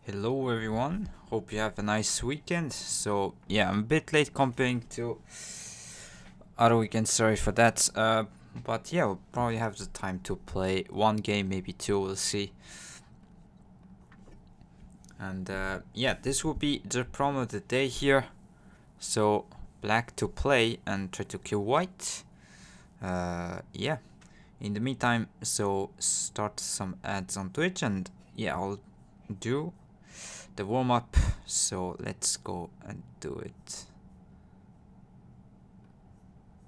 Hello everyone, hope you have a nice weekend. So yeah, I'm a bit late comparing to other weekends, sorry for that. But yeah, we'll probably have the time to play one game, maybe two, we'll see. And yeah, this will be the problem of the day here. So black to play and try to kill white. Yeah, in the meantime, so start some ads on Twitch and yeah, I'll do the warm-up, so let's go and do it.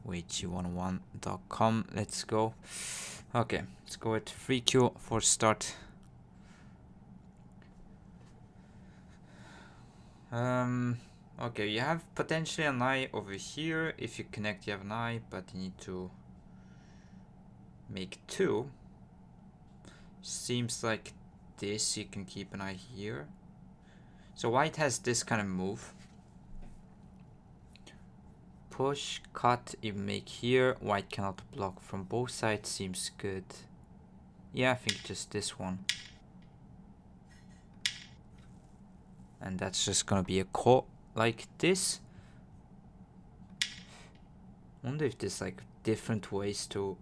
weiqi101.com, let's go. Okay, let's go with free Q for start. Okay, you have potentially an eye over here. If you connect, you have an eye, but you need to make two. Seems like this, you can keep an eye here. So white has this kind of move. Push, cut, you make here. White cannot block from both sides, seems good. Yeah, I think just this one. And that's just gonna be a call like this. Wonder if there's like different ways to...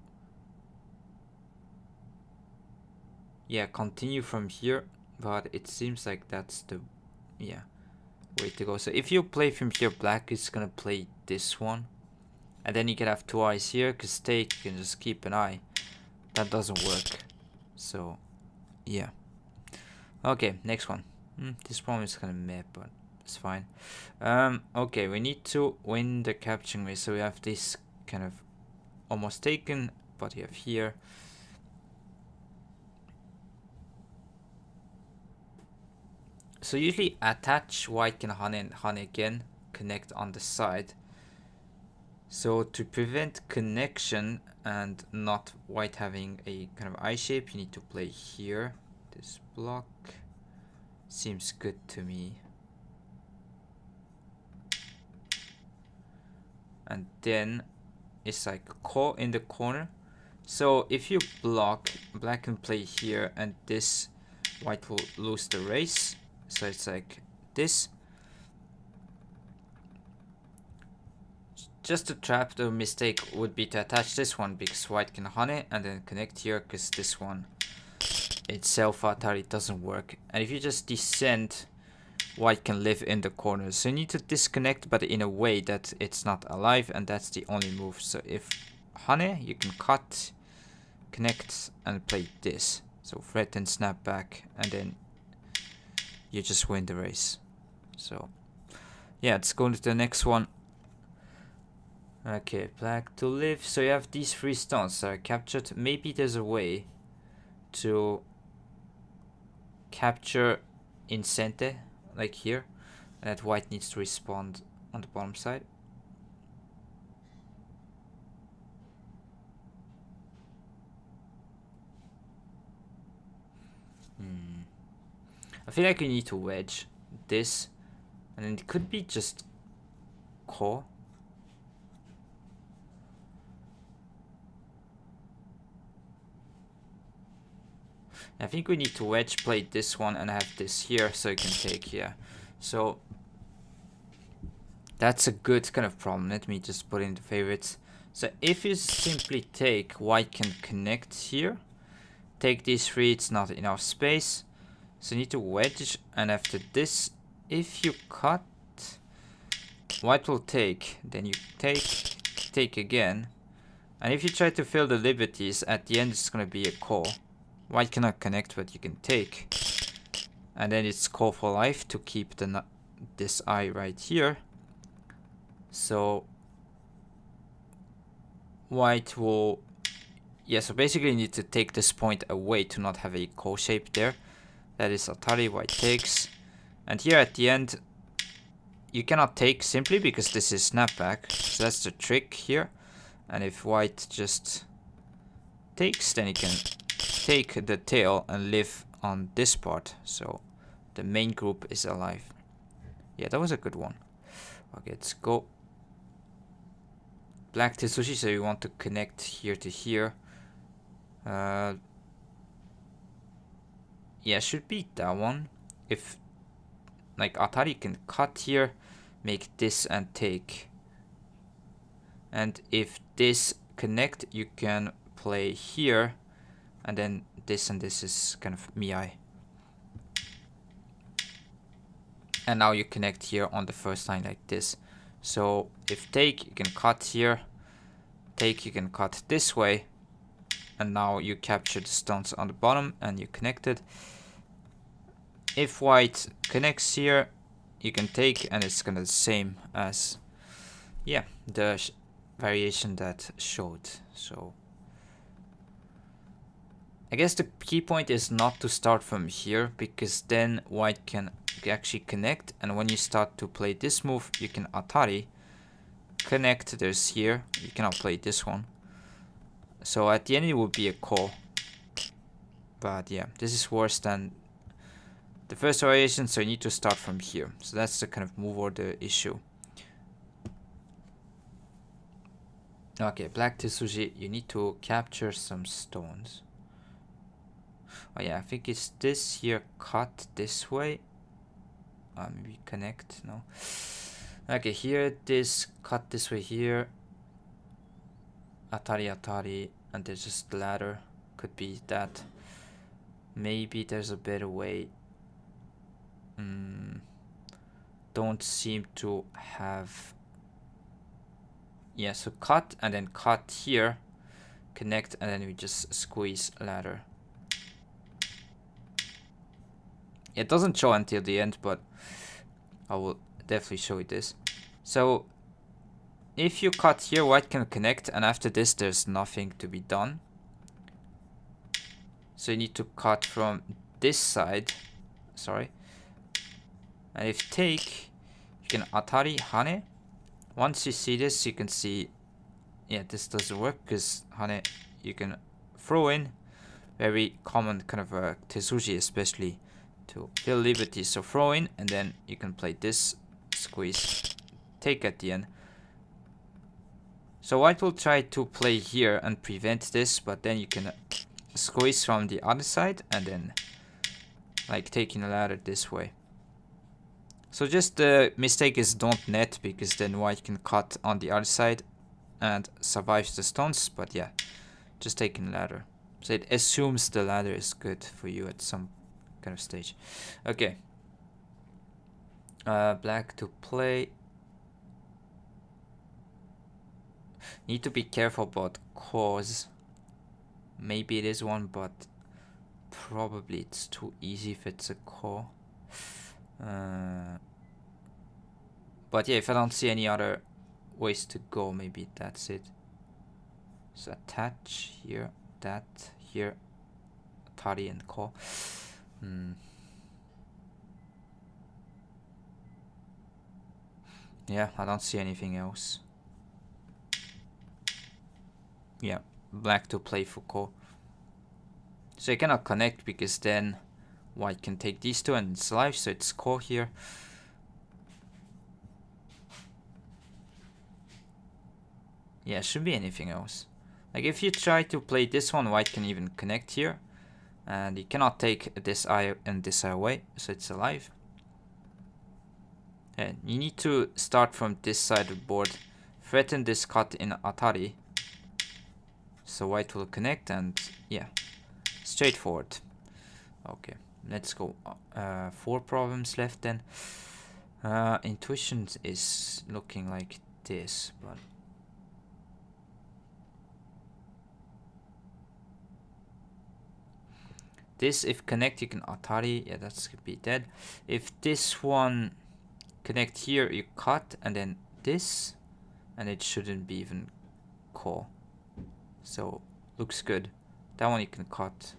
Yeah, continue from here, but it seems like that's the way to go. So if you play from here, black is gonna play this one. And then you can have two eyes here, because take, you can just keep an eye. That doesn't work. So, yeah. Okay, next one. This problem is kind of meh, but it's fine. Okay, we need to win the capturing race. So we have this kind of almost taken, but you have here. So usually attach white can honey and honey again, connect on the side. So to prevent connection and not white having a kind of eye shape, you need to play here. This block seems good to me. And then it's like caught in the corner. So if you block, black can play here and this white will lose the race. So it's like this. Just to trap, the mistake would be to attach this one because white can honey and then connect here because this one itself Atari doesn't work. And if you just descend, white can live in the corners. So you need to disconnect, but in a way that it's not alive, and that's the only move. So if honey, you can cut, connect, and play this. So threat and snap back, and then you just win the race. So yeah, let's go to the next one. Okay, black to live. So you have these three stones that are captured. Maybe there's a way to capture in center, like here, and that white needs to respond on the bottom side. I feel like you need to wedge this, and then it could be just core. I think we need to wedge play this one and have this here so you can take here. So that's a good kind of problem. Let me just put in the favorites. So if you simply take, white can connect here. Take these three, it's not enough space. So you need to wedge, and after this, if you cut, white will take, then you take again. And if you try to fill the liberties, at the end it's gonna be a call. White cannot connect, but you can take. And then it's call for life to keep the this eye right here. So white will... Yeah, so basically you need to take this point away to not have a call shape there. That is Atari, white takes. And here at the end, you cannot take simply because this is snapback. So that's the trick here. And if white just takes, then he can take the tail and live on this part. So the main group is alive. Yeah, that was a good one. Okay, let's go. Black to sushi, so you want to connect here to here. Yeah, should beat that one. If like Atari can cut here, make this and take. And if this connect, you can play here, and then this and this is kind of Mii. And now you connect here on the first line like this. So if take, you can cut here. Take, you can cut this way. And now you capture the stones on the bottom and you connect it. If white connects here, you can take, and it's kind of the same as, yeah, the variation that showed. So I guess the key point is not to start from here, because then white can actually connect, and when you start to play this move, you can Atari, connect, there's here, you cannot play this one. So at the end it would be a call. But yeah, this is worse than the first variation, so you need to start from here. So that's the kind of move order issue. Okay, black Tetsuji, you need to capture some stones. Oh yeah, I think it's this here cut this way. Maybe connect, no. Okay, here this cut this way here. Atari, Atari, and there's just the ladder. Could be that. Maybe there's a better way. Don't seem to have. Yeah, so cut and then cut here. Connect and then we just squeeze ladder. It doesn't show until the end, but I will definitely show you this. So if you cut here, white can connect, and after this there's nothing to be done. So you need to cut from this side. Sorry. And if take, you can Atari Hane. Once you see this, you can see, yeah, this doesn't work because Hane, you can throw in. Very common kind of a Tetsuji, especially to feel liberty. So throw in, and then you can play this, squeeze, take at the end. So white will try to play here and prevent this, but then you can squeeze from the other side and then like taking a ladder this way. So just the mistake is don't net, because then white can cut on the other side and survives the stones, but yeah, just taking a ladder. So it assumes the ladder is good for you at some kind of stage. Okay. Black to play. Need to be careful about cause. Maybe it is one, but probably it's too easy if it's a core. But yeah, if I don't see any other ways to go, maybe that's it. So attach here, that here, Atari and core. Yeah, I don't see anything else. Yeah, black to play for core. So you cannot connect, because then white can take these two and it's live, so it's core here. Yeah, shouldn't be anything else. Like if you try to play this one, white can even connect here. And you cannot take this eye and this eye away, so it's alive. And you need to start from this side of the board. Threaten this cut in Atari. So white will connect, and yeah, straightforward. Okay, let's go. 4 problems left then. Intuition is looking like this, but this, if connect, you can Atari. Yeah, that's gonna be dead. If this one connect here, you cut, and then this, and it shouldn't be even call. So looks good. That one you can cut.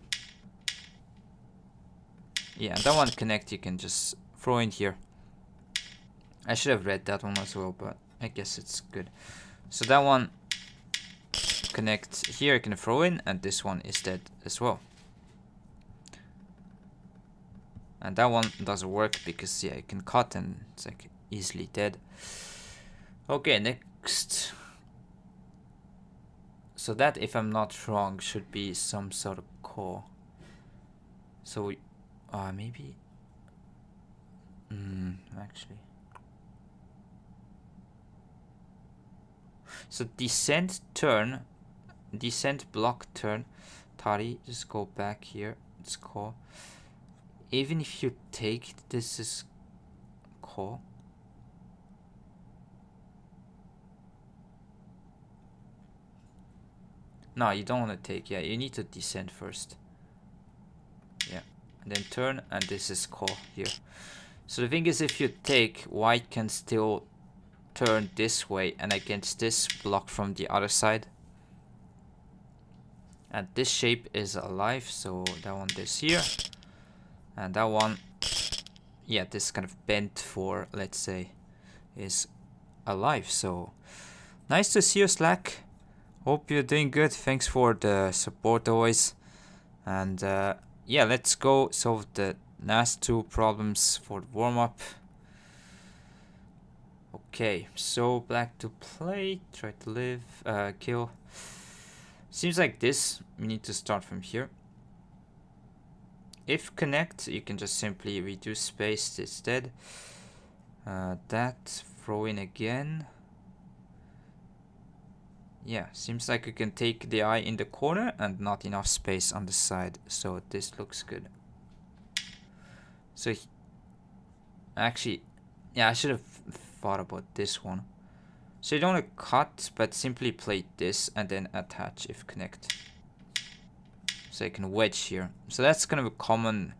Yeah, that one connect, you can just throw in here. I should have read that one as well, but I guess it's good. So that one connect here, you can throw in, and this one is dead as well. And that one doesn't work because, yeah, you can cut and it's like easily dead. Okay, next. So that, if I'm not wrong, should be some sort of core. So we, maybe. Actually. So descent turn, descent block turn, Tari, just go back here, it's call. Even if you take, this is call. No, you don't want to take, yeah, you need to descend first. Yeah, and then turn, and this is call here. So the thing is, if you take, white can still turn this way and against this block from the other side. And this shape is alive, so that one is here. And that one, yeah, this kind of bent for, let's say, is alive. So nice to see you, Slack. Hope you're doing good. Thanks for the support always. And yeah, let's go solve the last two problems for the warm-up. Okay, so black to play, try to live, kill. Seems like this, we need to start from here. If connect, you can just simply reduce space instead. That, throw in again. Yeah, seems like you can take the eye in the corner and not enough space on the side. So this looks good. So actually, yeah, I should have thought about this one. So you don't want to cut, but simply play this and then attach if connect. So you can wedge here. So that's kind of a common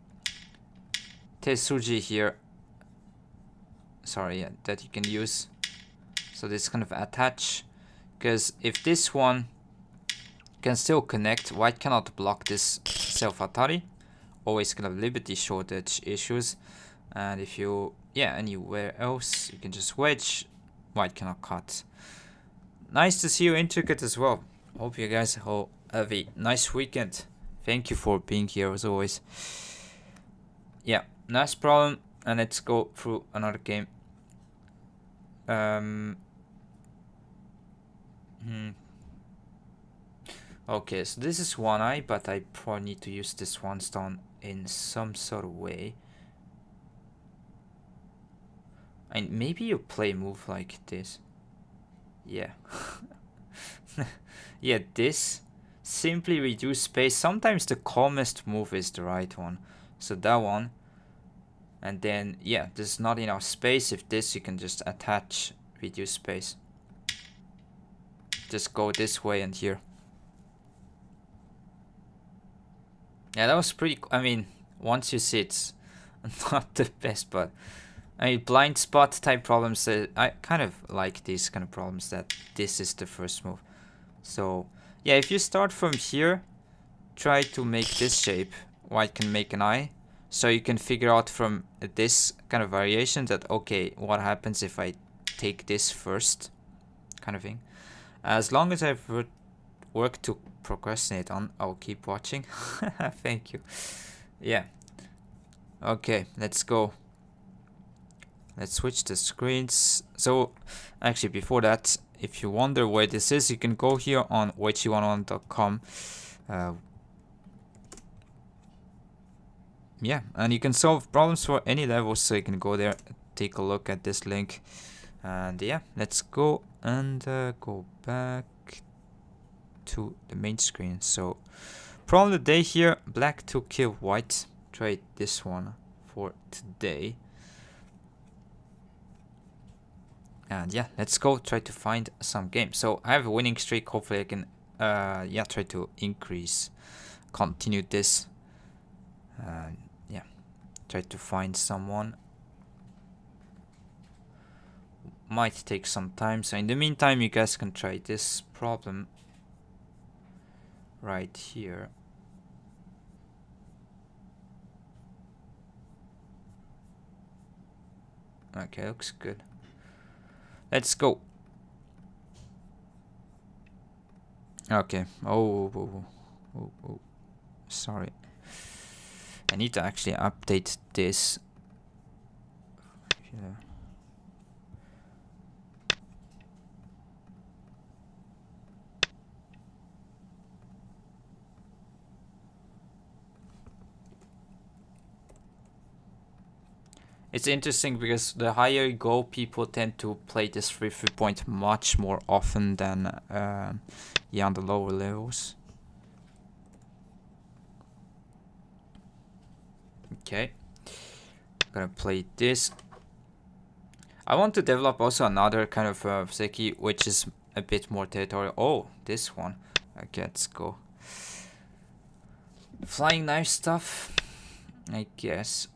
Tetsuji here. Sorry, yeah, that you can use. So this kind of attach. Because if this one can still connect, white cannot block this self-atari. Always kind of liberty shortage issues. And if you, yeah, anywhere else, you can just wedge. White cannot cut. Nice to see you intricate as well. Hope you guys have a nice weekend. Thank you for being here as always. Yeah, nice problem. And let's go through another game. Okay, so this is one eye, but I probably need to use this one stone in some sort of way. And maybe you play a move like this. Yeah. Yeah, this. Simply reduce space. Sometimes the calmest move is the right one. So that one. And then, yeah, there's not enough space. If this, you can just attach, reduce space. Just go this way and here. Yeah, that was pretty, I mean, once you see it's not the best, but I mean, blind spot type problems, I kind of like these kind of problems that this is the first move. So, yeah, if you start from here, try to make this shape. White can make an eye. So you can figure out from this kind of variation that, okay, what happens if I take this first, kind of thing. As long as I've work to procrastinate on, I'll keep watching. Thank you. Yeah. Okay, let's go. Let's switch the screens. So, actually, before that, if you wonder where this is, you can go here on weiqi101.com. Yeah, and you can solve problems for any level, so you can go there, take a look at this link. And yeah, let's go and go back to the main screen. So, problem of the day here, black to kill white. Try this one for today. And yeah, let's go try to find some games. So I have a winning streak. Hopefully I can yeah, try to continue this. Yeah, try to find someone. Might take some time. So in the meantime, you guys can try this problem right here. Okay, looks good. Let's go. Okay. Oh. Sorry. I need to actually update this. Yeah. It's interesting because the higher you go, people tend to play this 3-3 point much more often than yeah, on the lower levels. Okay, gonna play this. I want to develop also another kind of weiqi, which is a bit more territorial. Oh, this one. Okay, let's go. Flying knife stuff, I guess.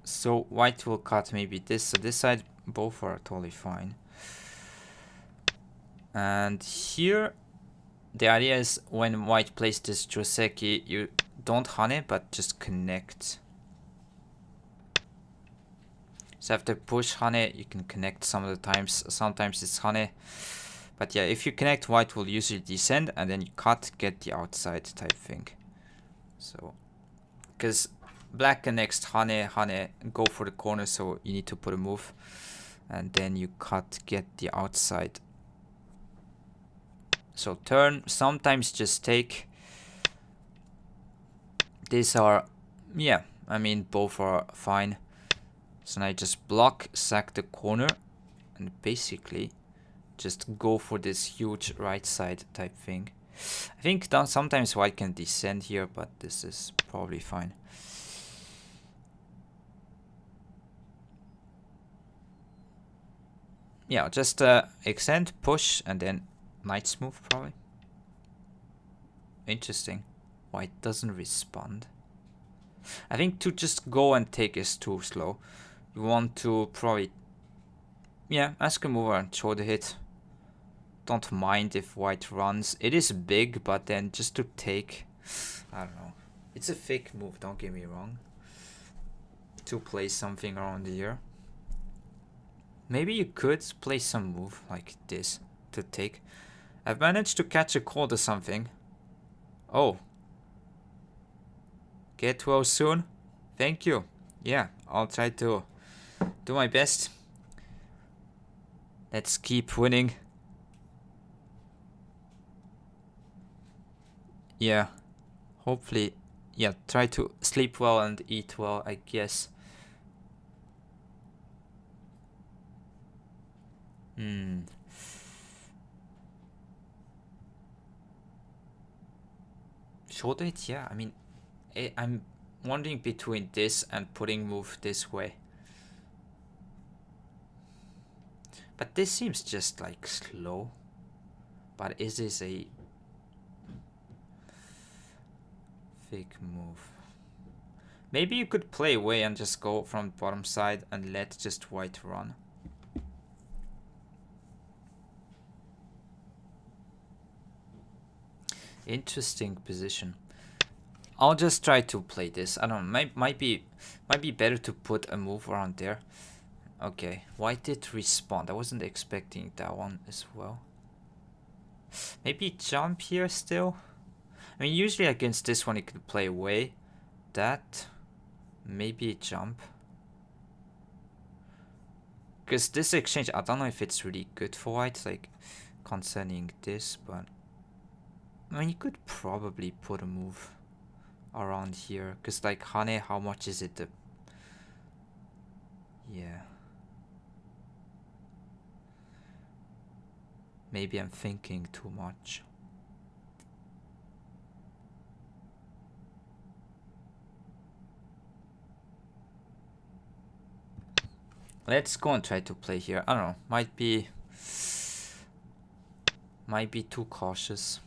So white will cut maybe this. So this side, both are totally fine. And here, the idea is when white plays this Joseki, you don't hane, but just connect. So after push hane, you can connect some of the times. Sometimes it's hane. But yeah, if you connect, white will usually descend, and then you cut, get the outside type thing. So, because black connects hane, go for the corner, so you need to put a move. And then you cut, get the outside. So turn, sometimes just take. These are, yeah, I mean, both are fine. So now I just block, sack the corner, and basically just go for this huge right side type thing. I think sometimes white can descend here, but this is probably fine. Yeah, just extend, push, and then knight's move probably. Interesting. White doesn't respond. I think to just go and take is too slow. You want to probably, yeah, ask a mover and show the hit. Don't mind if white runs. It is big, but then just to take, I don't know. It's a fake move, don't get me wrong. To play something around here. Maybe you could play some move like this to take. I've managed to catch a cold or something. Oh. Get well soon. Thank you. Yeah, I'll try to do my best. Let's keep winning. Yeah. Hopefully, yeah, try to sleep well and eat well, I guess. Shoulder it, yeah. I mean, I'm wondering between this and putting move this way. But this seems just like slow. But is this a fake move? Maybe you could play away and just go from bottom side and let just white run. Interesting position. I'll just try to play this. I don't know. Might be better to put a move around there. Okay, white did respond. I wasn't expecting that one as well. Maybe jump here still. I mean, usually against this one you could play away. That. Maybe jump. Because this exchange, I don't know if it's really good for white, like concerning this, but I mean, you could probably put a move around here. Because like hane, how much is it? Yeah. Maybe I'm thinking too much. Let's go and try to play here. I don't know. Might be too cautious.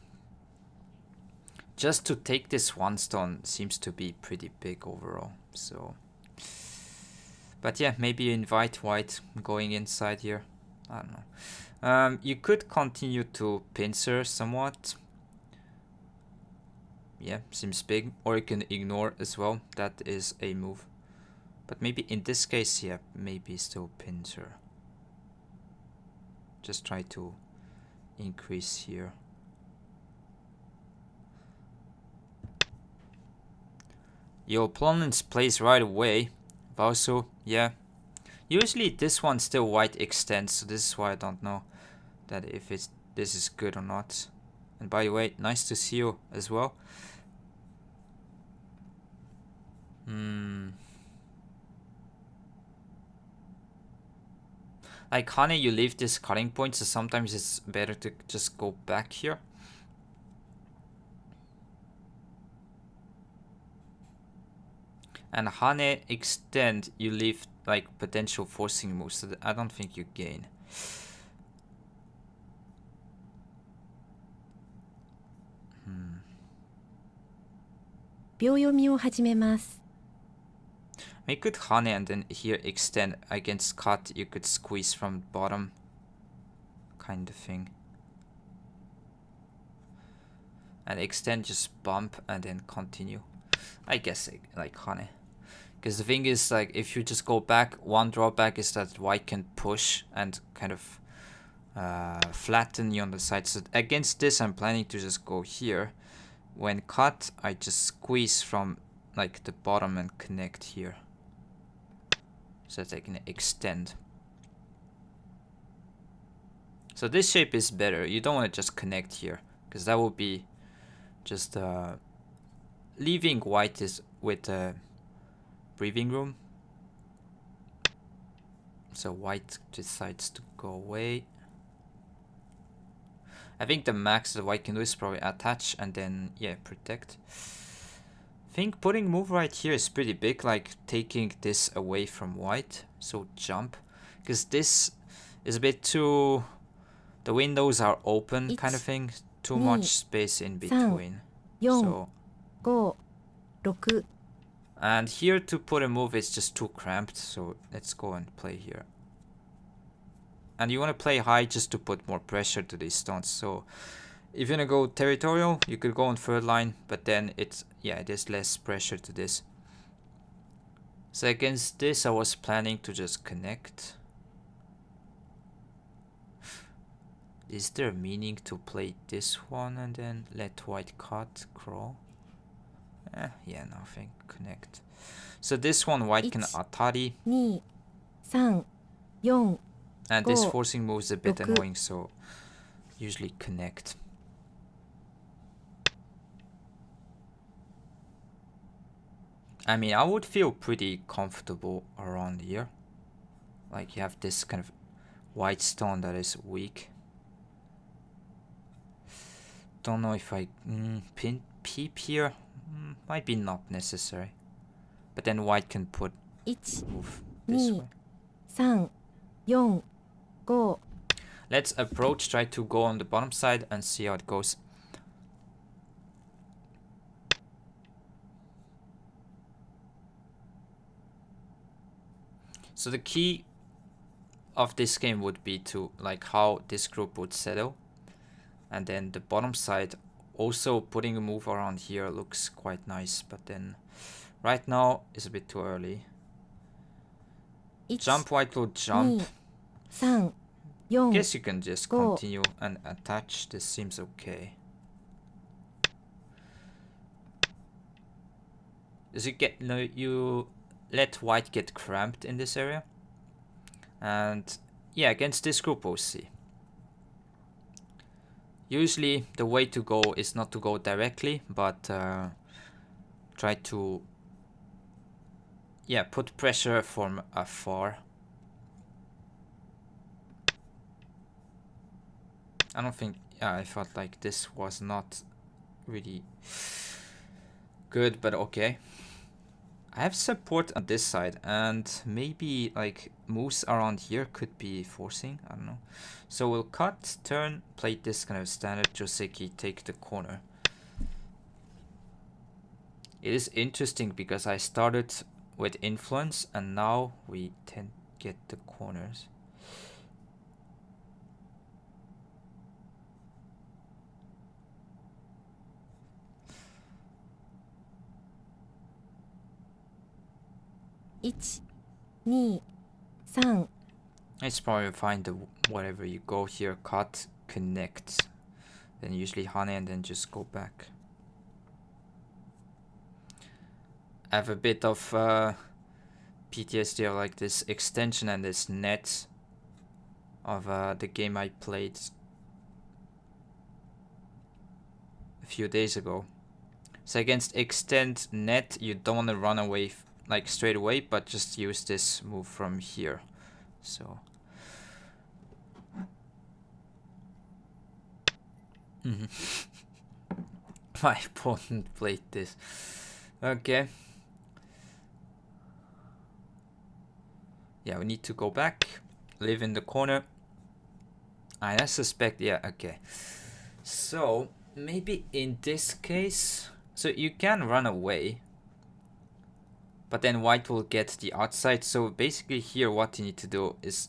Just to take this one stone seems to be pretty big overall. So, but yeah, maybe invite white going inside here. I don't know. You could continue to pincer somewhat. Yeah, seems big. Or you can ignore as well. That is a move. But maybe in this case, yeah, maybe still pincer. Just try to increase here. Your opponent's plays right away. Also, yeah. Usually this one still white extends, so this is why I don't know that if this is good or not. And by the way, nice to see you as well. Like Hane, you leave this cutting point, so sometimes it's better to just go back here. And Hane extend, you leave like potential forcing moves, so I don't think you gain. We could Hane and then here extend against cut, you could squeeze from bottom, kind of thing. And extend, just bump and then continue. I guess like Hane. Because the thing is, like, if you just go back, one drawback is that white can push and kind of flatten you on the side. So against this, I'm planning to just go here. When cut, I just squeeze from like the bottom and connect here. So that I can extend. So this shape is better. You don't want to just connect here, because that would be just leaving white is with breathing room. So white decides to go away. I think the max that white can do is probably attach and then, yeah, protect. I think putting move right here is pretty big, like taking this away from white. So jump, because this is a bit too, the windows are open kind of thing, too much space in between. So, and here to put a move is just too cramped, so let's go and play here. And you want to play high just to put more pressure to these stones. So if you're gonna go territorial, you could go on third line, but then it's, yeah, there's less pressure to this. So against this, I was planning to just connect. Is there a meaning to play this one and then let white cut, crawl? Yeah, nothing, connect. So this one, white can atari. And this forcing move is a bit annoying, so usually connect. I mean, I would feel pretty comfortable around here. Like you have this kind of white stone that is weak. Don't know if I peep here. Might be not necessary. But then white can put move this way. 3, 4, 5. Let's approach, try to go on the bottom side and see how it goes. So the key of this game would be to like how this group would settle. And then the bottom side, also putting a move around here looks quite nice, but then right now is a bit too early. Jump, white will jump. 3, 4, Guess you can just continue and attach. This seems okay. Does it get, no, you let white get cramped in this area. And yeah, against this group we'll see. Usually the way to go is not to go directly, but try to, yeah, put pressure from afar. I don't think, yeah, I felt like this was not really good, but okay. I have support on this side, and maybe like moves around here could be forcing, I don't know. So we'll cut, turn, play this kind of standard Joseki, take the corner. It is interesting because I started with influence and now we tend to get the corners. It's probably find the whatever you go here, cut, connect, then usually Hane and then just go back. I have a bit of PTSD of like this extension and this net of the game I played a few days ago, So against extend net, you don't want to run away like straight away, but just use this move from here. So my opponent played this. Okay. Yeah, we need to go back, live in the corner. I suspect, yeah, okay. So maybe in this case, so you can run away, but then white will get the outside. So basically here what you need to do is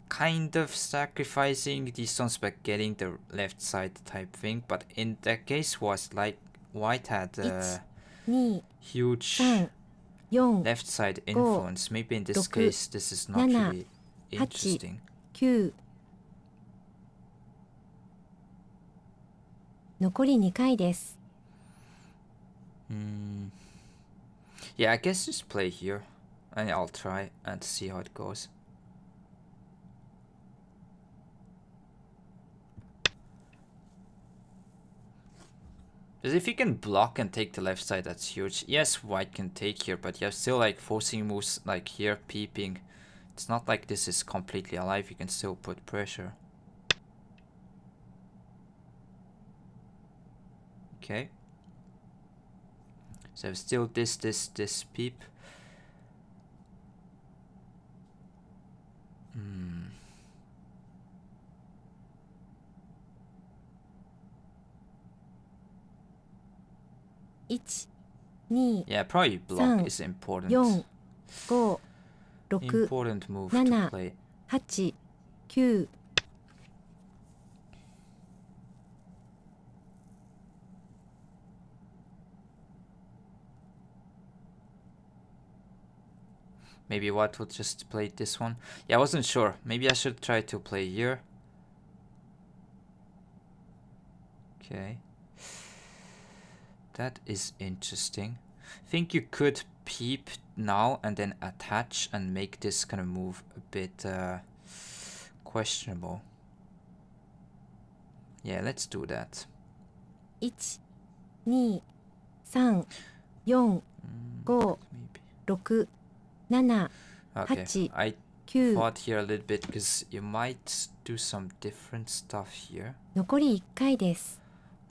kind of sacrificing these stones by getting the left side type thing. But in that case was like white had a huge left side influence. Maybe in this case this is not really interesting. 残り2回です。 Yeah, I guess just play here and I'll try and see how it goes. Because if you can block and take the left side, that's huge. Yes, white can take here, but you have still like forcing moves like here, peeping. It's not like this is completely alive, you can still put pressure. Okay. So still this peep. Yeah, probably block is important. 4、5、6、 Important move 7、 to play. 8、9。 Maybe what would just play this one. Yeah, I wasn't sure. Maybe I should try to play here. Okay. That is interesting. I think you could peep now and then attach and make this kind of move a bit questionable. Yeah, let's do that. 1、2、3、4、5、6、7、 Okay, 8、 I 9。 thought here a little bit because you might do some different stuff here. 残り1回です。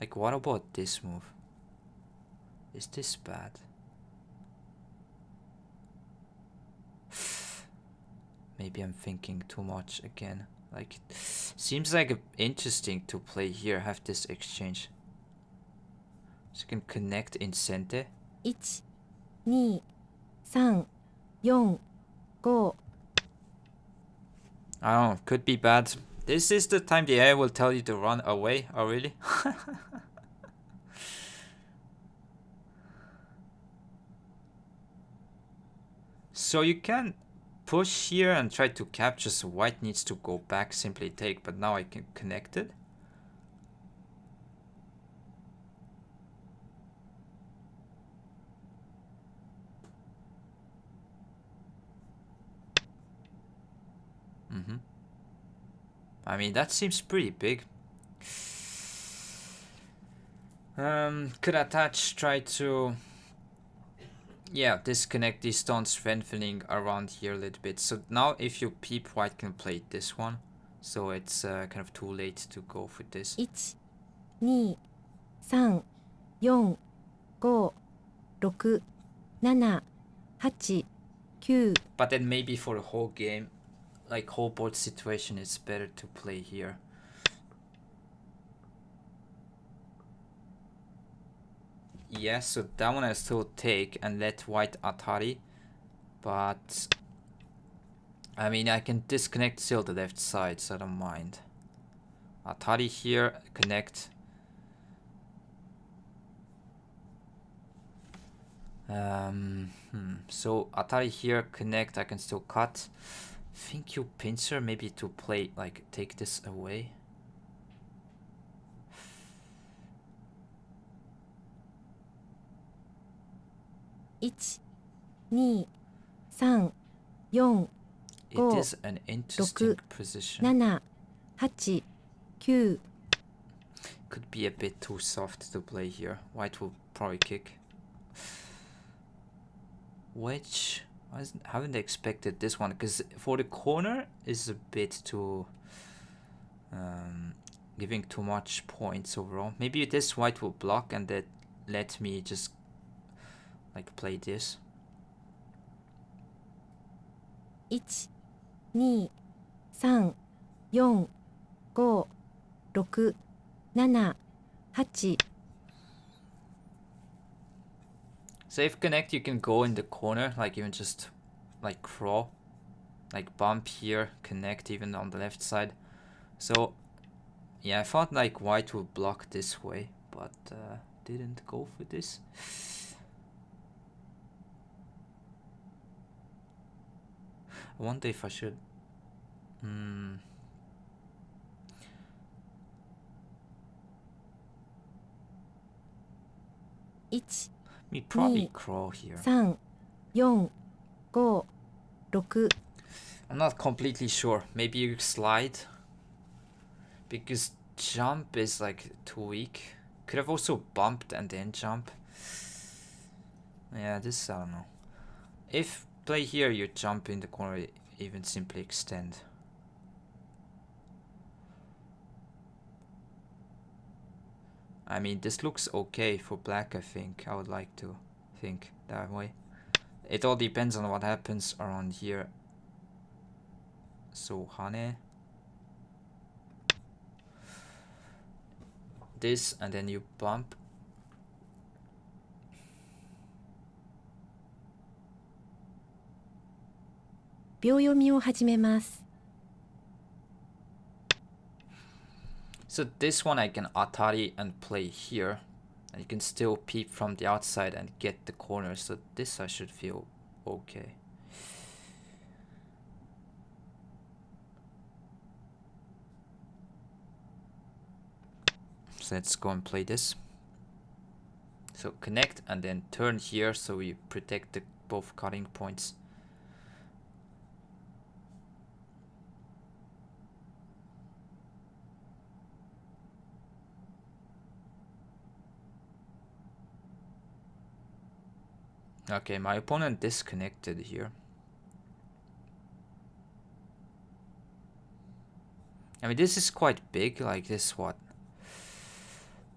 Like, what about this move? Is this bad? Maybe I'm thinking too much again. Like, it seems like interesting to play here, have this exchange. So you can connect in center. 1、2、3、4、5。 I don't know, could be bad. This is the time the AI will tell you to run away. Oh, really? So you can push here and try to capture, so white needs to go back, simply take, but now I can connect it. I mean, that seems pretty big. Could attach, try to... Yeah, disconnect these stones, strengthening around here a little bit. So now if you peep, white can play this one. So it's kind of too late to go for this. 1、2、3、4、5、6、7、8、9。 But then maybe for the whole game, like whole board situation, it's better to play here. Yeah, so that one I still take and let white Atari. But I mean, I can disconnect still the left side, so I don't mind. Atari here, connect. So Atari here, connect, I can still cut. Think you pincer maybe to play, like take this away. It is an interesting position. 7、8、9。could be a bit too soft to play here. White will probably kick. Which I haven't expected this one, because for the corner is a bit too giving too much points overall. Maybe this white will block and that let me just like play this. 1、2、3、4、5、6、7、8。 So if connect, you can go in the corner, like even just like crawl, like bump here, connect even on the left side. So yeah, I thought like white would block this way, but didn't go for this. I wonder if I should. 1、 Me probably crawl here. 3、4、5、6。 I'm not completely sure. Maybe you slide, because jump is like too weak. Could have also bumped and then jump. Yeah, this I don't know. If play here, you jump in the corner, even simply extend. I mean, this looks okay for black, I think. I would like to think that way. It all depends on what happens around here. So, Hane. This, and then you bump. So this one I can atari and play here, and you can still peep from the outside and get the corner. So this I should feel okay. So let's go and play this. So connect and then turn here, so we protect the both cutting points. Okay, my opponent disconnected here. I mean, this is quite big, like this, what?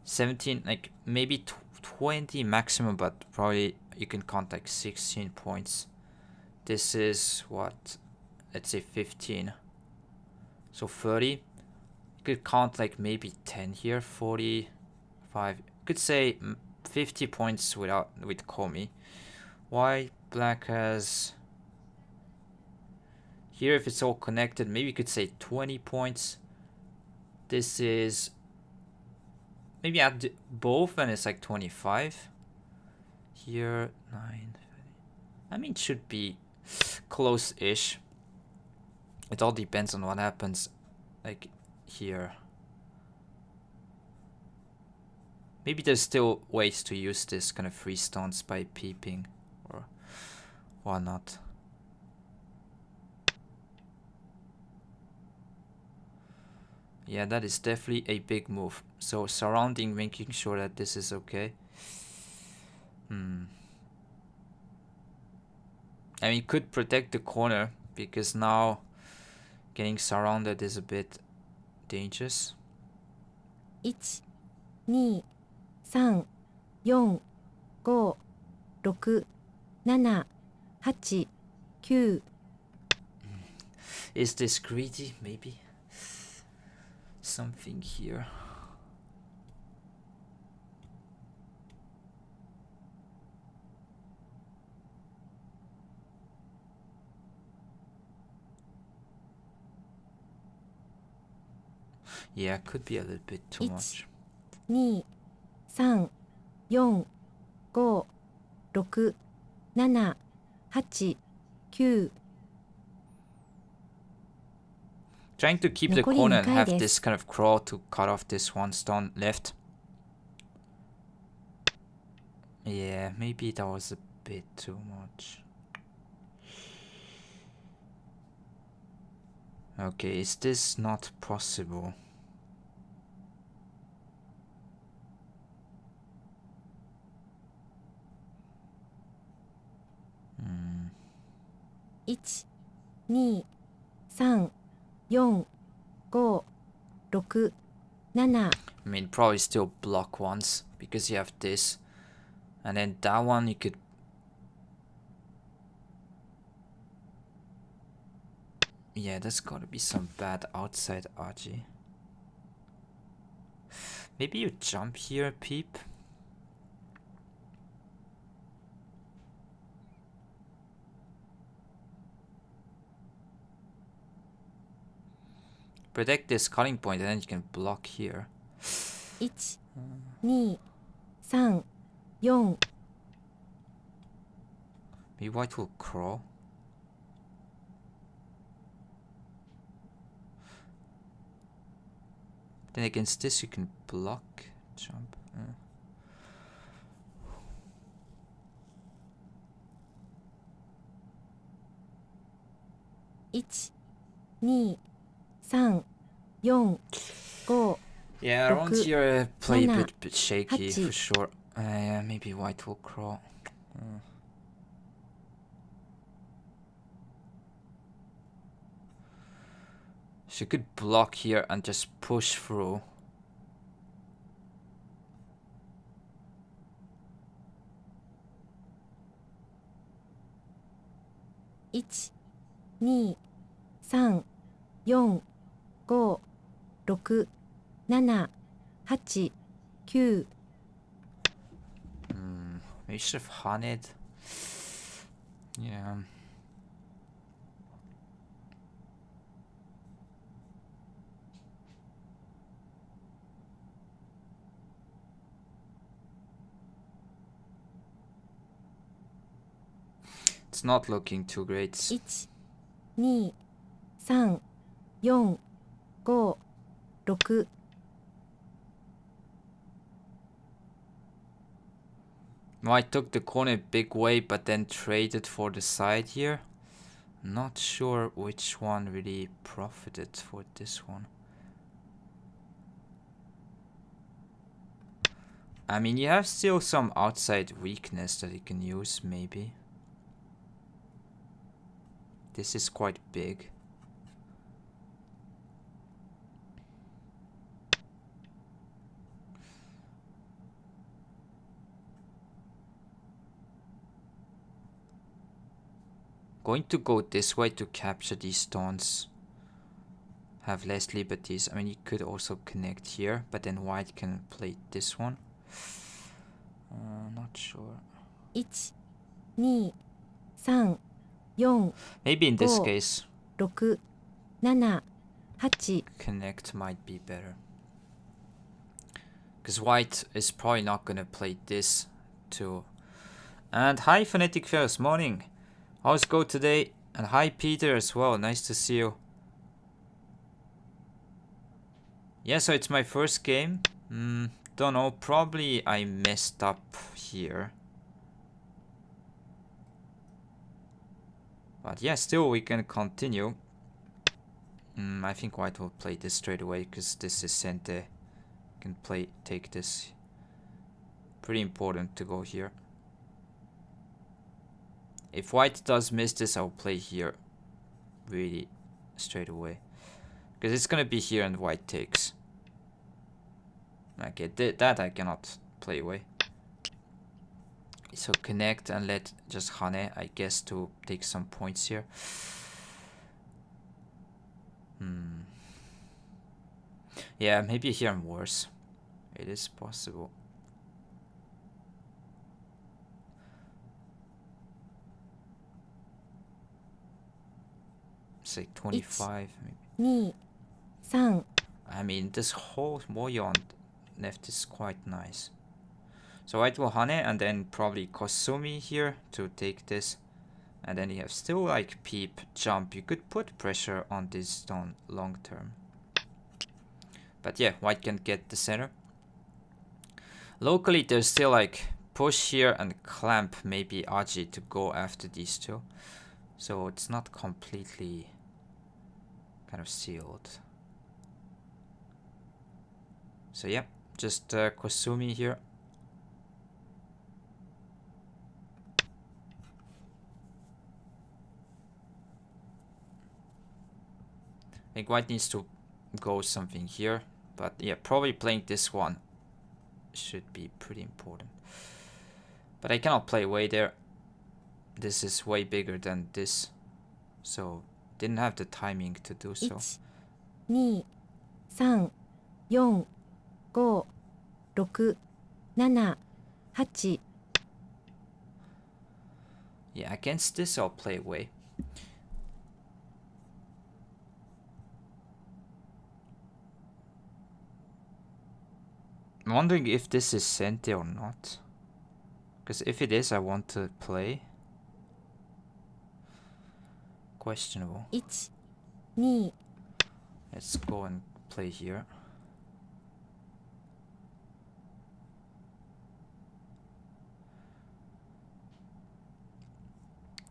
17, like maybe 20 maximum, but probably you can count like 16 points. This is what? Let's say 15. So 30. You could count like maybe 10 here, 45. You could say 50 points with Komi. Why black has here, if it's all connected, maybe you could say 20 points. This is maybe add both and it's like 25. Here 9. I mean, it should be close-ish. It all depends on what happens like here. Maybe there's still ways to use this kind of free stones by peeping or whatnot. Yeah, that is definitely a big move. So surrounding, making sure that this is okay. I mean, could protect the corner, because now getting surrounded is a bit dangerous. 1、2、3、4、5、6、7、8、9。 Is this greedy? Maybe something here. Yeah, could be a little bit too much. 2、3、4、5、6、7、8、9。 Trying to keep the corner and have this kind of crawl to cut off this one stone left. Yeah, maybe that was a bit too much. Okay, is this not possible? 1、2、3、4、5、6、7。I mean, probably still block once because you have this. And then that one you could... Yeah, there's gotta be some bad outside RG. Maybe you jump here, Peep. Protect this cutting point and then you can block here. 1、2、3、4。Maybe white will crawl. Then against this you can block, jump. 1、2、3、4、5。 Yeah, around Look, here play a Nana, bit shaky Hachi. for sure. Yeah, maybe white will crawl. She could block here and just push through.1、2、3、4、5、6、7、8、9。 Maybe should have hunted. Yeah. It's not looking too great. 1、2、3、4、5、6。 White took the corner big way, but then traded for the side here. Not sure which one really profited for this one. I mean, you have still some outside weakness that you can use, maybe. This is quite big. Going to go this way to capture these stones. Have less liberties. I mean, you could also connect here, but then white can play this one. Not sure. 1、2、3、4、 Maybe in this case, 6、7、8。 connect might be better. Because white is probably not gonna play this too. And hi Phonetic Ferris, morning. How's it go today? And hi Peter as well, nice to see you. Yeah, so it's my first game. Don't know, probably I messed up here. But yeah, still we can continue. I think white will play this straight away because this is Sente. Can take this. Pretty important to go here. If white does miss this, I'll play here really straight away. Because it's gonna be here and white takes. Okay, that I cannot play away. So connect and let just Hane, I guess, to take some points here. Yeah, maybe here I'm worse. It is possible. Say 25 maybe. 2、3。 I mean, this whole moyo on left is quite nice. So white will Hane and then probably Kosumi here to take this. And then you have still like peep, jump. You could put pressure on this stone long term. But yeah, white can get the center. Locally, there's still like push here and clamp maybe Aji to go after these two. So it's not completely kind of sealed. So yeah, just Kosumi here. think white needs to go something here. But yeah, probably playing this one should be pretty important. But I cannot play way there. This is way bigger than this. So didn't have the timing to do so. 1、2、3、4、5、6、7、8。 Yeah, against this I'll play away. I'm wondering if this is sente or not. Because if it is, I want to play. Questionable. 1、2、 Let's go and play here.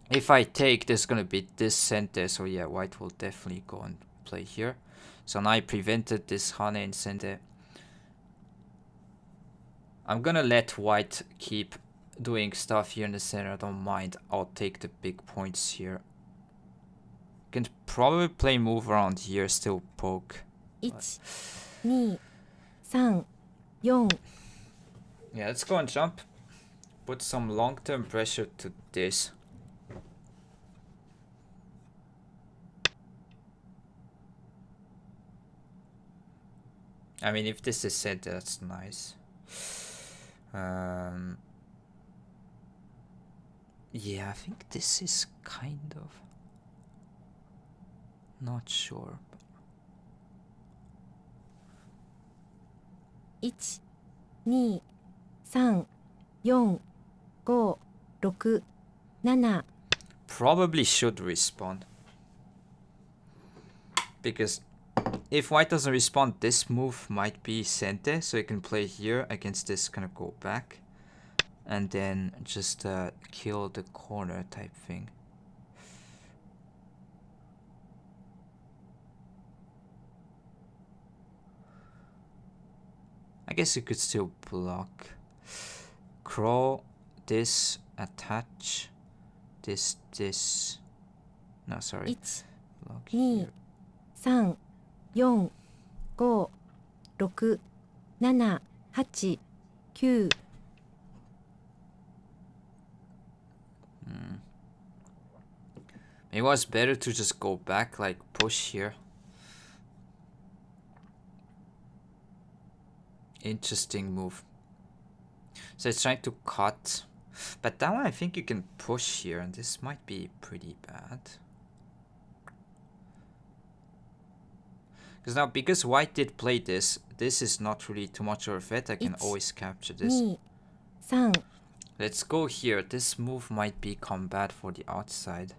If I take, there's gonna be this center, so yeah, white will definitely go and play here. So now I prevented this hane in center. I'm gonna let white keep doing stuff here in the center, I don't mind. I'll take the big points here. Can probably play move around here, still poke. 1、2、3、4。 Yeah, let's go and jump. Put some long-term pressure to this. I mean, if this is set, that's nice. Yeah, I think this is kind of... not sure. 1、2、3、4、5、6、7。 Probably should respawn. Because if white doesn't respond, this move might be sente, so you can play here against this, gonna go back. And then just kill the corner type thing. I guess you could still block. Crawl, this, attach, this. No, sorry. 1、 Block 2、 here. 3、4、5、6、7、8、9。 It was better to just go back, like push here. Interesting move. So it's trying to cut. But that one I think you can push here, and this might be pretty bad. Because now, because white did play this, this is not really too much of a threat. I can always capture this. 2、3。 Let's go here. This move might become bad for the outside.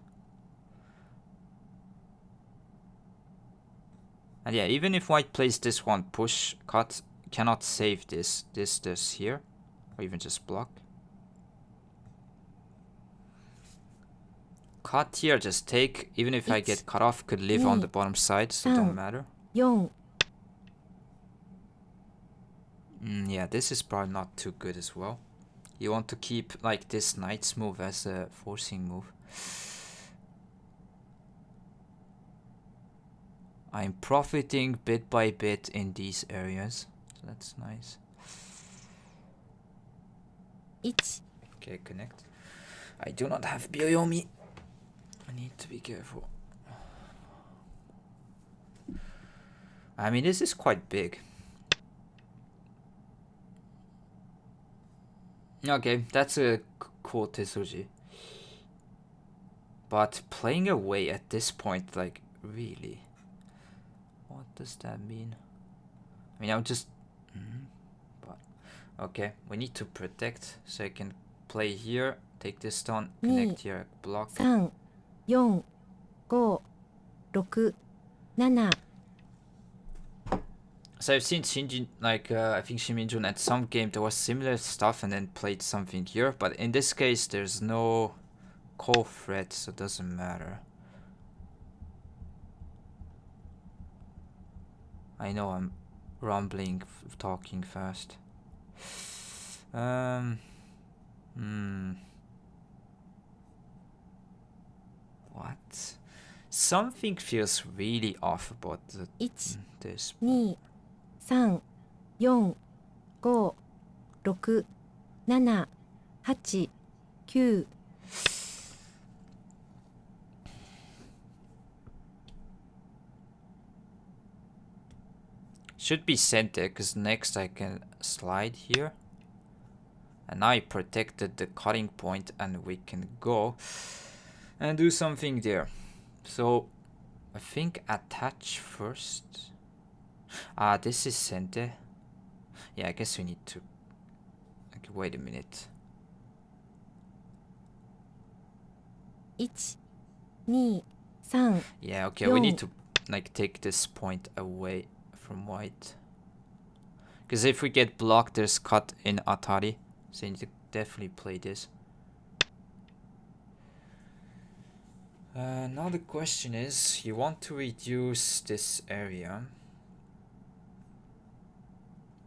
And yeah, even if white plays this one, push, cut, cannot save this. This here. Or even just block. Cut here, just take. Even if I get cut off, could live on the bottom side, so it don't matter. 4。 Yeah, this is probably not too good as well. You want to keep like this knight's move as a forcing move. I'm profiting bit by bit in these areas. So that's nice. 1。 Okay, connect. I do not have Byoyomi. I need to be careful. I mean, this is quite big. Okay, that's a cool Tetsuji. But playing away at this point, like, really? What does that mean? I mean, I'm just... but okay, we need to protect, so I can play here, take this stone, connect here, block. 3、4、5、6、7。 So I've seen Shinjin, like, I think Shiminjun at some game there was similar stuff and then played something here, but in this case there's no core threat, so it doesn't matter. I know I'm rumbling, talking fast. What? Something feels really off about1 this. 2 3 4 5 6 7 8 9 Should be center, because next I can slide here. And I protected the cutting point, and we can go and do something there. So I think attach first. This is center. Yeah, I guess we need to. Okay, wait a minute. 1 2 3 Yeah, okay, we need to like take this point away from white. Because if we get blocked, there's cut in Atari. So you need to definitely play this. Now the question is, you want to reduce this area.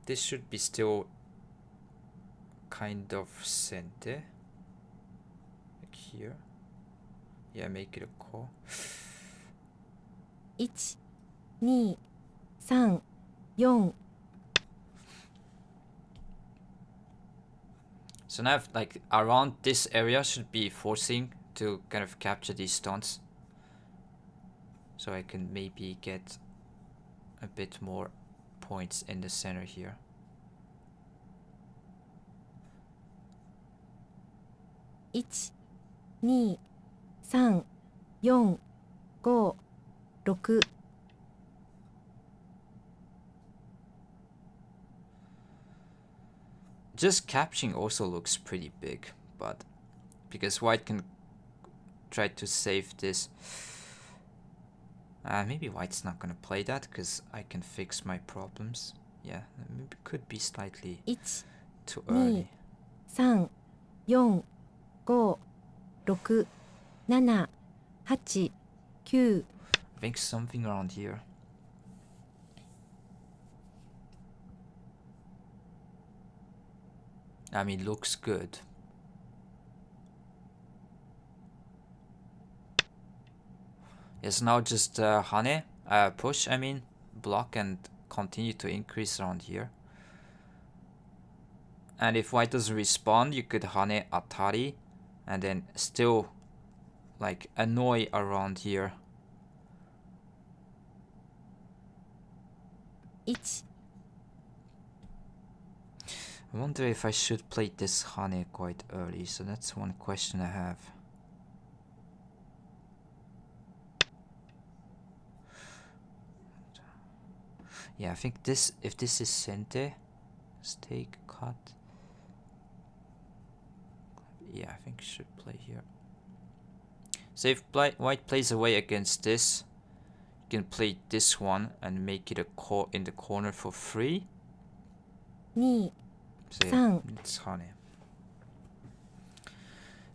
This should be still kind of center. Like here. Yeah, make it a core. 1 2 3 4 So now, like, around this area should be forcing to kind of capture these stones. So I can maybe get a bit more points in the center here. 1 2 3 4 5 6 Just capturing also looks pretty big, but because white can try to save this. Maybe white's not gonna play that because I can fix my problems. Yeah, maybe could be slightly 1 too 2 early. 3 4 5 6 7 8 9 I think something around here. I mean, looks good. Yes, now just Hane, push, I mean, block and continue to increase around here. And if white doesn't respond, you could Hane Atari and then still like annoy around here. 1 I wonder if I should play this Hane quite early, so that's one question I have. Yeah, I think this, if this is center, stake, cut. Yeah, I think I should play here. So if white plays away against this, you can play this one and make it a core in the corner for free. 2 So yeah, 3 it's Hane.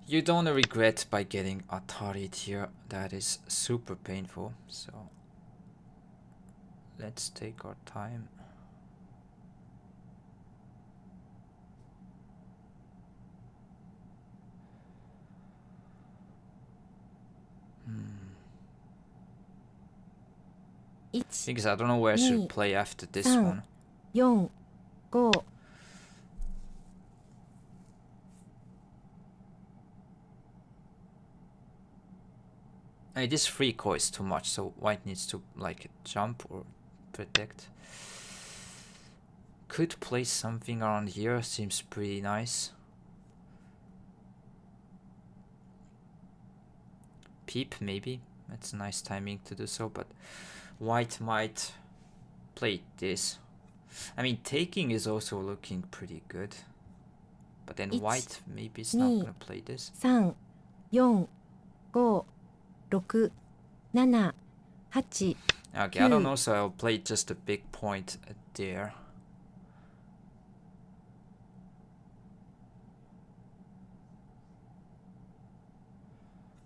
You don't want to regret by getting Atari'd here. That is super painful. So let's take our time. Because I don't know where I should play after this one. 4 5 I mean, this free core is too much, so white needs to like jump or protect. Could play something around here, seems pretty nice. Peep maybe, that's a nice timing to do so, but white might play this. I mean, taking is also looking pretty good, but then white maybe is not gonna play this. 3 4 5 6 7 8 Okay, I don't know, so I'll play just a big point there.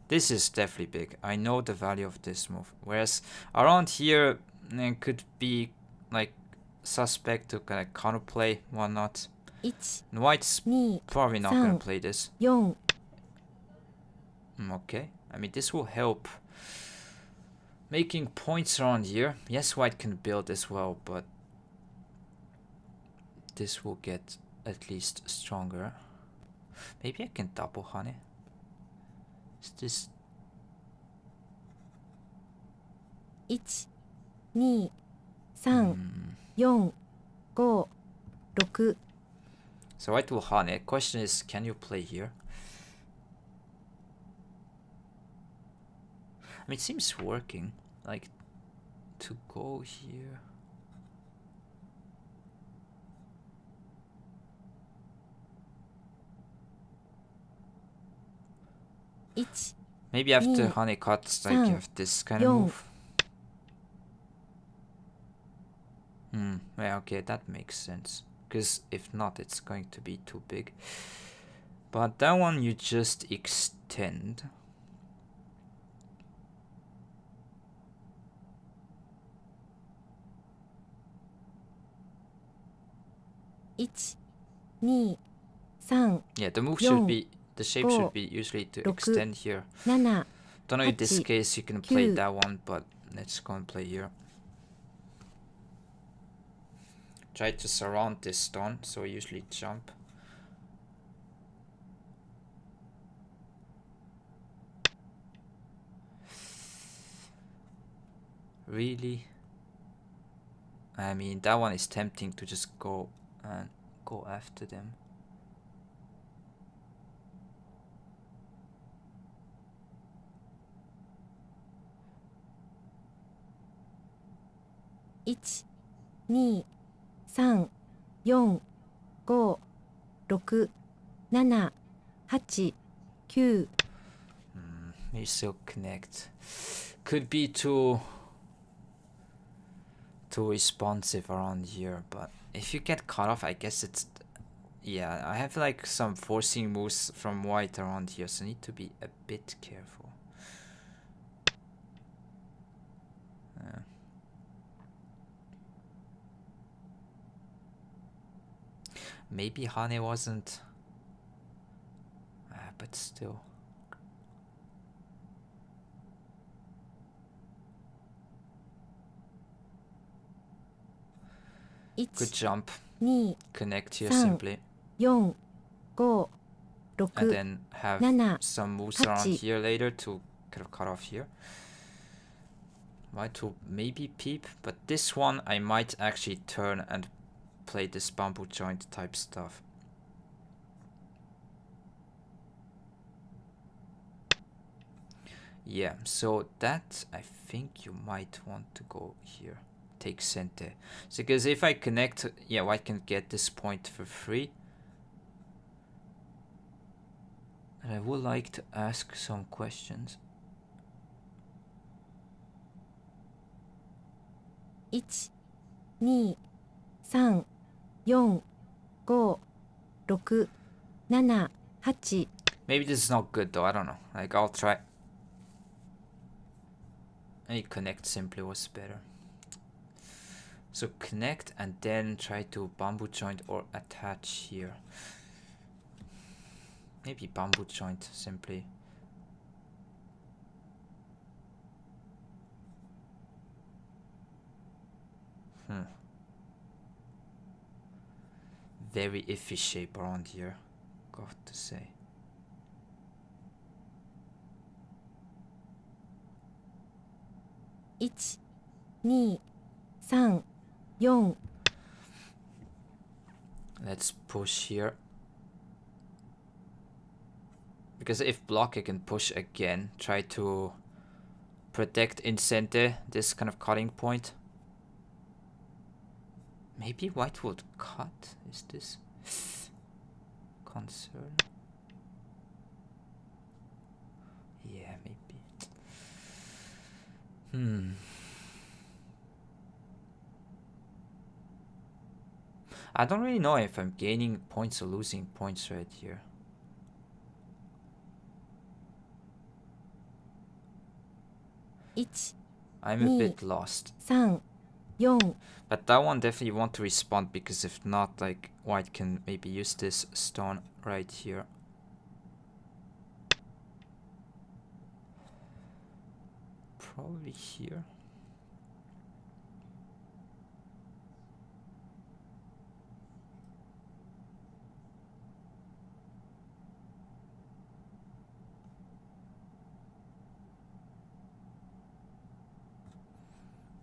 This is definitely big. I know the value of this move. Whereas around here, it could be like suspect to kind of counterplay, whatnot. 1 And white's 2 probably not gonna play this. 4 Okay, I mean this will help making points around here. Yes, white can build as well, but this will get at least stronger. Maybe I can double honey. Is this 1、2、3、4、5、6。 So white will honey. Question is, can you play here? I mean, it seems working. Like, to go here. Maybe after honey cuts, like you have this kind of move. Yeah, okay, that makes sense. Because if not, it's going to be too big. But that one you just extend. Yeah, the move should be, the shape should be usually to extend here. Don't know in this case you can play that one, but let's go and play here. Try to surround this stone, so I usually jump. Really? I mean, that one is tempting to just go and go after them. One, 2, 3, 4, 5, 6, 7, 8, 9. Maybe still connect. Could be too responsive around here, but if you get cut off, I guess it's, yeah, I have like some forcing moves from white around here, so I need to be a bit careful. Maybe honey wasn't, but still. Good jump. Connect here simply. 4, 5, 6, And then have 7, some moves around here later to kind of cut off here. White will maybe peep, but this one I might actually turn and play this bamboo joint type stuff. Yeah, so that I think you might want to go here. Take center. So because if I connect, yeah, white can get this point for free. And I would like to ask some questions. 1, 2, 3, 4, 5, 6, 7, 8. Maybe this is not good though, I don't know. Like, I'll try. Maybe connect simply was better. So connect and then try to bamboo joint or attach here. Maybe bamboo joint simply. Very iffy shape around here, got to say. One, 2, 3, 4. Let's push here. Because if block, I can push again. Try to protect in center, this kind of cutting point. Maybe white would cut. Is this concern? Yeah, maybe. I don't really know if I'm gaining points or losing points right here. I'm a bit lost. 3, 4. But that one definitely want to respond, because if not, like, white can maybe use this stone right here. probably here.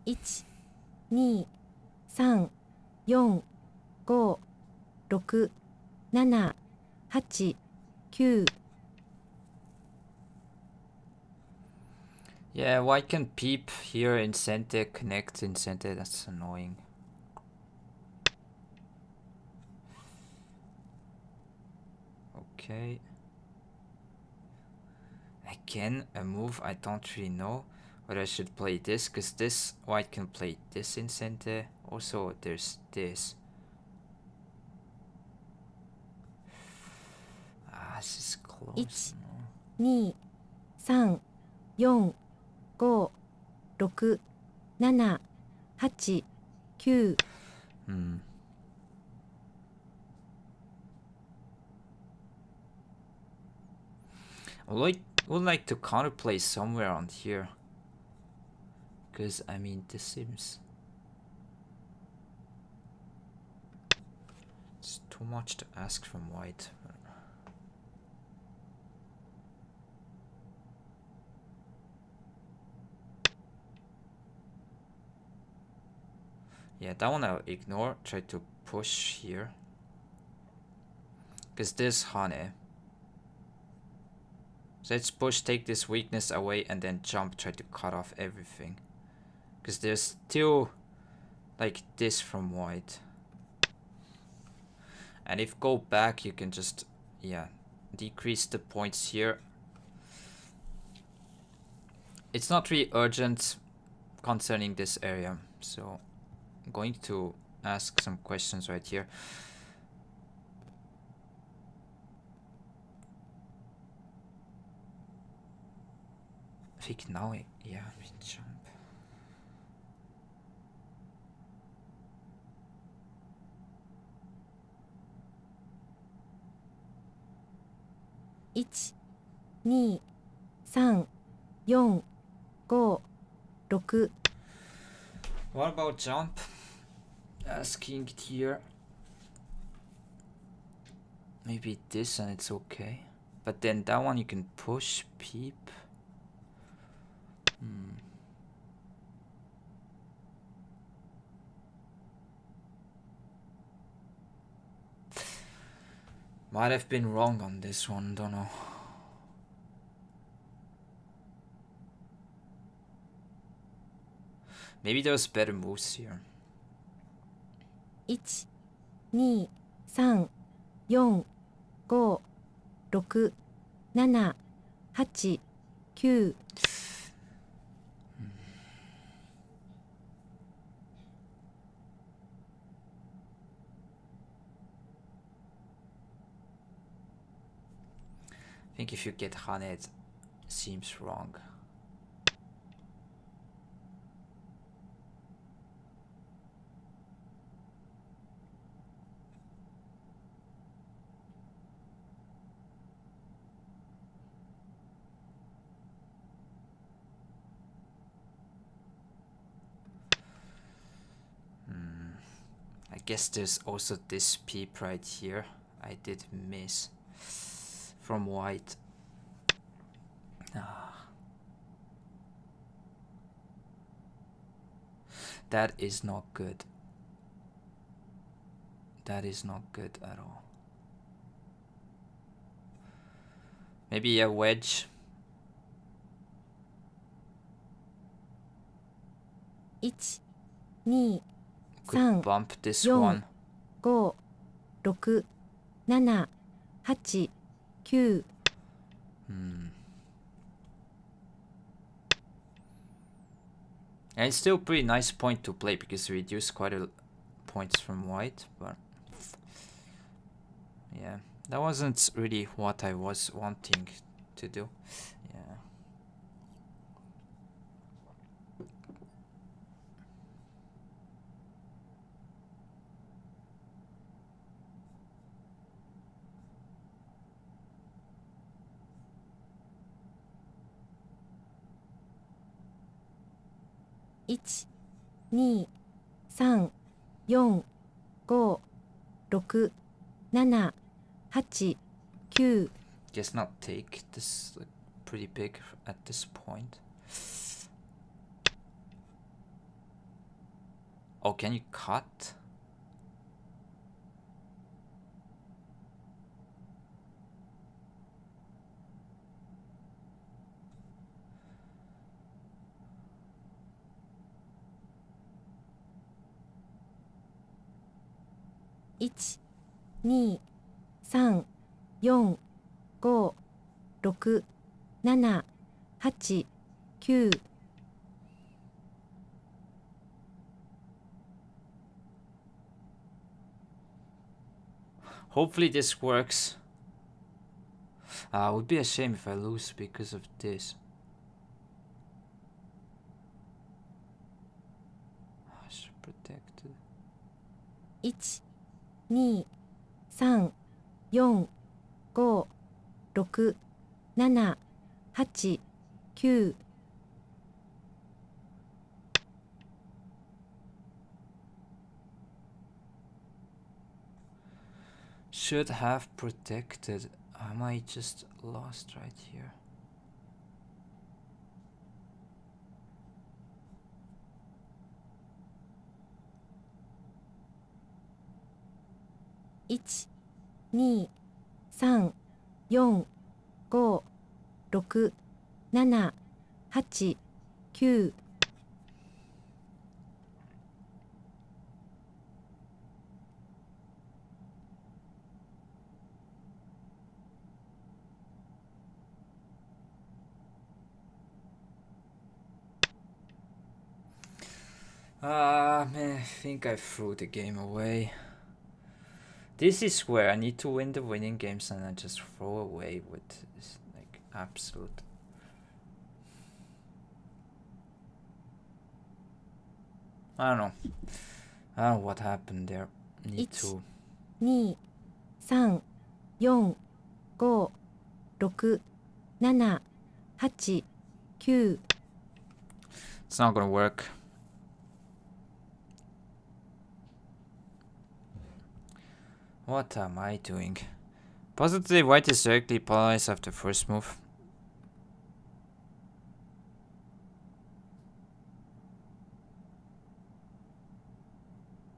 One, 2, 3, 4, 5, 6, 7, 8, 9. Yeah, why can peep here in center connect in center? That's annoying. Okay. Again, a move I don't really know whether I should play this, because this white can play this in center. Also, there's this. Ah, this is close. 1, 2, 3, 4, 5, 6, 7, 8, 9. Would like to counterplay somewhere on here. Because, I mean, this seems... It's too much to ask from white. Yeah, that one I'll ignore. Try to push here. Because this Hane. So let's push, take this weakness away, and then jump, try to cut off everything. Because there's still like this from white. And if go back, you can just, yeah, decrease the points here. It's not really urgent concerning this area. So I'm going to ask some questions right here. I think now, yeah, we jump. One, 2, 3, 4, 5, 6. What about jump? Asking here. Maybe this and it's okay. But then that one you can push, peep. Might have been wrong on this one, don't know. Maybe there's better moves here. 1, 2, 3, 4, 5, 6, 7, 8, 9. I think if you get Hane, it seems wrong. I guess there's also this peep right here. I did miss from white. That is not good. That is not good at all. Maybe a wedge. 1, 2, Could 3, bump this 4, one. 5, 6, 7, 8, 9. And it's still a pretty nice point to play because we reduce quite a points from white, but yeah, that wasn't really what I was wanting to do. Yeah. 1、2、3、4、5、6、7、8、9。 Guess not take. This is like pretty big at this point. Oh, can you cut?1、2、3、4、5、6、7、8、9。 Hopefully this works. It would be a shame if I lose because of this. I should protect it. 1、2、3、4、5、6、7、8、9。 Should have protected. I might just lost right here.1、2、3、4、5、6、7、8、9。 Man, I think I threw the game away. This is where I need to win the winning games and I just throw away with this, like, absolute. I don't know. I don't know what happened there. Need to. 2、3、4、5、6、7、8、9。 It's not gonna work. What am I doing? Positively, white is directly polarized after first move.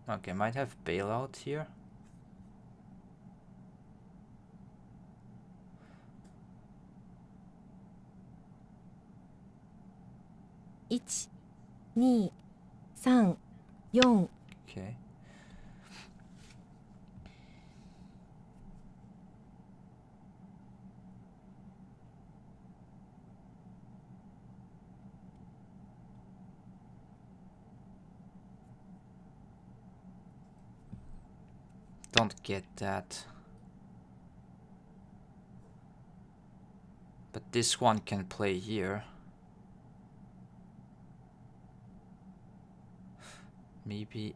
Okay, might have bailout here.1、2、3、4。 Okay. Don't get that. But this one can play here. Maybe.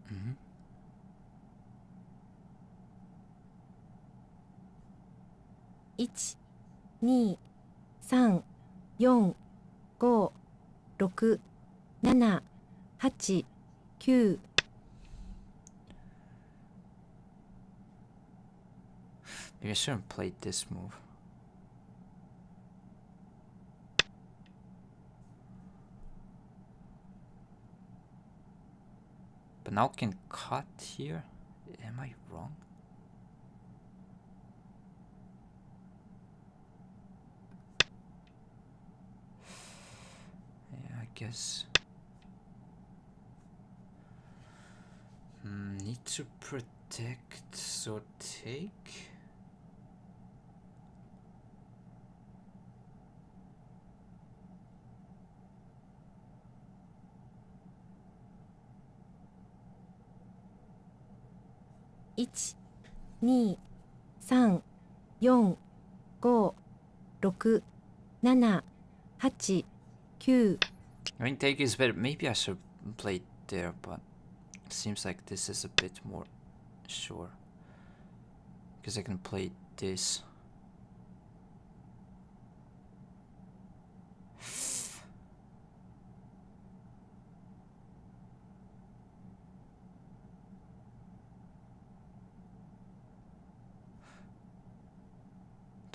1、2、3、4、5、6、7、8、9。 Maybe I shouldn't play this move. But now can cut here? Am I wrong? Yeah, I guess. Need to protect, so take.1、2、3、4、5、6、7、8、9。 I mean, take is better. Maybe I should play there, but it seems like this is a bit more sure. Because I can play this.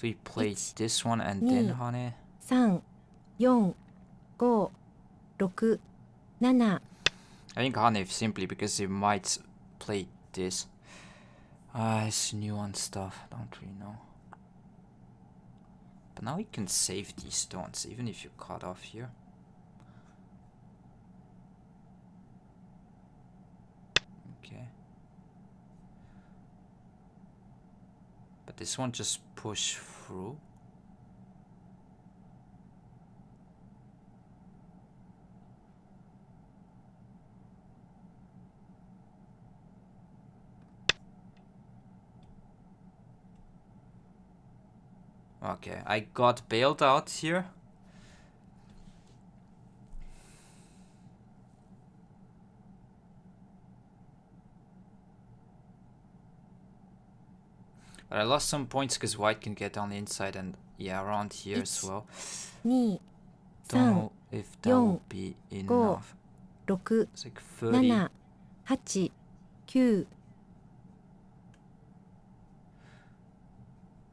we play Ich, this one and ni, then Hane? 3、4、5、6、7、 I think Hane simply because he might play this. It's nuanced stuff. Don't really know. But now we can save these stones, even if you cut off here. Okay. But this one just push through. Okay, I got bailed out here. But I lost some points because white can get on the inside and yeah, around here as well. 2、Don't 3、 know if that will be enough. 6、 It's like 30. 7、8、9。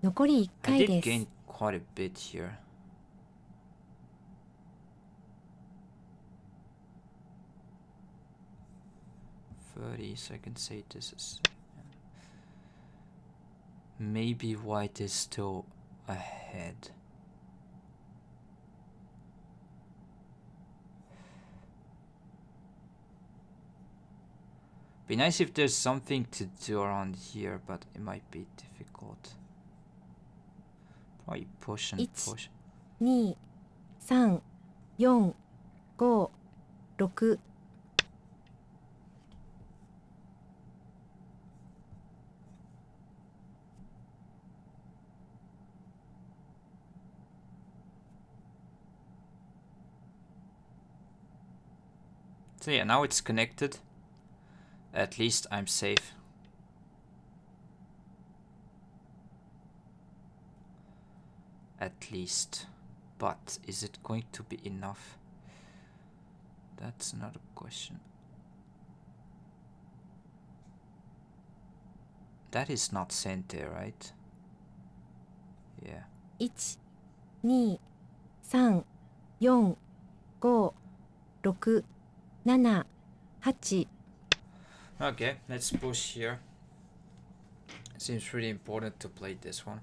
残り1 I 回 did です。 gain quite a bit here. So I can say this is maybe white is still ahead. Be nice if there's something to do around here, but it might be difficult. Probably push and push. 2、3、4、5、6。So yeah, now it's connected. At least I'm safe. At least. But is it going to be enough? That's another question. That is not center, right? Yeah. 1、2、3、4、5、6、7、8。 Okay, let's push here. Seems really important to play this one.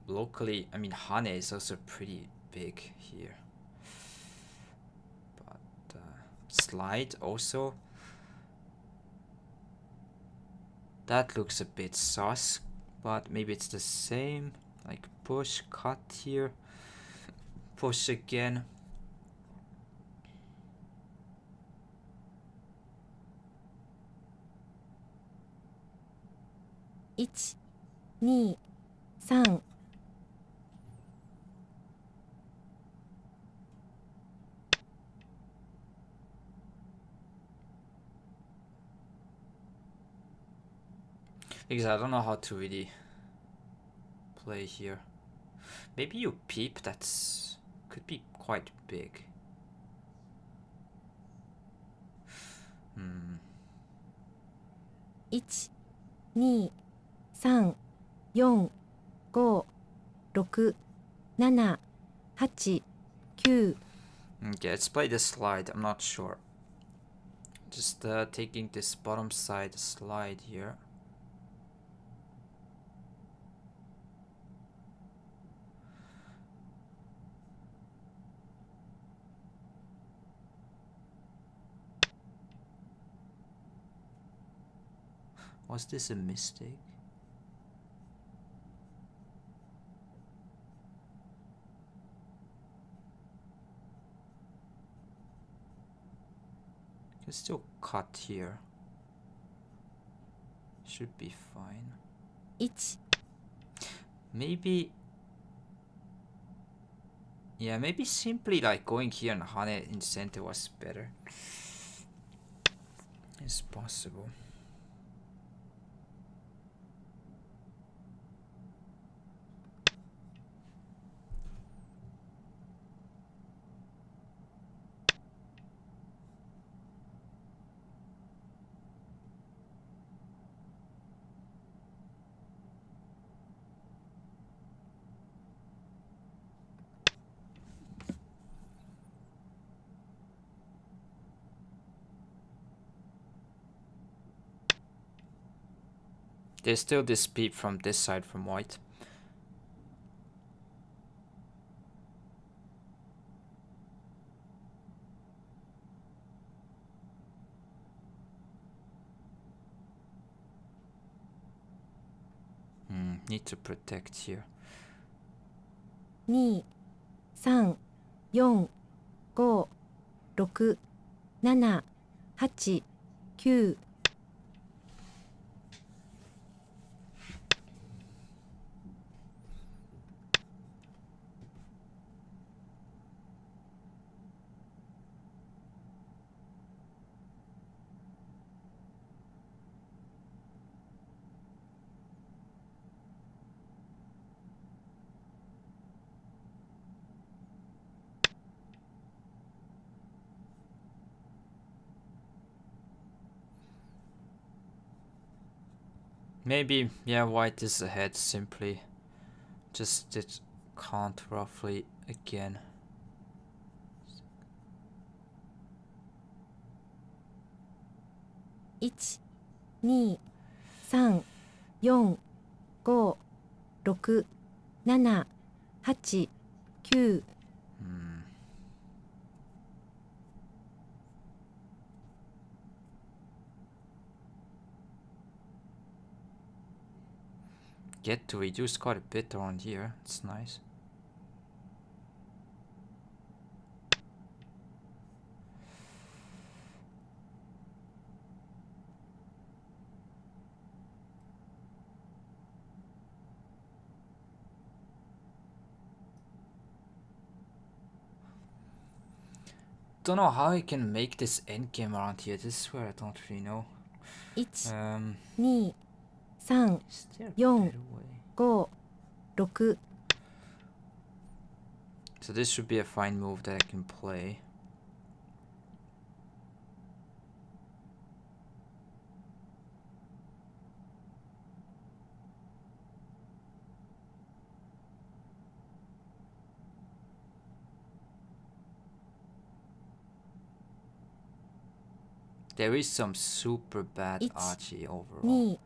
Locally, I mean, Hane is also pretty big here. But slide also. That looks a bit sus, but maybe it's the same. Like push, cut here, push again. One, 2、3。Because I don't know how to really play here. Maybe you peep, that's could be quite big. Hmm. 1、2、3、4、5、6、7、8、9。 Okay, let's play the slide. I'm not sure. Just taking this bottom side slide here. Was this a mistake? Can still cut here. Should be fine. 1、 Maybe. Yeah, maybe simply like going here and Hane in center was better. It's possible. There's still this peep from this side from white. Need to protect here. 2、3、4、5、6、7、8、9。Maybe, yeah, white is ahead simply. Just it can't roughly again. 1、2、3、4、5、6、7、8、9。Get to reduce quite a bit around here. It's nice. Don't know how I can make this endgame around here. This is where I don't really know. 1、2、3、Is there a 4、 better way? 5、6。 So this should be a fine move that I can play. There is some super bad archie overall.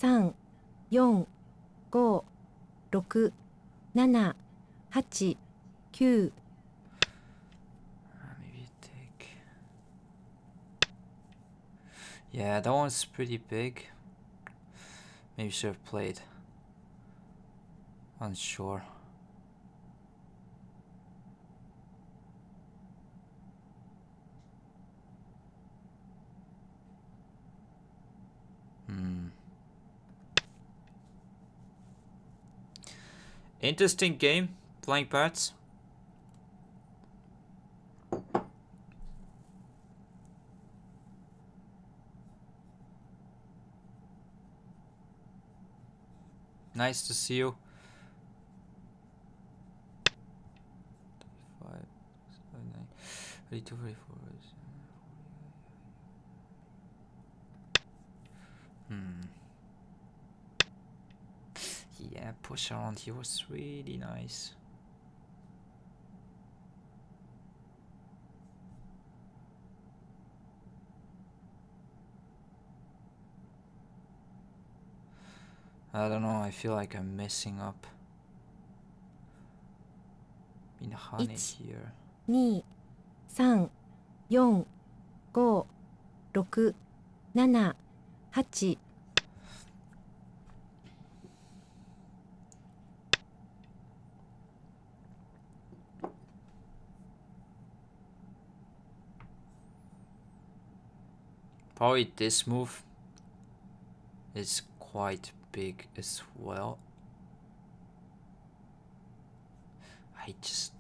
2、3、4、5、6、7、8、9。 Maybe take... Yeah, that one's pretty big. Maybe should have played. Unsure. Interesting game, playing parts. Nice to see you. 35, 39, 32, 34. Yeah, push around here was really nice. I don't know, I feel like I'm messing up. In honey here. 2、3、4、5、6、7、8。 Probably this move is quite big as well. I just...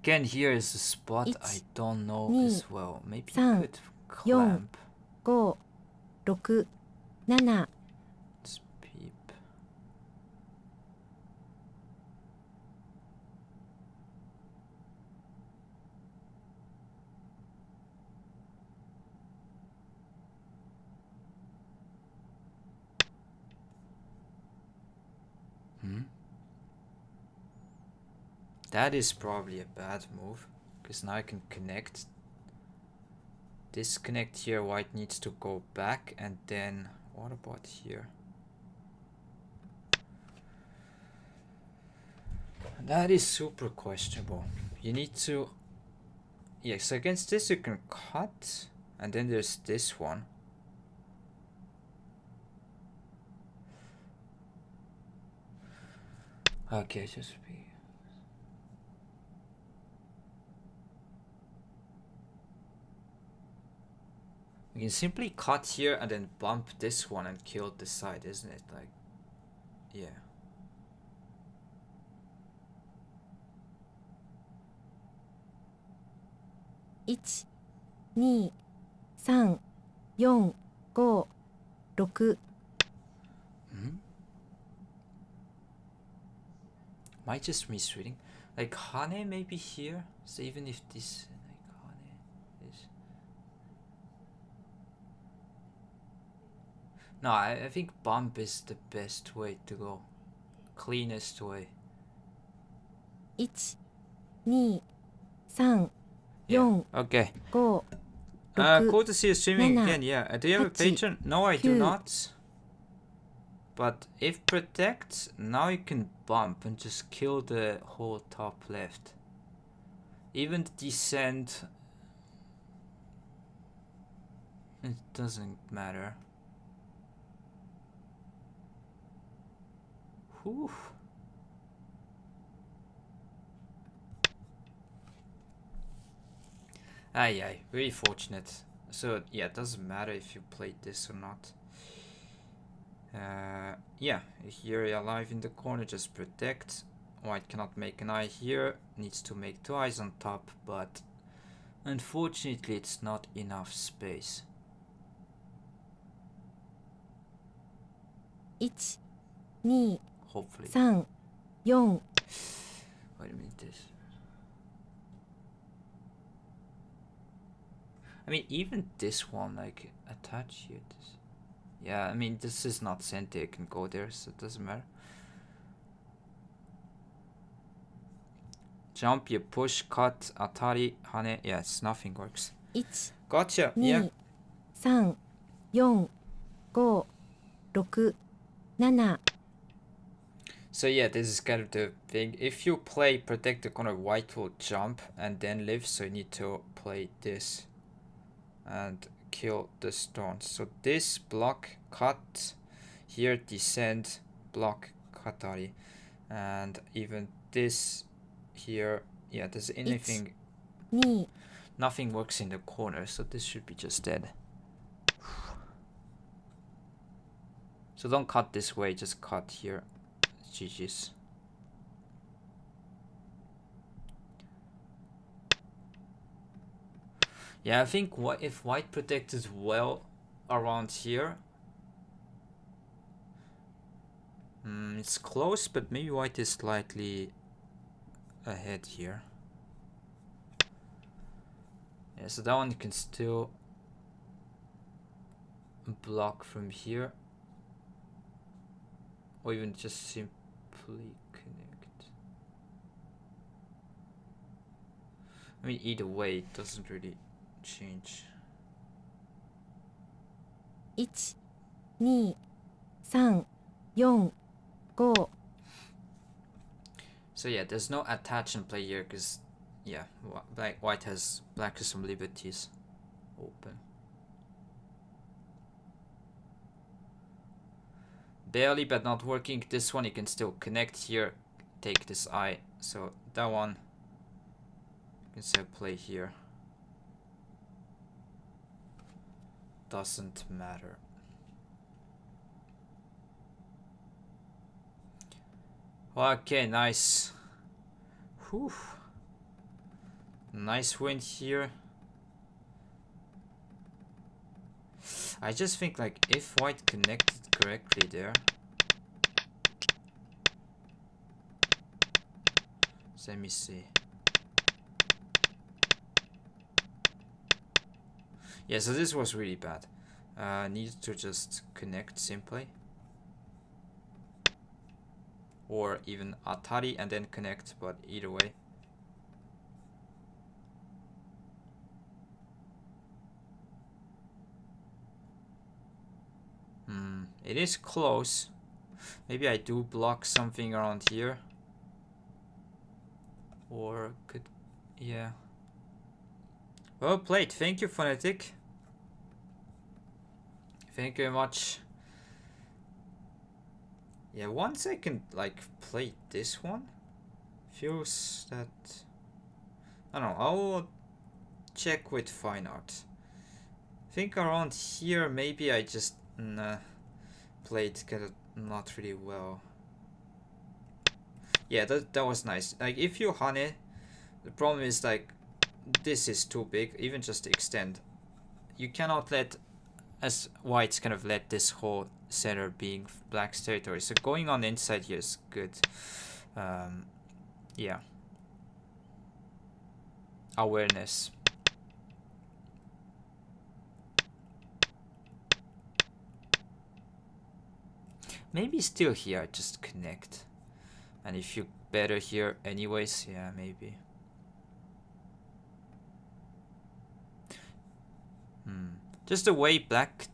Again, here is a spot I don't know as well. Maybe you could clamp. 5、6、7。 Let's peep. That is probably a bad move, because now I can connect. Disconnect here, white needs to go back, and then what about here? That is super questionable. You need to... Yes, against this you can cut. And then there's this one. Okay, just be... We can simply cut here and then bump this one and kill this side, isn't it? Like, yeah. One, 2, 3, 4, 5, 6. Am I just misreading? Like, Hane maybe here? So even if this... Like, Hane is... No, I think bump is the best way to go. Cleanest way. 1, 2, 3, Yeah, 4, okay. 5, Cool to see you streaming Nana, again. Yeah, do you have a Hachi, patron? No, I do Kyu. not. But if protect, now you can bump and just kill the whole top left. Even the descent, it doesn't matter. Whew. Aye, very fortunate. So yeah, it doesn't matter if you played this or not. Yeah, here you're alive in the corner, just protect. White cannot make an eye here, needs to make 2 eyes on top, but unfortunately it's not enough space. 1, 2, Hopefully. 3, 4. Wait a minute, this. I mean, even this one, like, attach here. This. Yeah, I mean, this is not Sente, it can go there, so it doesn't matter. Jump, you push, cut, atari, hane. Yes, nothing works. 1, Gotcha. 2, Yeah. 3, 4, 5, 6, 7. So yeah, this is kind of the thing. If you play protect the corner, white will jump and then live. So you need to play this and kill the stones. So this block, cut, here descend, block, katari, and even this here. Yeah, there's anything. 2, Nothing works in the corner, so this should be just dead. So don't cut this way, just cut here. GG's. Yeah, I think what if white protected well around here. It's close, but maybe white is slightly ahead here. Yeah, so that one you can still block from here. Or even just simply connect. I mean, either way, it doesn't really change. 1, 2, 3, 4, 5. So yeah, there's no attach and play here because, yeah, white has some liberties open. Barely, but not working. This one you can still connect here, take this eye. So that one you can still play here. Doesn't matter. Okay, nice. Whew. Nice win here. I just think like if white connected correctly there. So let me see. Yeah, so this was really bad. Needed to just connect simply. Or even atari and then connect, but either way. It is close. Maybe I do block something around here. Or could... yeah. Well played. Thank you, Phonetic. Thank you very much. Yeah, once I can like play this one, feels that... I don't know, I'll check with fine art. I think around here maybe I just played kind of not really well. Yeah, that was nice. Like if you honey, the problem is like this is too big, even just extend. You cannot let, as whites kind of let this whole center being black's territory. So going on the inside here is good. Yeah. Awareness. Maybe still here, just connect. And if you better here anyways, yeah, maybe. Just the way black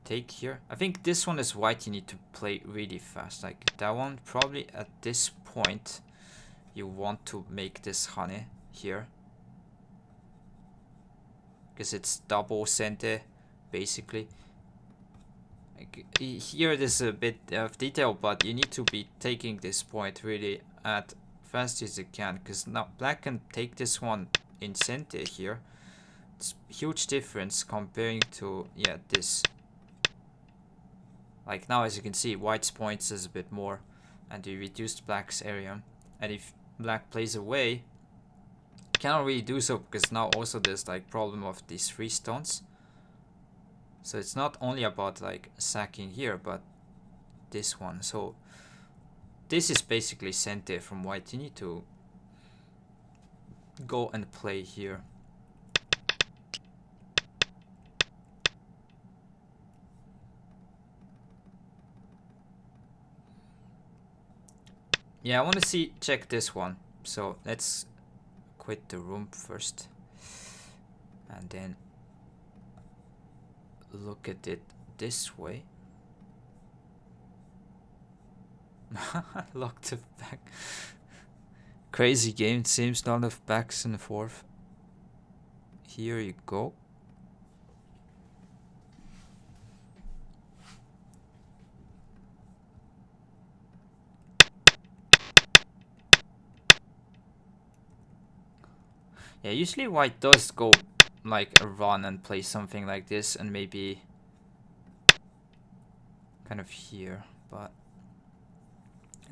take here. I think this one is white, you need to play really fast. Like that one, probably at this point, you want to make this honey here. Because it's double center, basically. Like, here it is a bit of detail, but you need to be taking this point really at fast as you can. Because now black can take this one in center here. It's huge difference comparing to, yeah, this. Like now, as you can see, white's points is a bit more, and you reduced black's area. And if black plays away, cannot really do so because now also there's like problem of these 3 stones. So it's not only about like sacking here, but this one. So this is basically center from white. You need to go and play here. Yeah, I want to check this one. So let's quit the room first. And then look at it this way. Locked it back. Crazy game, it seems, lot of backs and forth. Here you go. Yeah, usually white does go like a run and play something like this and maybe kind of here, but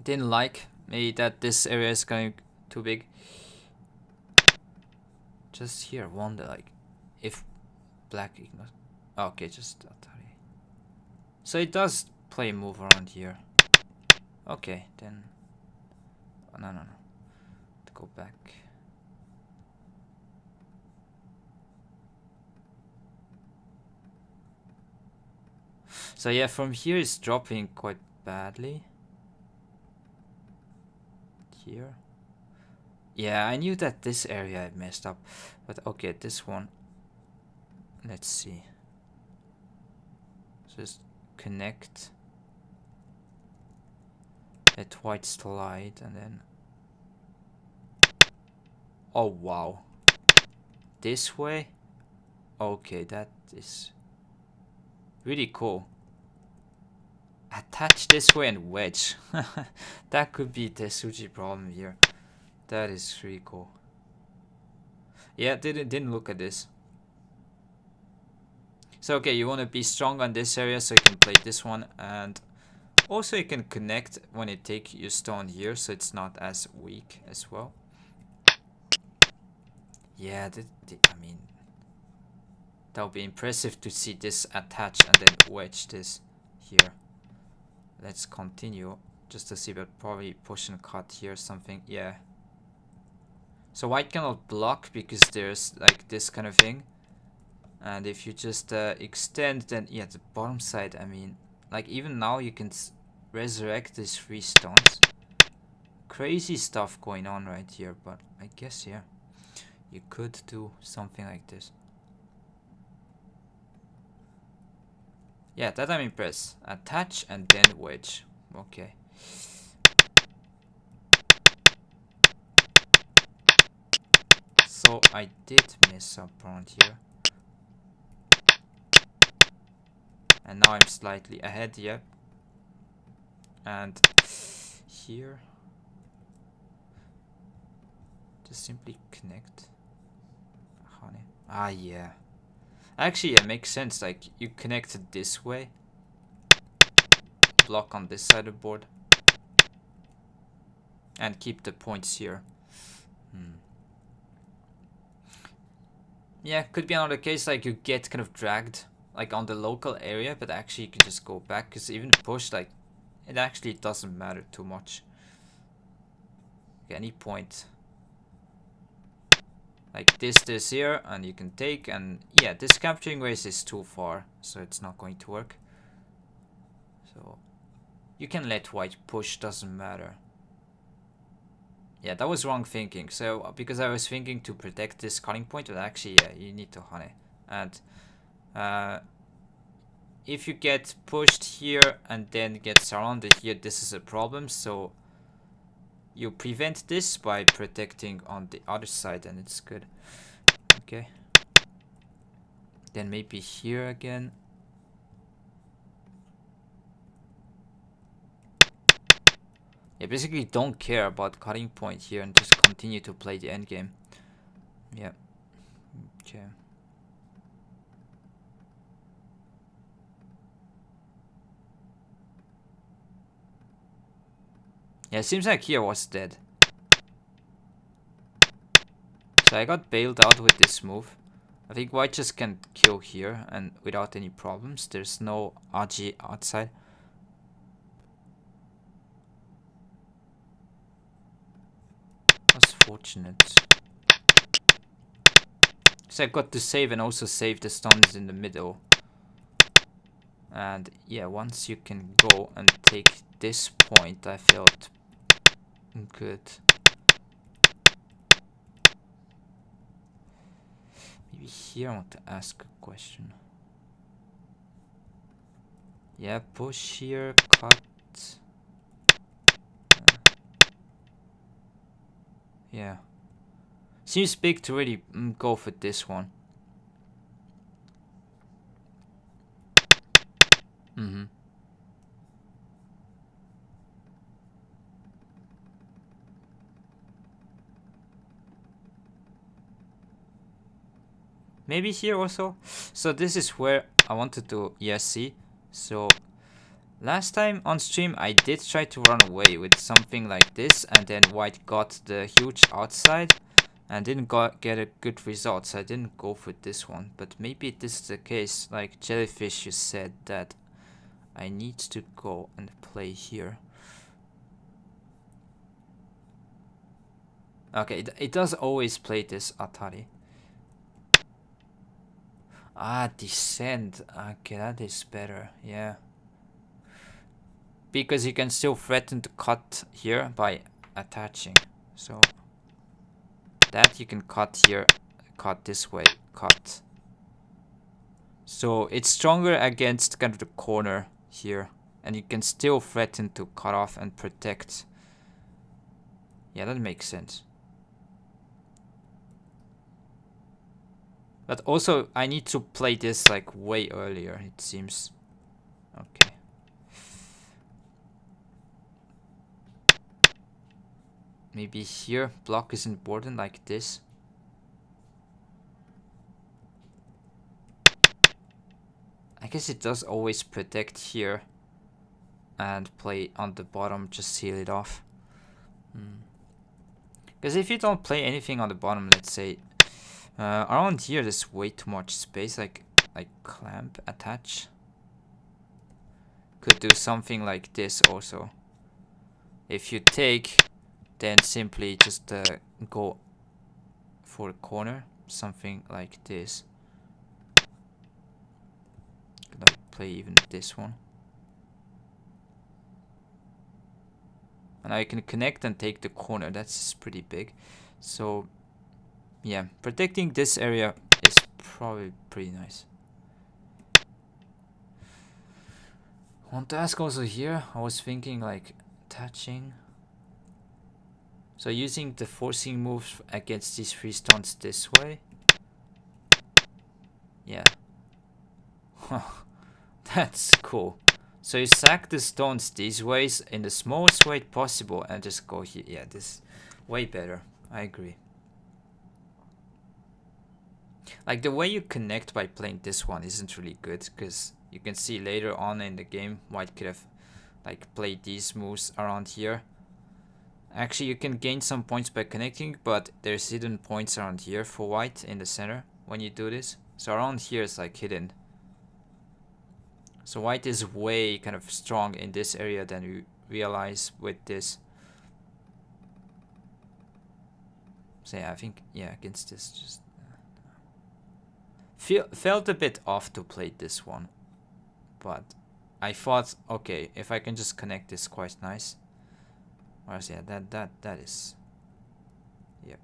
didn't like maybe that this area is going too big. Just here, wonder like if black ignores. Okay, just Atari. So it does play move around here. Okay, then. Oh, no. To go back. So yeah, from here it's dropping quite badly. Here. Yeah, I knew that this area I messed up. But okay, this one. Let's see. Just connect. Let white slide and then... Oh wow. This way? Okay, that is really cool. Attach this way and wedge. That could be the Suji problem here. That is really cool. Yeah, didn't look at this. So okay, you want to be strong on this area so you can play this one, and also you can connect when you take your stone here so it's not as weak as well. Yeah, I mean, that would be impressive to see this attach and then wedge this here. Let's continue just to see, but probably push and cut here something. Yeah. So white cannot block because there's like this kind of thing. And if you just extend, then yeah, the bottom side, I mean, like even now you can resurrect these 3 stones. Crazy stuff going on right here, but I guess, yeah, you could do something like this. Yeah, that I'm impressed. Attach and then wedge. Okay. So I did mess up around here. And now I'm slightly ahead, yeah. And here, just simply connect. Honey. Ah, yeah. Actually, it makes sense. Like, you connect it this way. Block on this side of the board. And keep the points here. Yeah, could be another case like you get kind of dragged like on the local area, but actually you can just go back, because even push, like, it actually doesn't matter too much. Any point. Like this here, and you can take, and yeah, this capturing race is too far, so it's not going to work. So you can let white push, doesn't matter. Yeah, that was wrong thinking. So because I was thinking to protect this cutting point, but actually, yeah, you need to honey. And if you get pushed here and then get surrounded here, this is a problem. So you prevent this by protecting on the other side, and it's good. Okay. Then maybe here again. Yeah, basically don't care about cutting point here and just continue to play the endgame. Yeah. Okay. Yeah, it seems like here was dead. So I got bailed out with this move. I think white just can kill here and without any problems. There's no RG outside. That's fortunate. So I got to save and also save the stuns in the middle. And yeah, once you can go and take this point, I felt good. Maybe here I want to ask a question. Yeah, push here, cut. Yeah. Seems big to really go for this one. Maybe here also. So this is where I wanted to, yeah, see. So last time on stream I did try to run away with something like this, and then white got the huge outside and didn't get a good result, so I didn't go for this one. But maybe this is the case, like Jellyfish, you said that I need to go and play here. Okay, it does always play this Atari. Ah, descend. Okay, that is better, yeah. Because you can still threaten to cut here by attaching. So that you can cut here, cut this way, cut. So it's stronger against kind of the corner here. And you can still threaten to cut off and protect. Yeah, that makes sense. But also, I need to play this like way earlier, it seems. Okay. Maybe here, block is important like this. I guess it does always protect here. And play on the bottom, just seal it off. Because if you don't play anything on the bottom, let's say, around here there's way too much space, like clamp, attach. Could do something like this also. If you take, then simply just go for a corner, something like this. Could I play even this one? And I can connect and take the corner, that's pretty big. So yeah, protecting this area is probably pretty nice. Want to ask also here, I was thinking like touching. So using the forcing move against these 3 stones this way. Yeah. That's cool. So you sack the stones these ways in the smallest way possible and just go here. Yeah, this is way better. I agree. Like the way you connect by playing this one isn't really good, because you can see later on in the game white could have like played these moves around here. Actually, you can gain some points by connecting, but there's hidden points around here for white in the center when you do this. So around here is like hidden. So white is way kind of strong in this area than we realize with this. So yeah, I think, yeah, against this just felt a bit off to play this one. But I thought, okay, if I can just connect this, quite nice. Whereas yeah, that is, yep.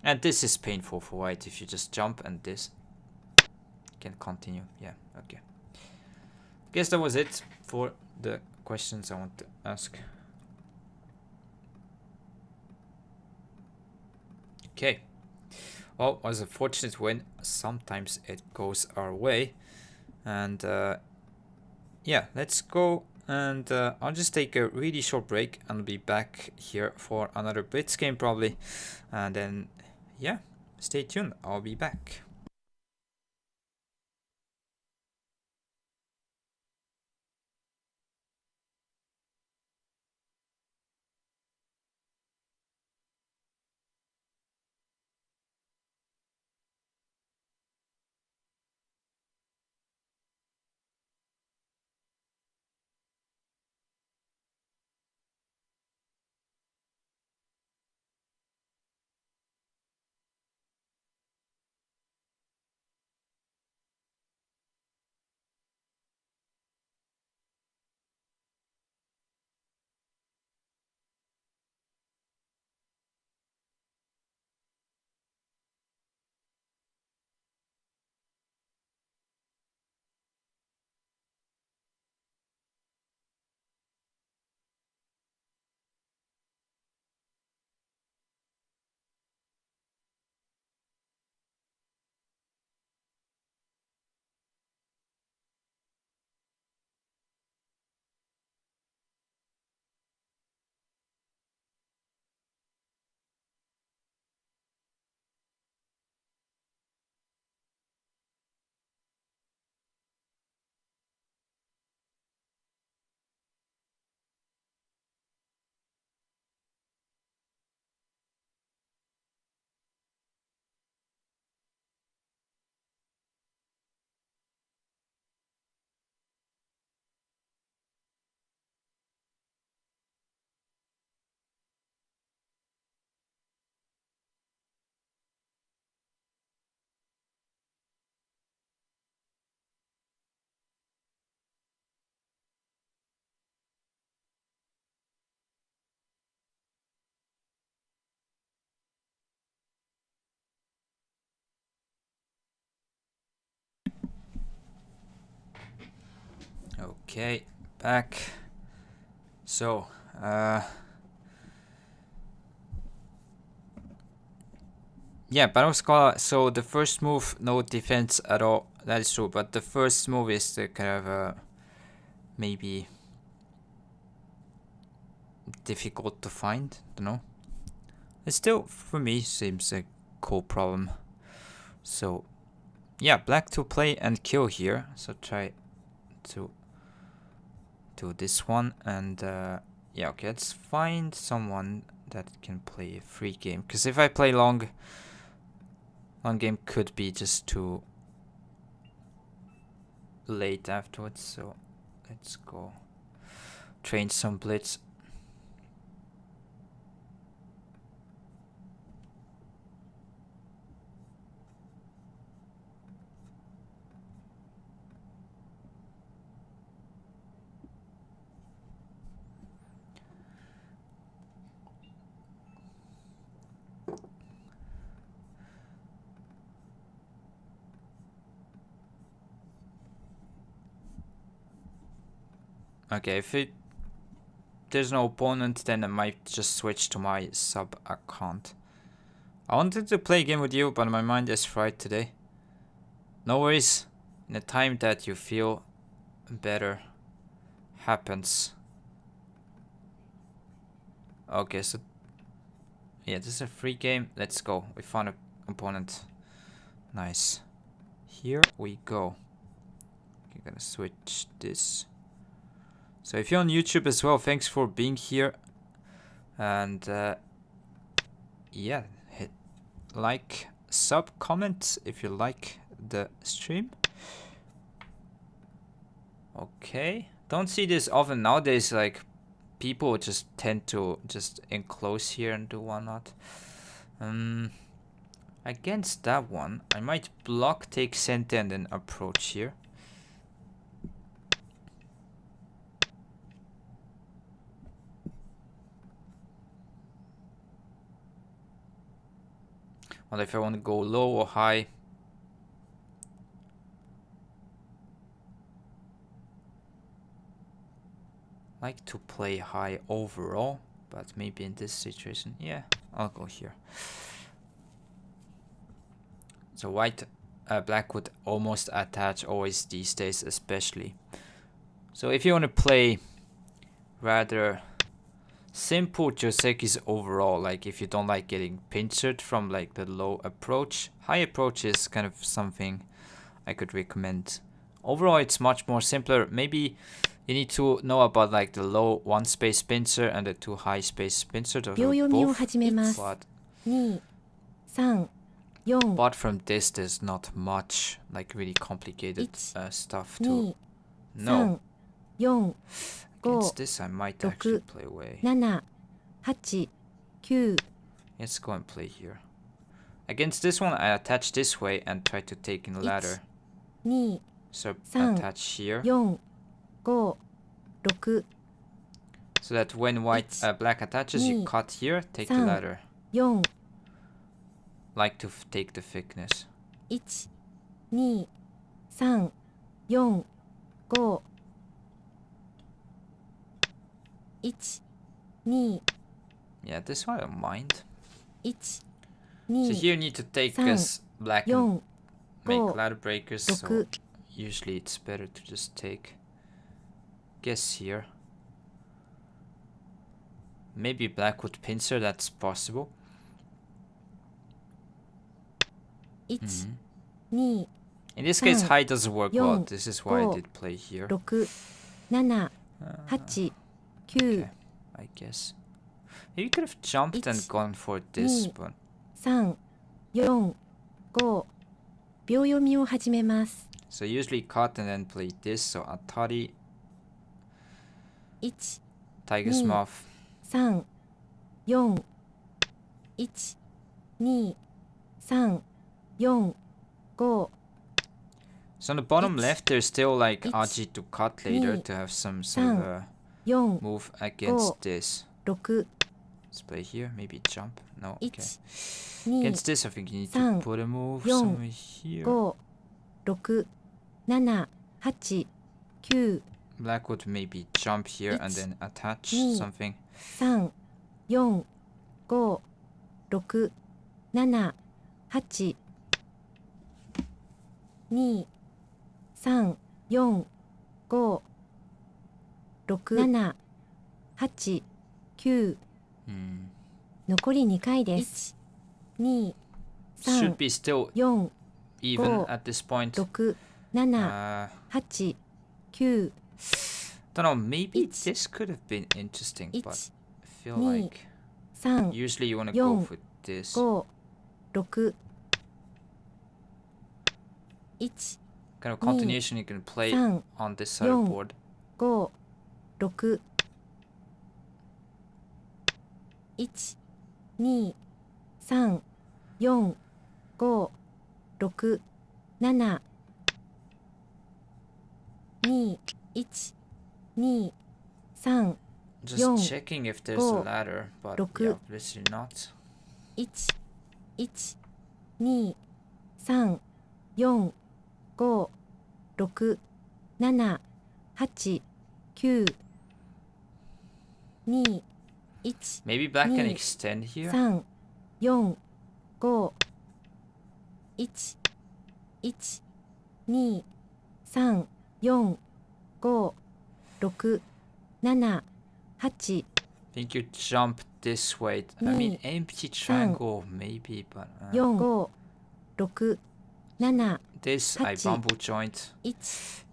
And this is painful for white if you just jump and this can continue. Yeah, okay. Guess that was it for the questions I want to ask. Okay. Well, it was a fortunate win. Sometimes it goes our way. And yeah, let's go. And I'll just take a really short break and be back here for another Blitz game probably. And then, yeah, stay tuned. I'll be back. Okay, back. So, yeah, Baduk Scala, so the first move, no defense at all. That is true, but the first move is the kind of maybe difficult to find, don't know. It still, for me, seems a cool problem. So, yeah, black to play and kill here. So try to do this one. And, yeah, okay, let's find someone that can play a free game. Because if I play long game could be just too late afterwards. So, let's go train some blitz. Okay, there's no opponent, then I might just switch to my sub account. I wanted to play a game with you, but my mind is fried today. No worries. In the time that you feel better happens. Okay, so yeah, this is a free game. Let's go. We found an opponent. Nice. Here we go. I'm gonna switch this. So if you're on YouTube as well, thanks for being here. And yeah, hit like, sub, comment if you like the stream. Okay. Don't see this often nowadays, like people just tend to just enclose here and do whatnot. Against that one, I might block, take center, and then approach here. Well, if I want to go low or high. Like to play high overall, but maybe in this situation, yeah, I'll go here. So black would almost attach always these days, especially. So if you want to play rather simple josekis overall, like if you don't like getting pincered from like the low approach, high approach is kind of something I could recommend. Overall, it's much more simpler. Maybe you need to know about like the low one space pincer and the two high space pincer. Those are both, but from this, there's not much like really complicated stuff to know. Against this, I might actually play away. Let's go and play here. Against this one, I attach this way and try to take in ladder. So attach here. So that when black attaches, you cut here, take the ladder. Like to take the thickness. 1 2 3 4 5 1 2 Yeah, this one I don't mind. 1 So 2 here you need to take as black and 4 make 5 ladder breakers. So usually it's better to just take. Guess here. Maybe black would pincer, that's possible. 1 2 In this case, high doesn't work well. This is why I did play here. 6 7 8 9 Okay, I guess. Maybe you could have jumped and gone for this, but 3 4 5秒読みを始めます so usually cut and then play this. So Atari, 1 Tiger's Mouth. 3 4 1 2 3 4 5 So on the bottom left, there's still like Ich. Aji to cut later to have some sort of a 4 move against this. 6 Let's play here. Maybe jump. No. 1 Okay. 2 Against this, I think you need to 3 put a move 4 somewhere here. 5 6 7 8 9 Black would maybe jump here and then attach Ich. something. 3 4 5 6 7 8 2 3 4 5 6 7 8 9 残り2回です1 2 Should 3 be still 4 even at this point. 6 7 8 9 Don't know, maybe Ich. this could have been interesting, but 1 I feel 2 like 3 usually you want to Yon. go for this. 5 6 1 Kind of continuation you can play 3 on this side of the Yon. board. 5 6 1 2 3 4 5 6 7 2 1 2 3 Just Yon. checking if there's a Go. ladder, but Roku. yeah, obviously not. 1 1 2 3 4 5 6 7 8 9 2、1、 Maybe black can 2 extend here. 3、4、5、1、1、2、3、4、5、6、7、8、 I think you jump this way. I mean, empty triangle maybe, but 4、5、6、7、 this I bamboo joint. 1、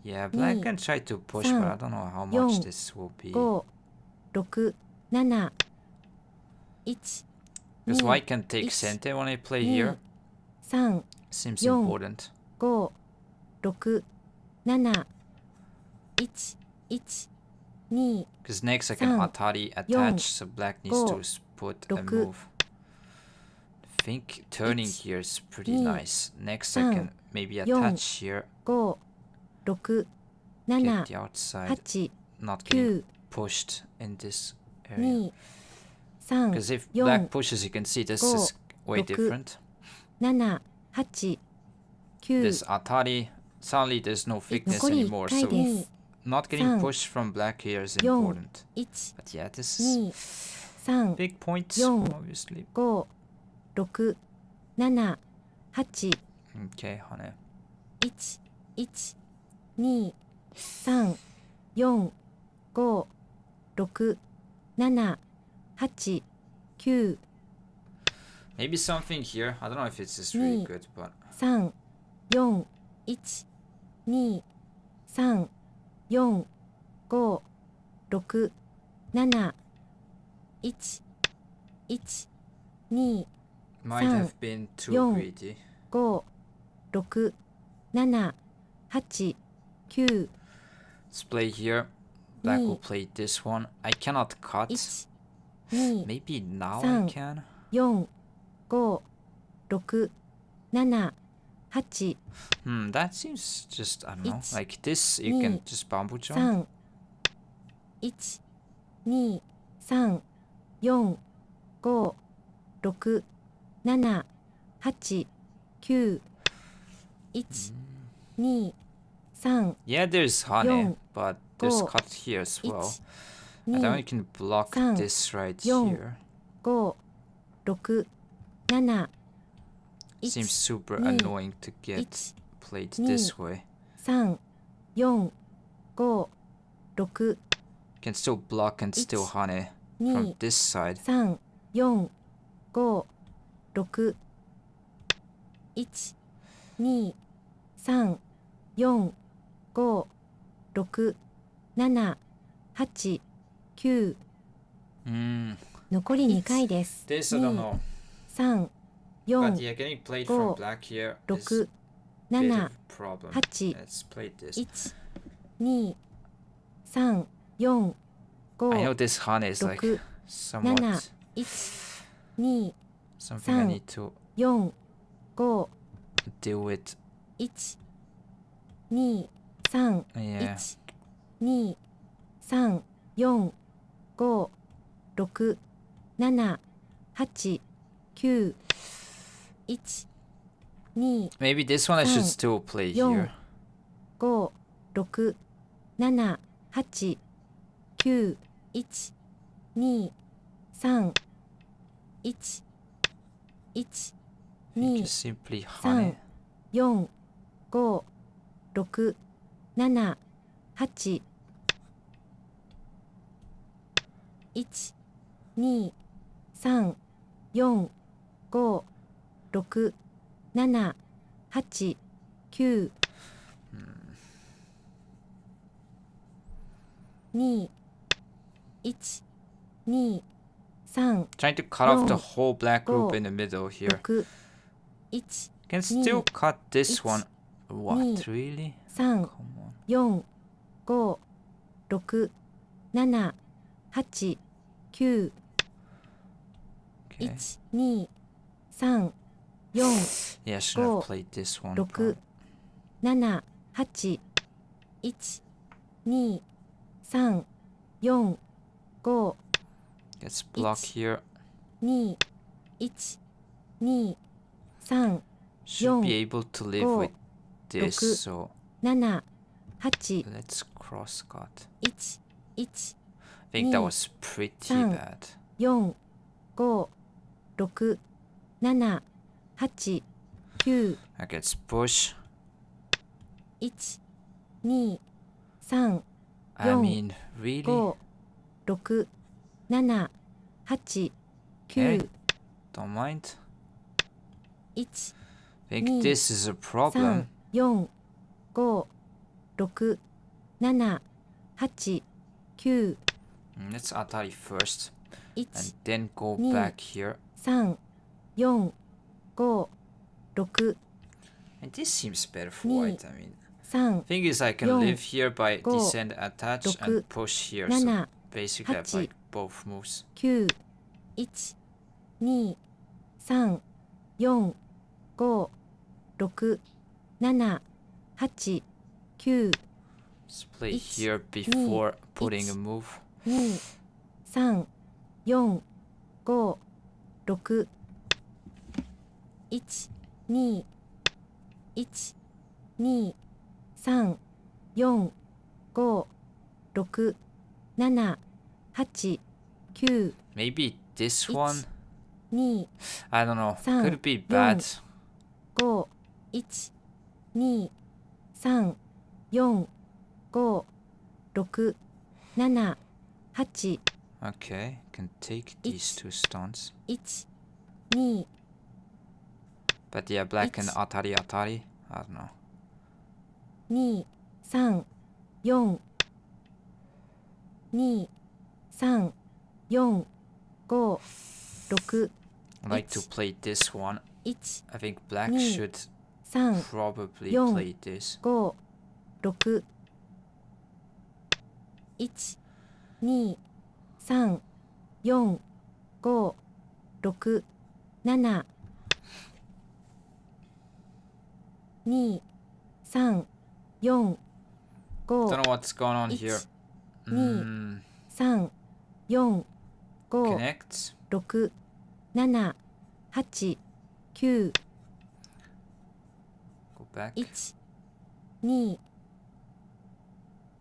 Yeah, black can try to push, but I don't know how much this will be. 5、6、7、1、 Because 2、 white can take center when I play here. 3、 Seems 4 important. 5、6、7、1、1、2、 Because next I can Atari attach, so black needs to put a move. I think turning here is pretty nice. Next I can maybe attach here. 5、6、 Get 7、 the outside, 8、 not 9、 getting pushed in this area. 2、 3、 Because if 4、 black pushes, you can see this is way 6、 different. 7、8、 9 This Atari, suddenly there's no thickness 残り anymore, 1回 so です not getting 3、 pushed from black here is 4、 important. 1、 But yeah, this 2、 is 3、 big points, 4、 obviously. 5、6、7、8、 Okay, honey. 1、1、2、3、4、5、6、7、8、9、 Maybe something here. I don't know if this is really good, but 3、4、1、2、3、4、5、6、7、1、1、2、 might have been too 4 greedy. 5、6、7、8、9、 Let's play here. Black will play this one. I cannot cut. 1、2、 Maybe now I 3 can. 4、5、6、7、8、 That seems just, I don't know, Ich, like this, you ni, can just bamboo jump. 3、1、2、3、4、5、6、7、8、9、1、2、3、 Yeah, there's honey, Yong, but there's go, cut here as well. 1、 And then 2、 we can block San, this right Yong, here. 5、6、7、 Seems 1、 super ni, annoying to get Ich, played ni, this way. 3、4、5、6、 Can still block and still Ich, honey 2、 from this side. 3、4、5、6、1、2、3、4、5、6、7、8、9、 残り2回です。 This I don't know. 3、 But 4、 yeah, getting played go, from black here is 6、 a bit 7、 of a problem. 8、 Let's play this. 1、2、3、4、 I know 5、 this honey is like 6、 somewhat 7、1、2、 something I San, need to 4、5、 deal with. 1、2、3、 Yeah. 1、2、3、4、5、6、7、8、9、1、2、 Maybe this one I should San, still play 4、 here. 5、6、7、8、9、1、2、3、1、1、 2、 Just simply 3、 honey. 4、5、6、7、8、1、2、3、4、5、6、7、8、9、2、1、2、3、 Trying to cut off the Yong, whole black group go, in the middle here. 6、1、 Can still cut this ich, one. What, ni, really? 3、 Come on. 4、5、6、7、8、9、 Okay. 1、2、3、4、 Yeah, I shouldn't have go, played this one. 6、7、8、1、2、3、4、5、 Let's block Ich. here. 2、1、2、3、 Should be Yong, able to live go, with this, 6, so 7、8、 let's cross cut. 1、1、think that was pretty 3 bad. 4 5 6 7 8 9 Okay, let's push. 1 2 3 I mean, really? 5 6 7 8 Okay, 9 don't mind. 1 I think 2 this is a 3 problem. 4 5 6 7 8 9 Let's Atari first. 1 And then go 2 back here. 3 4 5 6 And this seems better for 2 white, I mean. 3 Thing is, I can 4 live here by 5 descend, attach, 6 and push here. So 7 basically, I have 8 like both moves. 9 1 2 3 4 5 6 7 8 9 Let's play 1 here before 2 putting a 1 move. 2 3 4 5 6 1 2 1 2 3 4 5 6 7 8 9 Maybe this 1 one? 2 I don't know. 3 Could be bad. 5 1 2 3 4 5 6 7 8 Okay, can take these two stones. 1 2 But yeah, black can It's- Atari Atari. I don't know. 2 3 4 2 3 4 5 6 I like to It's- play this one. 1 I think black Nee. should 3 probably Yon. play this. 5 6 1 2 3 4 5 6 7 2 3 4 Don't 5 know what's going on It's- here. Nee. Mm, 3 4 5 connect. 6 7 8 9 Go back. 1 2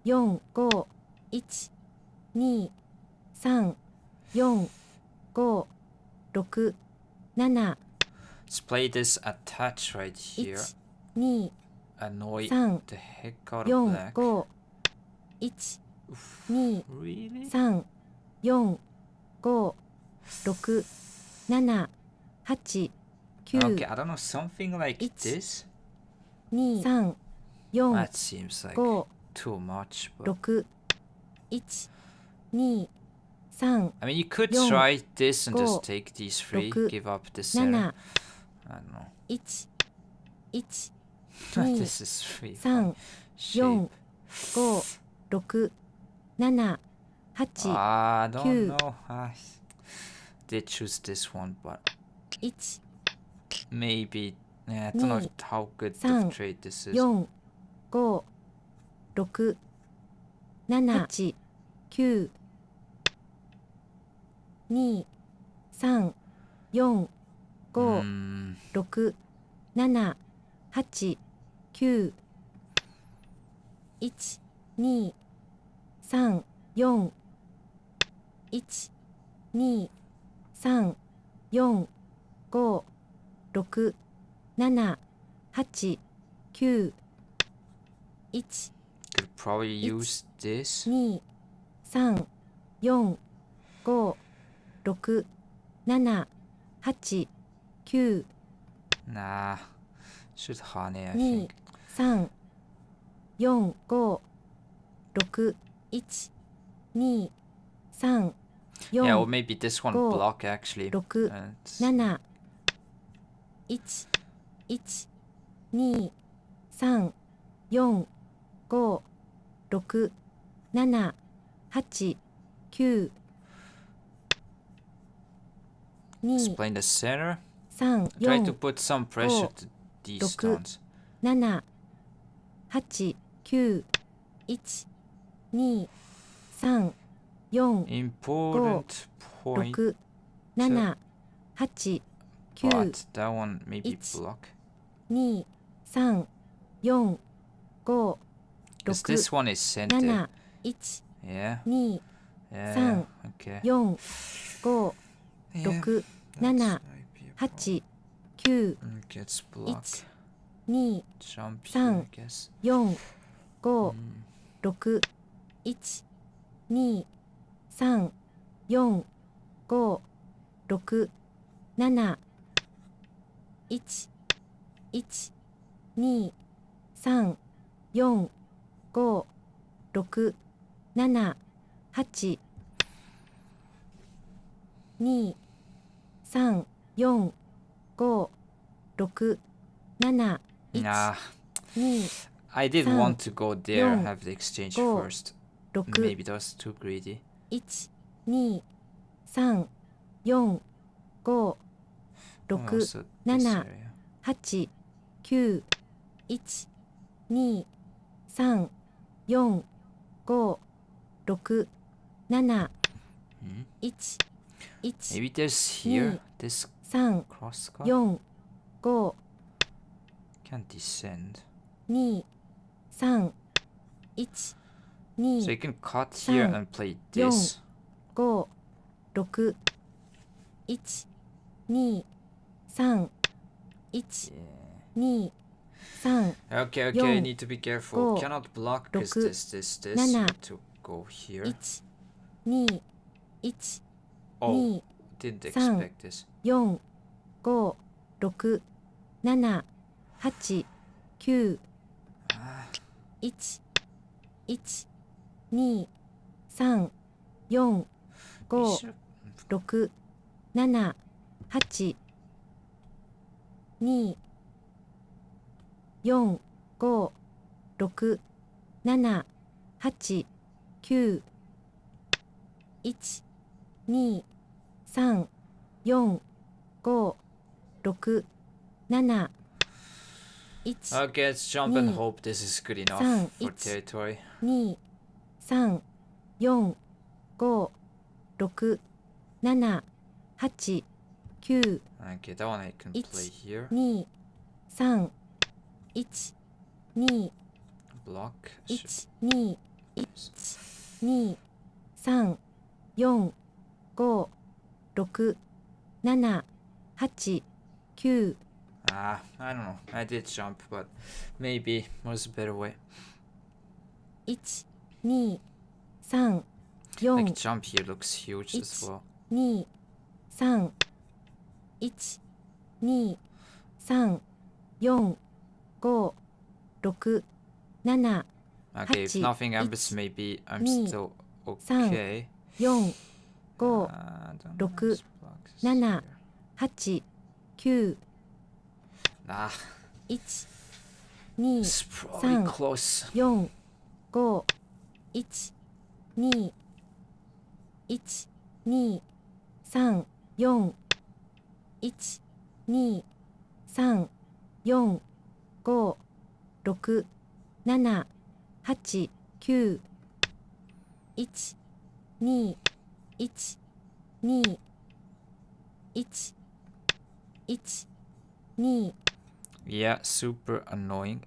4 5 1 2 3 4 5 6 7 Let's play this attach right here. 1 2 Annoy 3 the heck out of 4 black. 5 1 2 Really? 3 4 5 6 7 8 9 Okay, I don't know, something like It's- this? 2 3 4 That seems like 5 too much. But 6 1 2 3 I mean, you could Yon. try this and Go. just take these three, Roku. give up the center. 7 I don't know. 1 1 2 This is really 3 shape. 4 5 6 7 8 I don't Q. know. I did choose this one, but 1 maybe. Yeah, I don't know Nee. how good San. the trade this is. 4 5 6 7 8 9 2 3 4 5 Mm, 6 7 8 9 1 2 3 4 1 2 3 4 5 6 7 8 9 1 could probably It's- use this. 2 3 4 5 6 7 8 9 Nah, should honey, I 2 think. 3 4 5 6 1 2 3 Yeah, or 4 maybe this one Go. block actually. 6 And it's- 7 1 1 2 3 4 5 6 7 8 9 Let's 2 play in the center. 3 Try to 4 put some pressure Go. to these Roku. stones. 7 8 9 1 2 3 4 Important point. 6 7 8 9 But that one maybe It's- block. 2 3 4 5 Because 6 this one is centered. 7 1 Yeah. 2 Yeah, okay. 4、5、 Yeah, 6、 that 7、 might be a 8、9、 problem. Okay, let's block. 2、 Jump here, 3、 I guess. 4、5、 Mm. 6、1、2、3、4、5、6、7、1、1、2、3、4、5、6、7、8、2、3、4、5、6、7、1、 Nah, 2、 I did 3、 want to go there, 4、 have the exchange 5、 first. 6、 Maybe that was too greedy. 1、2、3、4、5、 Oh, 6、 also this 7、 area. 8、9、1、2、3、4、5、6、7、 Hmm? 1、1、 Maybe there's here, this 3、 cross cut 4、5、 can descend. 2、3、1、 So 2、 you can cut here San, and play this. 5、6、1、2、3、1、 Yeah. 2、3、 Okay, okay, I Yon, need to be careful. Go, Cannot block because Roku, this. You Nana, need to go here. 1、2、1、 Oh, 2、 didn't San. expect this. 4、5、6、7、8、9、 Ah, 1、1、2、3、4、you 5、 should- 6、7、8、2、4、5、6、7、8、9、1、2、3、4、5、6、7、1、 Okay, let's jump and Ni, hope this is good enough San, for Ich. territory. 2、3、4、5、6、7、8、9、 Okay, that one I can Ich. play here. 2、3、1、2、 Block. 1、2、1、2、3、4、5、6、7、8、9、 Ah, I don't know. I did jump, but maybe was a better way. 1、2、3、 Like 4、 jump here looks huge as well. 2、3、1、2、3、4、5、6、7、 Okay, if Hachi, nothing happens, ich, maybe I'm ni, still san, okay. 4、5、 I don't know, 6、 this block is 7、 here. 8、9、 Ah, 1、2、 it's probably 3、 close. 4、5、1、2、1、2、3、4、1、2、3、4、5、6、7、8、9、1、2、1、2、1、1、2、 Yeah, super annoying.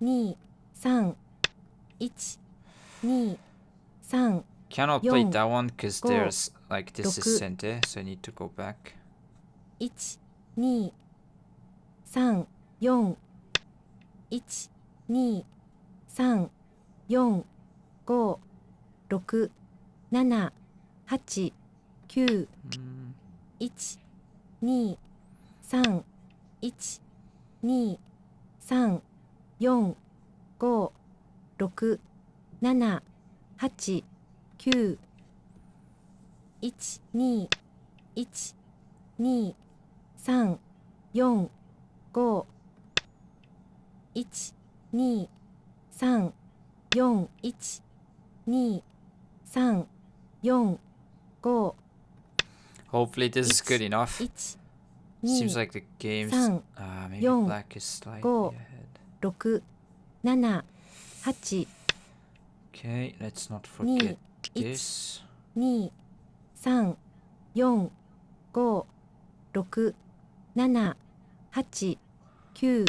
2、3、1、2、3、 Cannot play Yon, that one because go, there's like this is roku. center, so I need to go back. 1、2、3、4、1、2、3、4、5、6、7、8、9、 Mm, 1、2、3、1、2、3、4、5、6、7、8、9、1、2、1、2、3、4、5、1、2、3、4、1、2、3、4、5、 Hopefully this is good enough. 1、 Seems 2、 like the game's San, maybe Yon, black is slightly Go. ahead. 6、7、8、 Okay, let's not 2、 forget this. 2、3、4、5、6、7、8、9、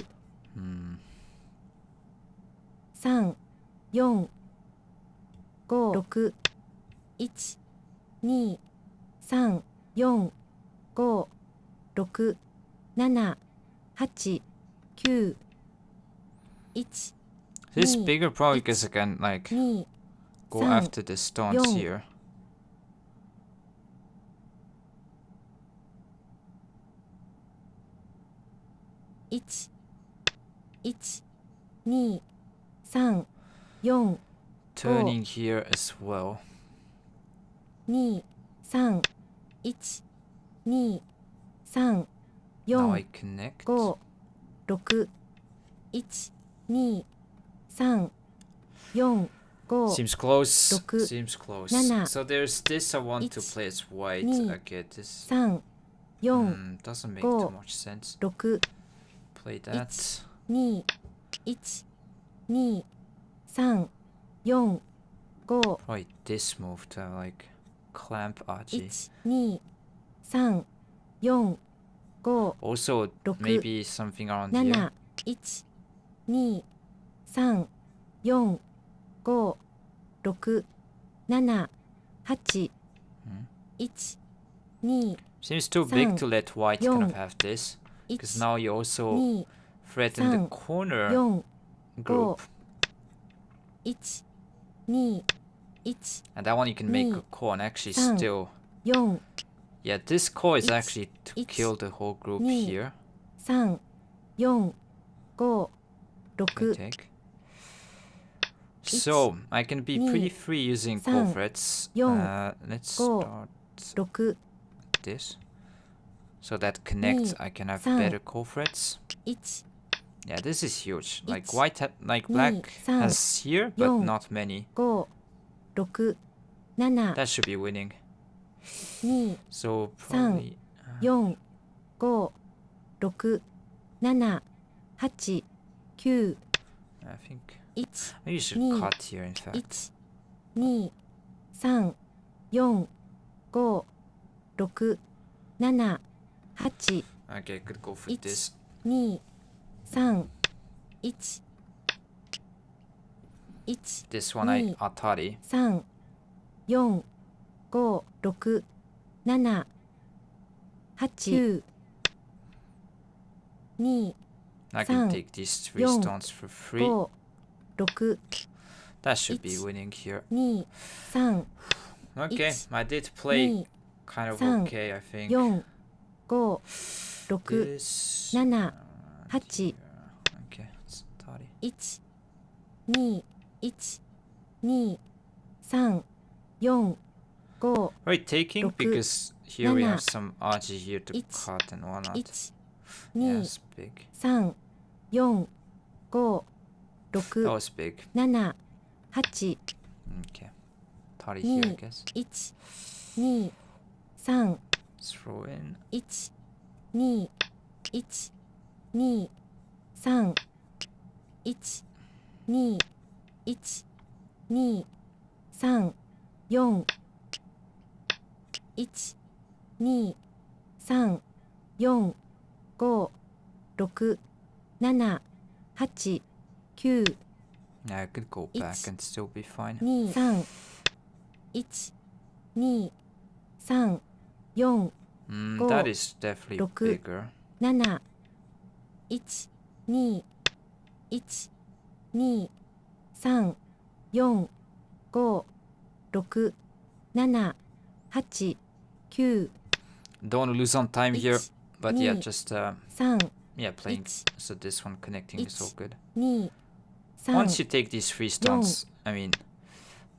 Hmm. 3、4、5、6、1、2、3、4、5、6、7、8、9、1、 This is 2、 bigger probably because I can like 2、 go 3、 after the stones 4 here. 1、1、2、3、4、 Turning here as well. 2、3、1、2、3、 Now 4、 I connect. 5、6、1、2、3、4、 5、 Seems close. 6、 Seems close. 7、 So there's this I want to 1、 play as white. 2、 I get this. 3、4、 Doesn't make 5、 too much sense. 6、 Play that. 2、1、2、3、4、 5、 Probably this move to like clamp Aji. 1、2、3、4、 5、 Also 6、 maybe something around 7、 here. 1、2、3、4、 5、 6、 7、 8、 1、2、 Seems too big to let white kind of 4 have this. Because 1、 now you also 2、 threaten the 3 corner 4、 group. 1、2、 1、 And that one you can make a 2 core and actually 3 still... 4、 Yeah, this core is 1 actually to 1 kill the whole group 2 here. 3、 4、 5、 Okay, 6、 take. So, I can be pretty free using core 3 threads. 4 Let's 5 start 6、 this. So that connects, 2 I can have 3 better core threads. 1、 Yeah, this is huge. Like 1 white, like 2 black 3 has here, but 4 not many. 5、 6、 7、 That should be winning. 2、 So 3、 probably 4、 5、 6、 7、 8、 9、 I think 1、 maybe you should 2 cut here. In fact, 1、 2、 3、 4、 5、 6、 7、 8、 okay, I could go for 1、 this. 2、 3、 1、 1、 This one I 2 atari. 3、 4、 5、 6、 7、 8、 9、 2、 I can 3 take these 3 4 stones for free. 5、 6、 That should be 1 winning here. 2、 3、 Okay, 1 I did play 2、 kind of 3 okay, I think. 4、 5、 6、 This 7、 and 8、 here. Okay, it's atari. 1、2、1、2、3、4、 5、 Right, taking 6 because here we have 7 some RG here to 1 cut and whatnot. 1、 2、 Yes, big. 3、4、 5、 That 6、 was big. 7、 8、 Okay. Tari here, I 2、 guess. 1、2、3、 Throw in. 1、2、1、2、3、1、2、1、2、3、4、1、2、3、4、5、6、7、8、9、 Yeah, I could go back It's- and still be fine. 2、3、1、2、3、4、 go. That is definitely 6 bigger. 7、1、2、1、2、3、4、5、6、7、8、9、 Don't want to lose on time here, 1、 but yeah, 2 just 3、 yeah, playing. 1、 So this one connecting is all good. 2、 Once 3、 you take these 3 stones, I mean,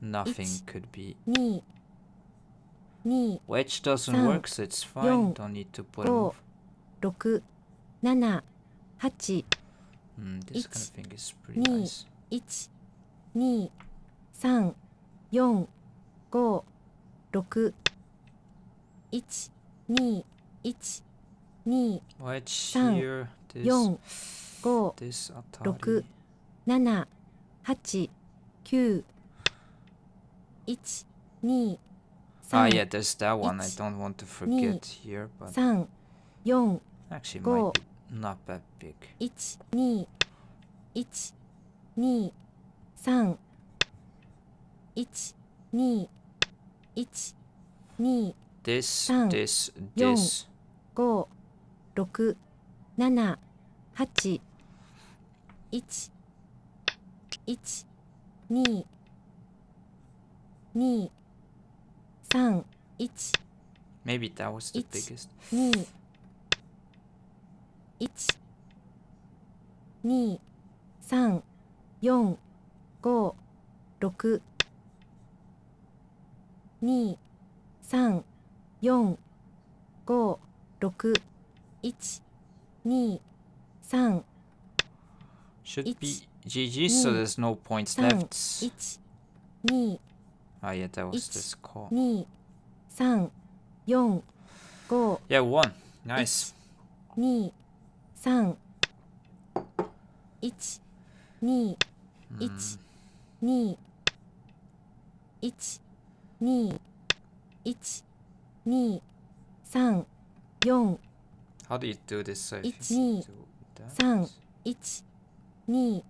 nothing It's- could be. 2、2、 Wedge doesn't Sam, work, so it's fine. Yon, Don't need to put a Go. move. 6、7、8、 This kind of It's- thing is pretty 2、 nice. 1、2、3、4、5、6、1、2、1、2、 Wedge Sam, here. This, 4、5、 this 6、 Atari. 7、8、9、1、2、 Ah, 3、 yeah, there's that one. I It's- don't want to forget here, but 3、4、 actually Go. might be not that big. 1、2、1、2、3、1、2、1、2、This, 3、this, 4、 this. 5、6、7、8、1、1、2、2、3、1、 Maybe that was the 1、biggest. 2、1、2、3、4、5、6、2、3、4、5、6、1、2、3、 Should be 1、 GG, so 2、 there's no points 3、 left. 1、2、 Oh yeah, that was 1、 this call. 2、3、4、5、 Yeah, one. Nice. 1、2、3、1、2、1、2、1、2、1、2、3、4、 How do you do this? So if 1、 you 2、 do that. 3、1、2、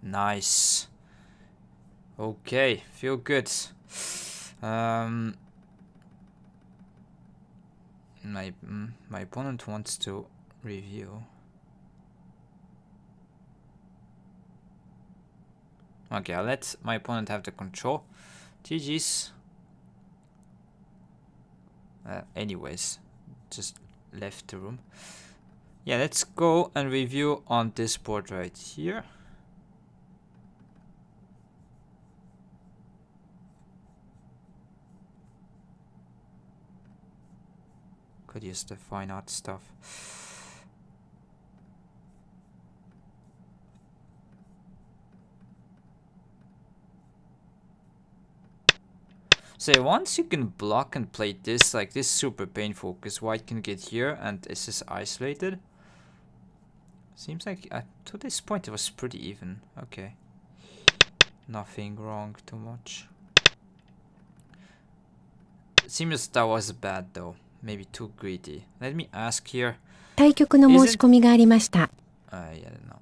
Nice. Okay, feel good. My opponent wants to review. Okay, I'll let my opponent have the control. GG's. Anyways, just left the room. Yeah, let's go and review on this board right here. Could use the fine art stuff. So once you can block and play this, like this is super painful because white can get here and this is isolated. Seems like to this point it was pretty even. Okay. Nothing wrong too much. Seems that was bad though. Maybe too greedy. Let me ask here. 対局の申し込みがありました。 Yeah, no.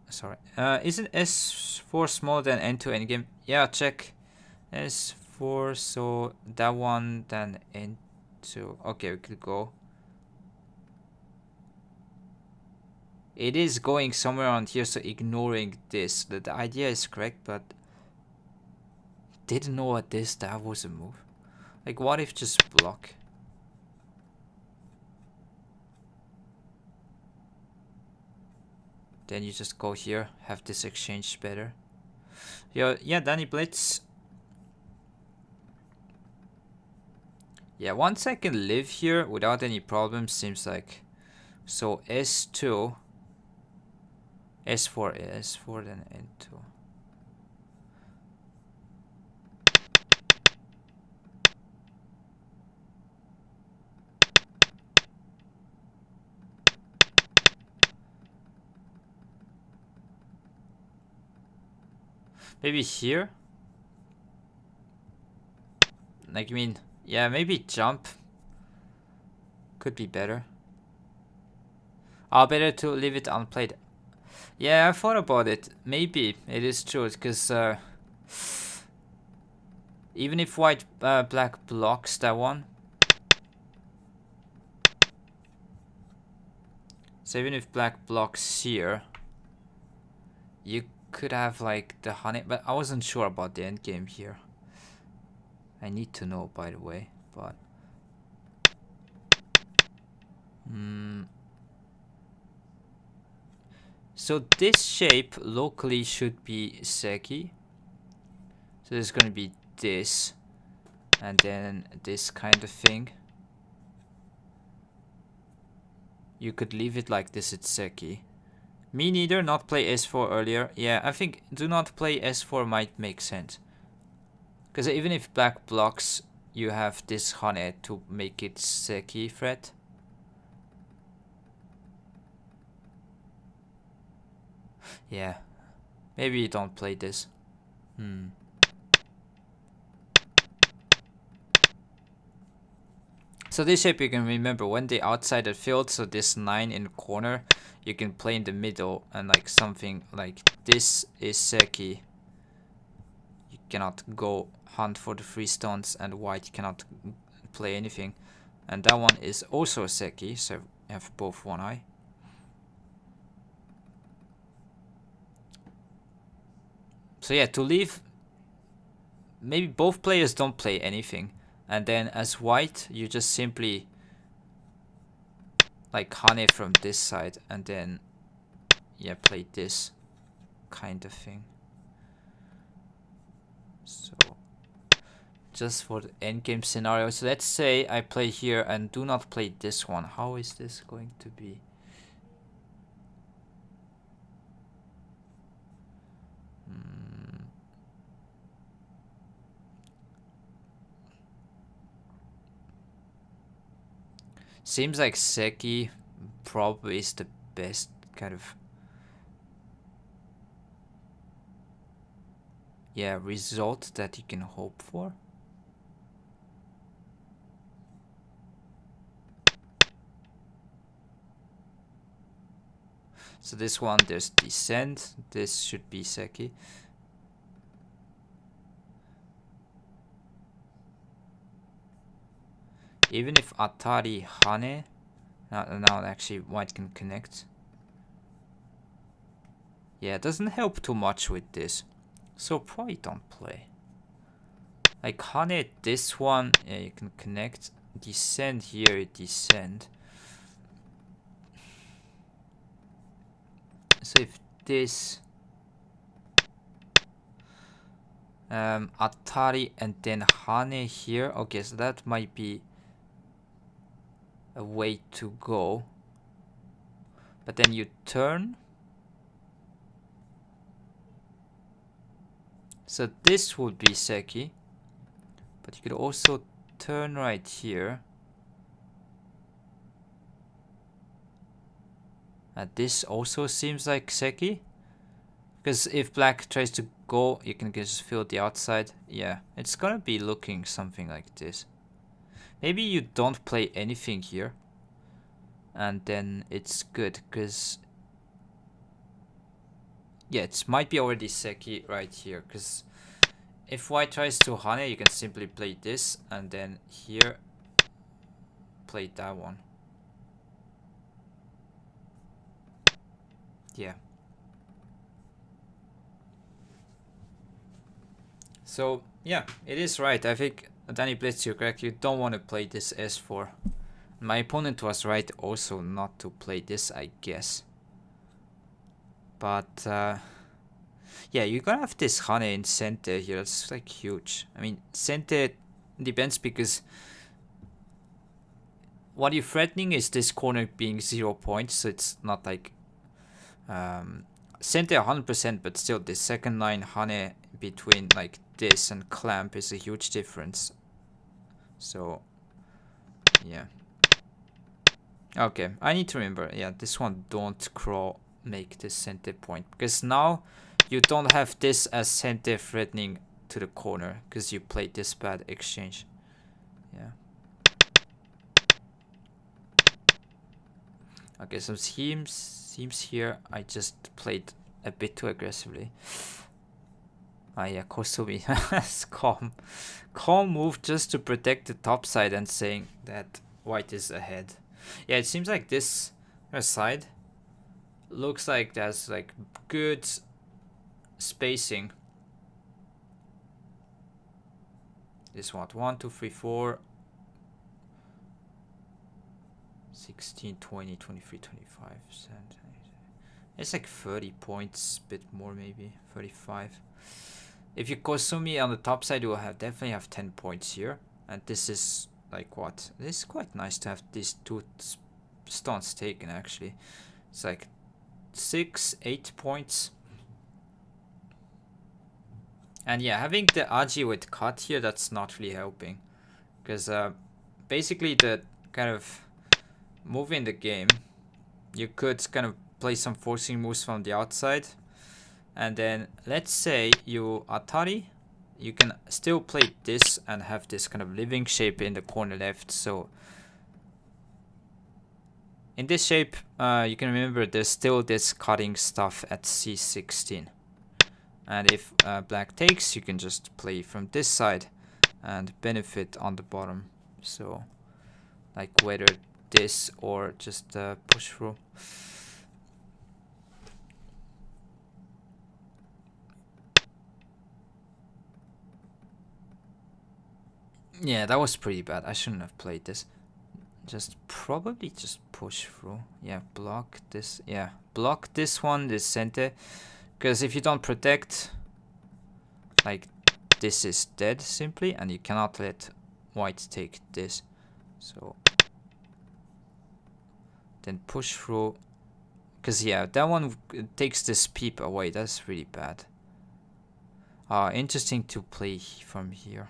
Sorry. Isn't S4 smaller than N2 endgame? Yeah, check. S4, so that one, then N2. Okay, we could go. It is going somewhere around here, so ignoring this. The idea is correct, but didn't know what that was a move. Like, what if just block? Then you just go here, have this exchange better. Yeah, Danny Blitz. Yeah, once I can live here without any problems, seems like. So S2, S4, S4, then N2. Maybe here? Like, I mean, yeah, maybe jump. Could be better. Better to leave it unplayed. Yeah, I thought about it. Maybe it is true, because even if white black blocks that one. So even if black blocks here, you could have like the honey, but I wasn't sure about the end game here. I need to know, by the way, but so this shape locally should be Seki. So there's gonna be this, and then this kind of thing. You could leave it like this, it's Seki. Me neither, not play S4 earlier. Yeah, I think do not play S4 might make sense. Because even if black blocks, you have this Hane to make it Seki threat. Yeah, maybe you don't play this. So this shape you can remember when they outside the field, so this 9 in the corner, you can play in the middle, and like something like this is seki. You cannot go hunt for the 3 stones, and white cannot play anything. And that one is also seki, so you have both one eye. So yeah, to leave, maybe both players don't play anything. And then as white, you just simply like Hane from this side, and then yeah, play this kind of thing. So just for the endgame scenario, so let's say I play here and do not play this one. How is this going to be? Seems like seki probably is the best kind of result that you can hope for. So this one, there's descent. This should be seki. Even if Atari Hane, now actually white can connect. Yeah, it doesn't help too much with this. So probably don't play. Like Hane, this one, yeah, you can connect. Descend here, descend. So if this Atari and then Hane here, okay, so that might be a way to go. But then you turn. So this would be seki. But you could also turn right here. And this also seems like seki. Because if black tries to go, you can just fill the outside. Yeah, it's gonna be looking something like this. Maybe you don't play anything here. And then it's good, because yeah, it might be already seki right here. Because if white tries to Hane, you can simply play this, and then here play that one. Yeah. So yeah, it is right. I think Danny Blitz, you're correct. You don't want to play this S4. My opponent was right also not to play this, I guess. But yeah, you're gonna have this Hane in center here. It's like huge. I mean, center depends, because what you're threatening is this corner being 0 points, so it's not like center 100%, but still the second line Hane between like this and clamp is a huge difference. So yeah. Okay, I need to remember, yeah, this one, don't crawl, make this center point, because now you don't have this as center threatening to the corner, because you played this bad exchange. Yeah. Okay, so seems here I just played a bit too aggressively. Ah yeah, Kosumi has calm move just to protect the top side and saying that white is ahead. Yeah, it seems like this side looks like there's like good spacing. This one, 1, 2, 3, 4, 16, 20, 23, 25. It's like 30 points, a bit more maybe, 35. If you Kosumi on the top side, you will definitely have 10 points here. And this is like what? This is quite nice to have these 2 stones taken actually. It's like 6, 8 points. And yeah, having the Aji with cut here, that's not really helping. Because basically the kind of move in the game, you could kind of play some forcing moves from the outside. And then let's say you Atari, you can still play this and have this kind of living shape in the corner left. So In this shape, you can remember there's still this cutting stuff at c16. And if black takes, you can just play from this side and benefit on the bottom. So, like whether this or just push through. Yeah, that was pretty bad. I shouldn't have played this. Probably just push through. Yeah, block this. Yeah, block this one, this center. Because if you don't protect, like, this is dead simply, and you cannot let white take this. So then push through. Because yeah, that one takes this peep away. That's really bad. Interesting to play from here.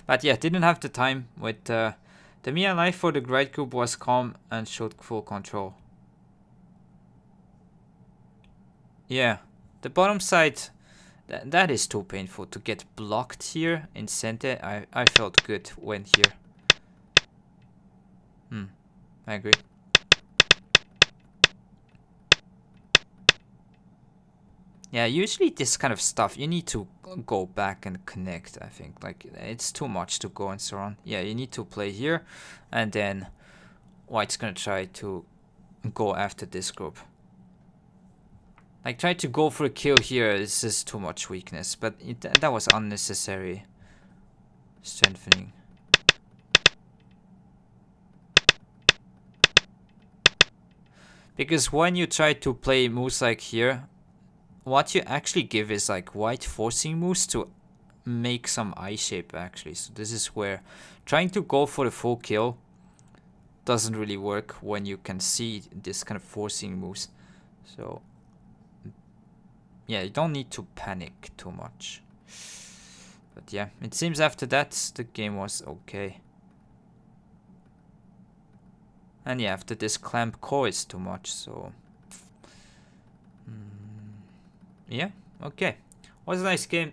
But yeah, didn't have the time with the Mia life for the grade group was calm and showed full control. Yeah, the bottom side, that is too painful to get blocked here in center. I felt good when here. I agree. Yeah, usually this kind of stuff, you need to go back and connect, I think. Like, it's too much to go and so on. Yeah, you need to play here, and then white's gonna try to go after this group. Like, try to go for a kill here is just too much weakness, but that was unnecessary strengthening. Because when you try to play moves like here, what you actually give is like white forcing moves to make some eye shape actually. So this is where trying to go for the full kill doesn't really work when you can see this kind of forcing moves. So yeah, you don't need to panic too much. But yeah, it seems after that the game was okay. And yeah, after this clamp core is too much, so yeah, okay. Was a nice game.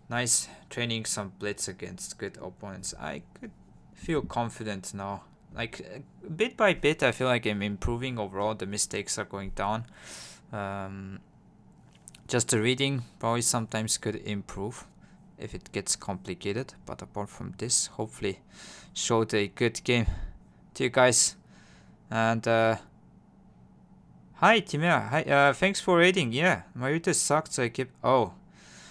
Nice training some blitz against good opponents. I could feel confident now. Like, bit by bit, I feel like I'm improving overall. The mistakes are going down. Just the reading probably sometimes could improve if it gets complicated. But apart from this, hopefully showed a good game to you guys. And hi, Timea. Hi, thanks for raiding. Yeah, my router sucked, so I kept... Oh,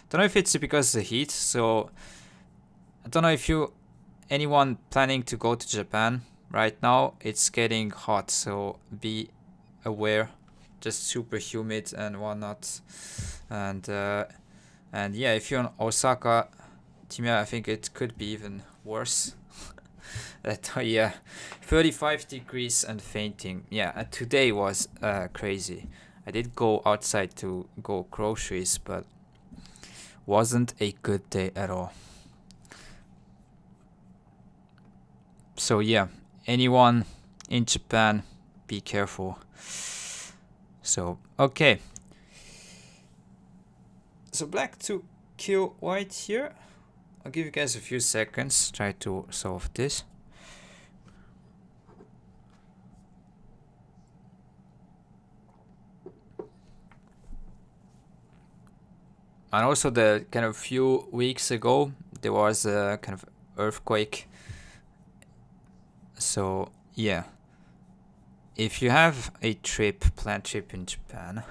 don't know if it's because of the heat. So I don't know if anyone planning to go to Japan right now. It's getting hot, so be aware. Just super humid and whatnot. And yeah, if you're in Osaka, Timea, I think it could be even worse. Yeah, 35 degrees and fainting. Yeah, today was crazy. I did go outside to go groceries, but wasn't a good day at all. So yeah, anyone in Japan, be careful. So okay. So black to kill white here. I'll give you guys a few seconds. Try to solve this. And also the kind of few weeks ago, there was a kind of earthquake. So yeah, if you have a planned trip in Japan,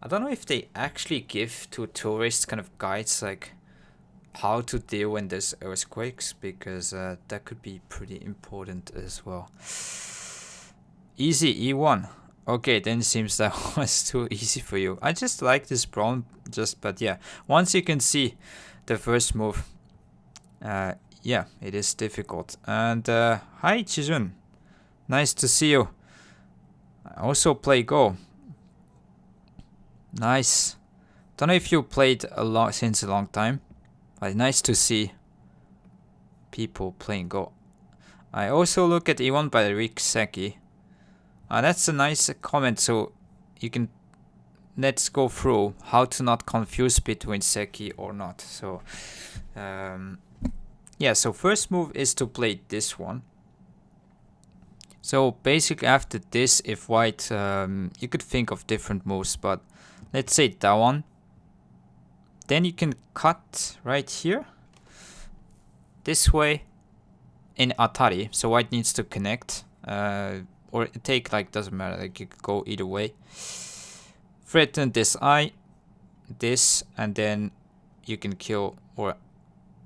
I don't know if they actually give to tourists kind of guides like how to deal when there's earthquakes, because that could be pretty important as well. Easy E1. Okay, then it seems that was too easy for you. I just like this pawn, but yeah, once you can see the first move, yeah, it is difficult. And hi Chijun, nice to see you. I also play Go. Nice. Don't know if you played since a long time, but nice to see people playing Go. I also look at E1 by Rick Seki. That's a nice comment, so you can let's go through how to not confuse between Seki or not. So yeah, so first move is to play this one. So basically after this, if white, you could think of different moves, but let's say that one. Then you can cut right here, this way, in Atari. So white needs to connect, or take, like, doesn't matter, like you could go either way. Threaten this eye, this, and then you can kill, or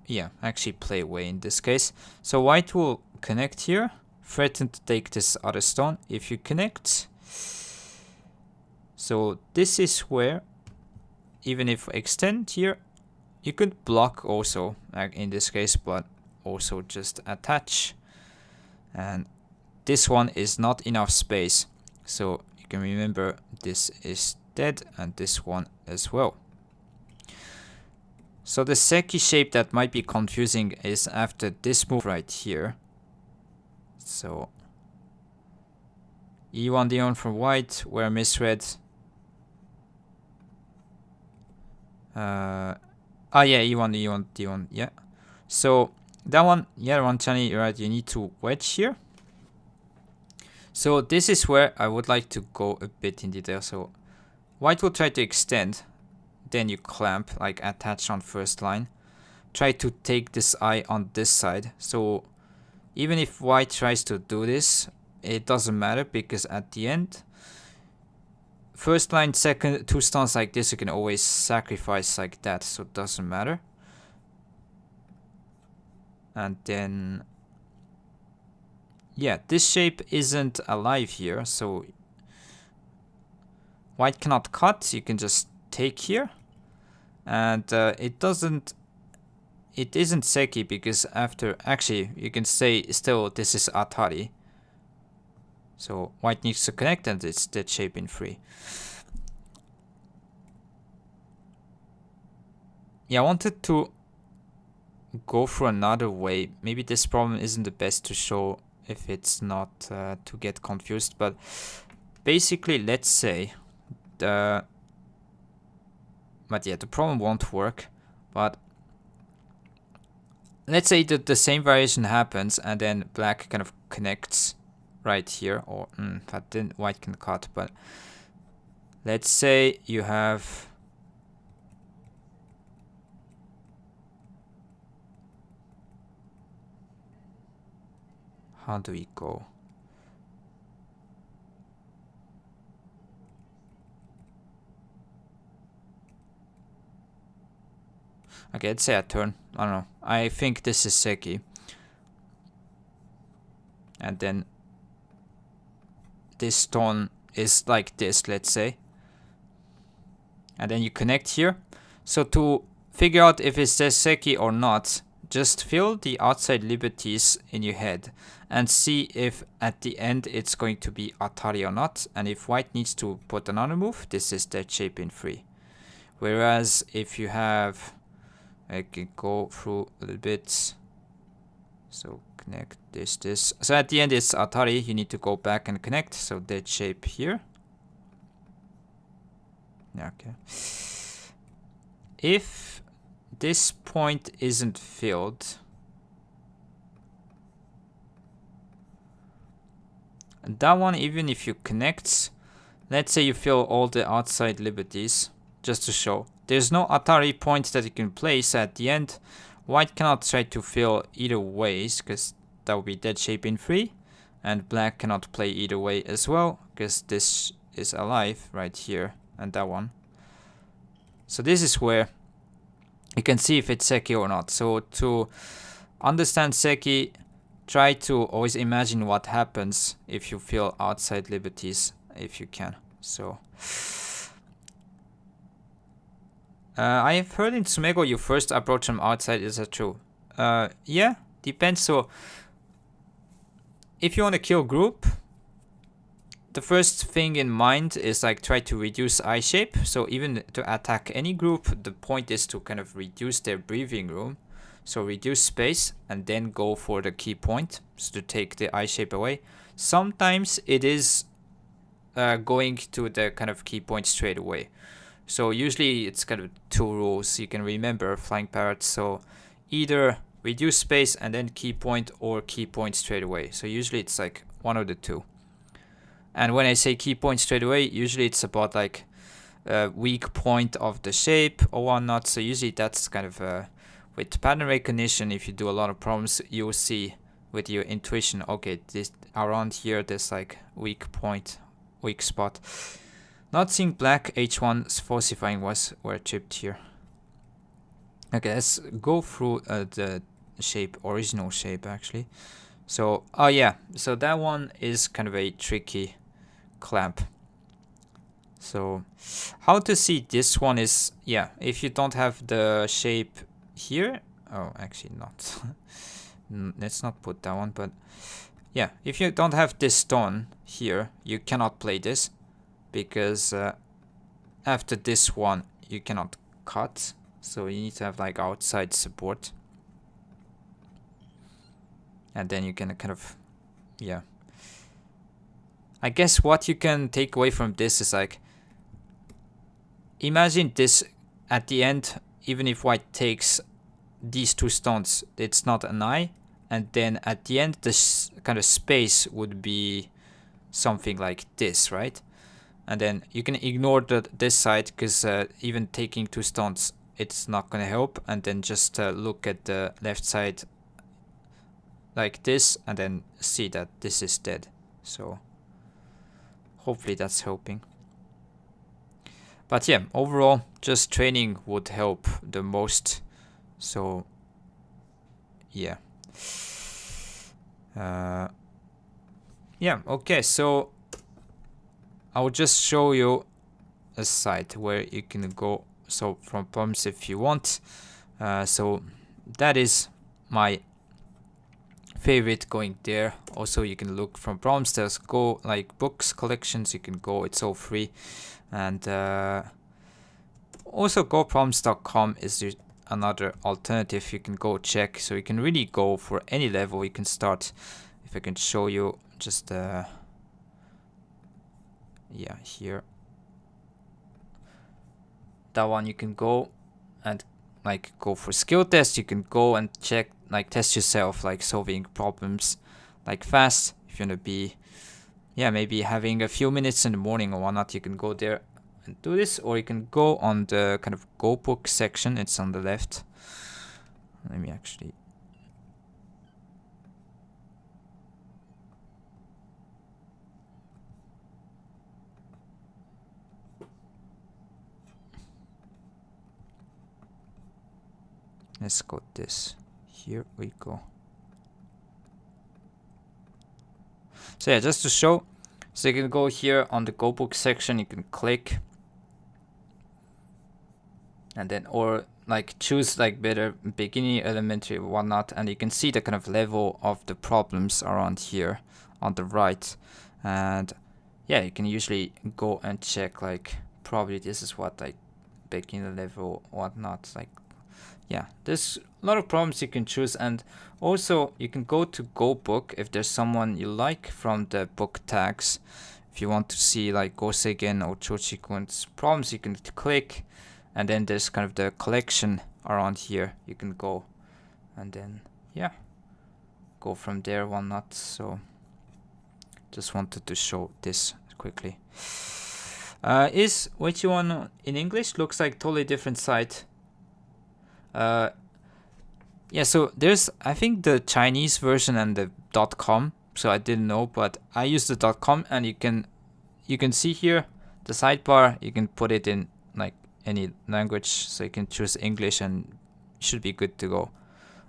yeah, actually play away in this case. So white will connect here, threaten to take this other stone if you connect. So this is where, even if extend here, you could block also, like in this case, but also just attach. And this one is not enough space, so you can remember this is dead, and this one as well. So the Seki shape that might be confusing is after this move right here. So E1 D1 for white, where misread. Yeah, E1 E1 D1, yeah. So that one, yeah, one channel, right? You need to wedge here. So this is where I would like to go a bit in detail. So white will try to extend, then you clamp, like attach on first line. Try to take this eye on this side. So even if white tries to do this, it doesn't matter, because at the end, first line, second, two stones like this, you can always sacrifice like that, so it doesn't matter. And then, yeah, this shape isn't alive here, so white cannot cut, you can just take here. And it isn't Seki, because after, actually, you can say still this is Atari. So white needs to connect, and it's dead shape in 3. Yeah, I wanted to go for another way. Maybe this problem isn't the best to show if it's not to get confused, but basically, let's say the problem won't work, but let's say that the same variation happens, and then black kind of connects right here, or but then white can cut. But let's say you have, how do we go? Okay, let's say a turn. I don't know. I think this is Seki. And then this stone is like this, let's say. And then you connect here. So to figure out if it says Seki or not, just fill the outside liberties in your head and see if at the end it's going to be Atari or not. And if white needs to put another move, this is dead shape in 3. Whereas if you have, I can go through a little bit. So connect this. So at the end it's Atari, you need to go back and connect. So dead shape here. Okay. If this point isn't filled, that one, even if you connect, let's say you fill all the outside liberties, just to show, there's no Atari point that you can place at the end. White cannot try to fill either ways, because that would be dead shape in 3, and black cannot play either way as well, because this is alive right here, and that one. So this is where you can see if it's Seki or not. So to understand Seki, try to always imagine what happens if you fill outside liberties, if you can. So I have heard in Tsumego you first approach from outside. Is that true? Yeah, depends. So if you want to kill group, the first thing in mind is like try to reduce eye shape. So even to attack any group, the point is to kind of reduce their breathing room. So reduce space and then go for the key point, so to take the eye shape away. Sometimes it is going to the kind of key point straight away. So usually it's kind of 2 rules you can remember, flying parrots. So either reduce space and then key point, or key point straight away. So usually it's like one of the two. And when I say key point straight away, usually it's about like a weak point of the shape or whatnot. So usually that's kind of with pattern recognition, if you do a lot of problems, you will see with your intuition, okay, this around here there's like weak point, weak spot. Not seeing black, H1's falsifying were chipped here. Okay, let's go through the shape, original shape actually. So, oh yeah, so that one is kind of a tricky clamp. So, how to see this one is, yeah, if you don't have the shape here, oh, actually not. Let's not put that one, but yeah, if you don't have this stone here, you cannot play this, because after this one, you cannot cut. So you need to have like outside support. And then you can kind of, yeah. I guess what you can take away from this is like, imagine this at the end, even if white takes these two stones, it's not an eye. And then at the end, this kind of space would be something like this, right? And then you can ignore this side, because even taking two stones, it's not going to help. And then just look at the left side like this, and then see that this is dead. So hopefully that's helping. But yeah, overall, just training would help the most. So yeah. Yeah, okay, so I'll just show you a site where you can go. So from problems if you want. So that is my favorite, going there. Also you can look from problems, there's go like books, collections, you can go, it's all free. And also goproblems.com is another alternative you can go check. So you can really go for any level. You can start, if I can show you just yeah, here, that one you can go and like go for skill test. You can go and check, like test yourself, like solving problems like fast. If you want to be, yeah, maybe having a few minutes in the morning or whatnot, you can go there and do this. Or you can go on the kind of Go book section, it's on the left. Let me actually, let's go this. Here we go. So yeah, just to show, so you can go here on the Go book section, you can click, and then, or like choose like better beginning, elementary, whatnot, and you can see the kind of level of the problems around here on the right. And yeah, you can usually go and check, like probably this is what, like beginner level, whatnot. Like yeah, there's a lot of problems you can choose. And also you can go to Go book if there's someone you like from the book tags. If you want to see like Goseigen or Chochikun's problems, you can click, and then there's kind of the collection around here. You can go and then yeah, go from there, whatnot. So just wanted to show this quickly. Is which one in English? Looks like totally different site. Yeah, so there's, I think, the Chinese version and the .com. So I didn't know, but I use the .com, and you can see here the sidebar. You can put it in like any language, so you can choose English and should be good to go.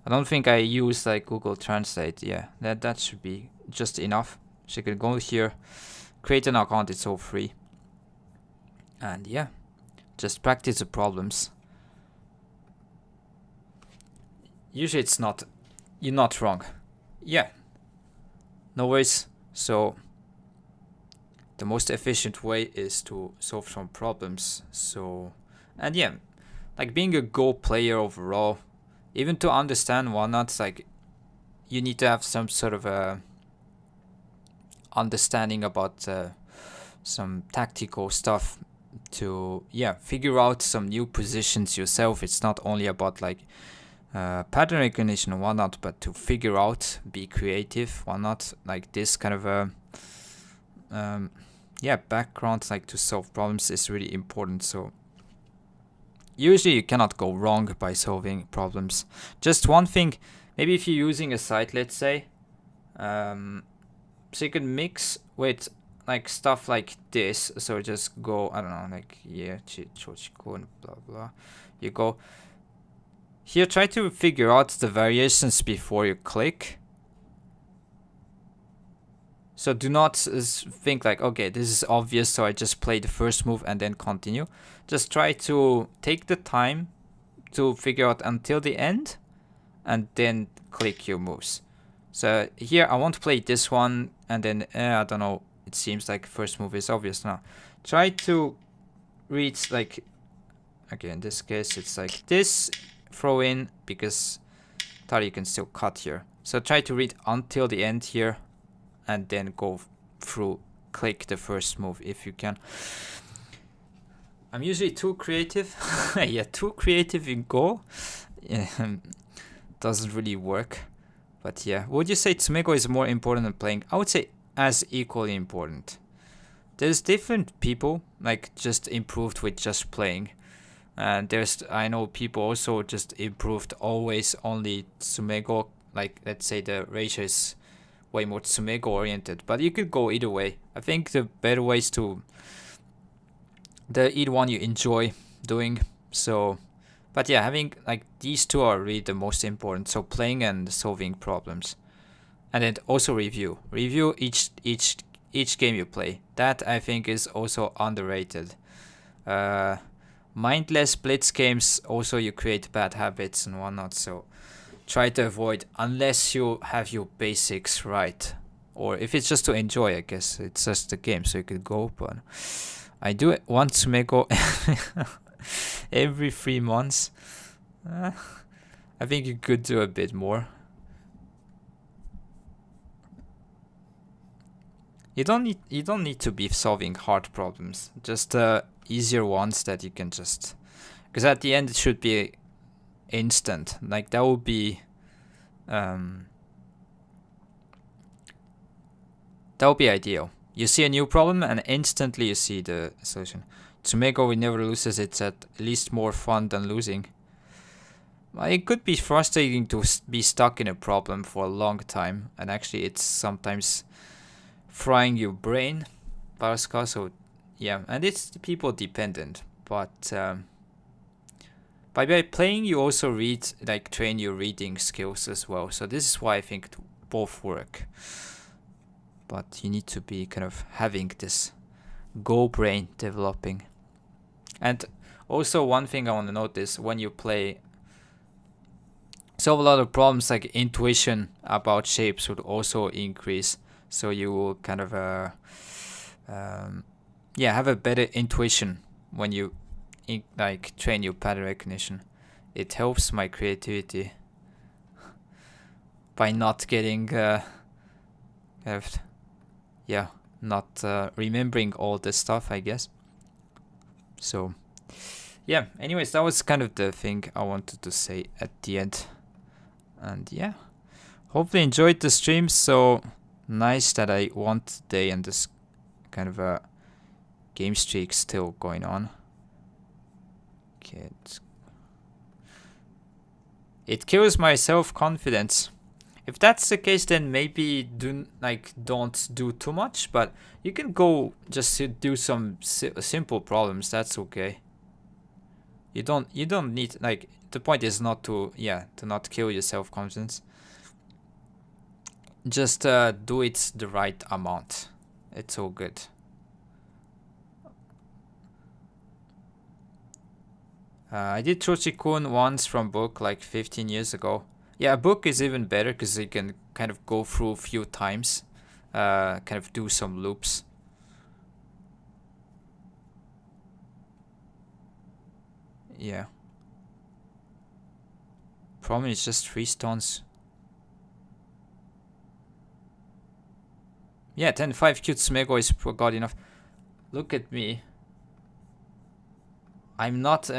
I don't think I use like Google Translate. Yeah, that should be just enough. So you can go here, create an account. It's all free, and yeah, just practice the problems. Usually it's not, you're not wrong. Yeah, no worries. So the most efficient way is to solve some problems. So, and yeah, like being a Go player overall, even to understand whatnot, like you need to have some sort of a understanding about some tactical stuff to, yeah, figure out some new positions yourself. It's not only about like pattern recognition and whatnot, but to figure out, be creative, whatnot, like this kind of a yeah, background, like to solve problems is really important. So usually you cannot go wrong by solving problems. Just one thing, maybe if you're using a site, let's say, so you can mix with like stuff like this. So just go, I don't know, like yeah, blah blah. You go here, try to figure out the variations before you click. So do not think like, okay, this is obvious, so I just play the first move and then continue. Just try to take the time to figure out until the end and then click your moves. So here I won't play this one and then, I don't know, it seems like first move is obvious now. Try to read like, okay, in this case it's like this, throw in, because thought you can still cut here. So try to read until the end here and then go through, click the first move if you can. I'm usually too creative. Yeah, too creative in Go. Doesn't really work. But yeah, would you say Tsumego is more important than playing? I would say as equally important. There's different people, like just improved with just playing. And I know people also just improved always only Tsumego. Like let's say the ratio is way more Tsumego oriented, but you could go either way. I think the better way is to either one you enjoy doing. So, but yeah, having like these two are really the most important. So playing and solving problems, and then also review each game you play. That I think is also underrated. Mindless blitz games, also you create bad habits and whatnot. So try to avoid unless you have your basics right, or if it's just to enjoy, I guess it's just a game, so you could go. But I do it once to make go every 3 months. I think you could do a bit more. You don't need to be solving hard problems, just easier ones that you can just, because at the end it should be instant. Like that would be ideal. You see a new problem and instantly you see the solution. Tsumego we never loses. It's at least more fun than losing. It could be frustrating to be stuck in a problem for a long time, and actually it's sometimes frying your brain, Paraska. So yeah, and it's people dependent, but by playing you also train your reading skills as well. So this is why I think both work. But you need to be kind of having this Go brain developing. And also one thing I want to notice when you play, solve a lot of problems, like intuition about shapes would also increase. So you will kind of have a better intuition when you train your pattern recognition. It helps my creativity by not getting not remembering all this stuff, I guess. So yeah, anyways, that was kind of the thing I wanted to say at the end. And yeah, hopefully enjoyed the stream. So nice that I won today and this kind of a game streak still going on. Okay, it kills my self-confidence. If that's the case, then maybe don't do too much, but you can go just do some simple problems. That's okay. You don't need, like, the point is not to not kill your self-confidence. Just do it the right amount. It's all good. I did Chochikun once from book like 15 years ago. Yeah, a book is even better because you can kind of go through a few times, kind of do some loops. Yeah. Problem is just 3 stones. Yeah, 10-5 cute Smego is god enough. Look at me. I'm not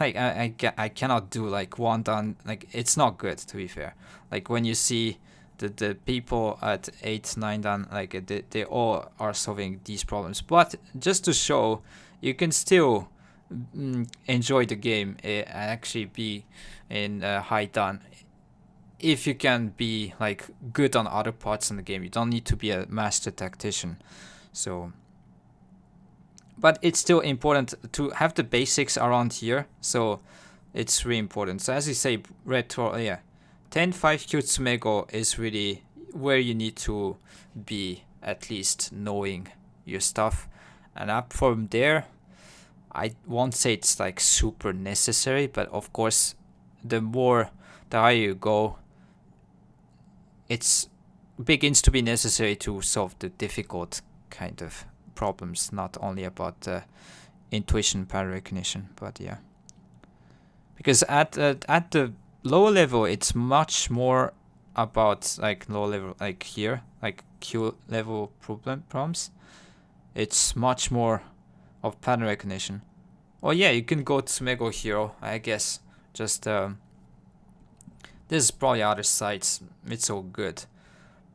like I cannot do like one done. Like it's not good, to be fair. Like when you see the people at 8 9 done, like they all are solving these problems. But just to show, you can still enjoy the game and actually be in high done. If you can be like good on other parts in the game, you don't need to be a master tactician. So, but it's still important to have the basics around here. So it's really important. So as you say, red Tor, yeah, 10-5 Kyutsumego is really where you need to be, at least knowing your stuff. And up from there, I won't say it's like super necessary, but of course, the higher you go, it's begins to be necessary to solve the difficult kind of problems, not only about intuition, pattern recognition, but yeah. Because at the lower level, it's much more about like low level, like here, like Q level problems. It's much more of pattern recognition. Oh yeah, you can go to Mego Hero, I guess. Just this is probably other sites. It's all good,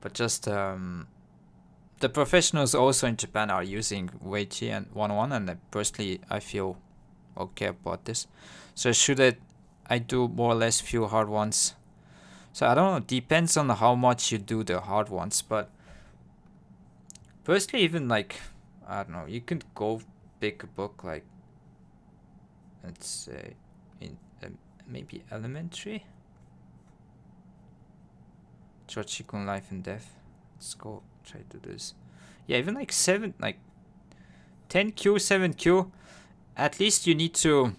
but just the professionals also in Japan are using weiqi and 101, and personally I feel okay about this. So should I do more or less few hard ones? So I don't know. Depends on how much you do the hard ones, but firstly, even like I don't know, you can go pick a book like, let's say, in maybe elementary. Chochikun Life and Death. Let's go try to do this. Yeah, even like 10Q, 7Q. At least you need to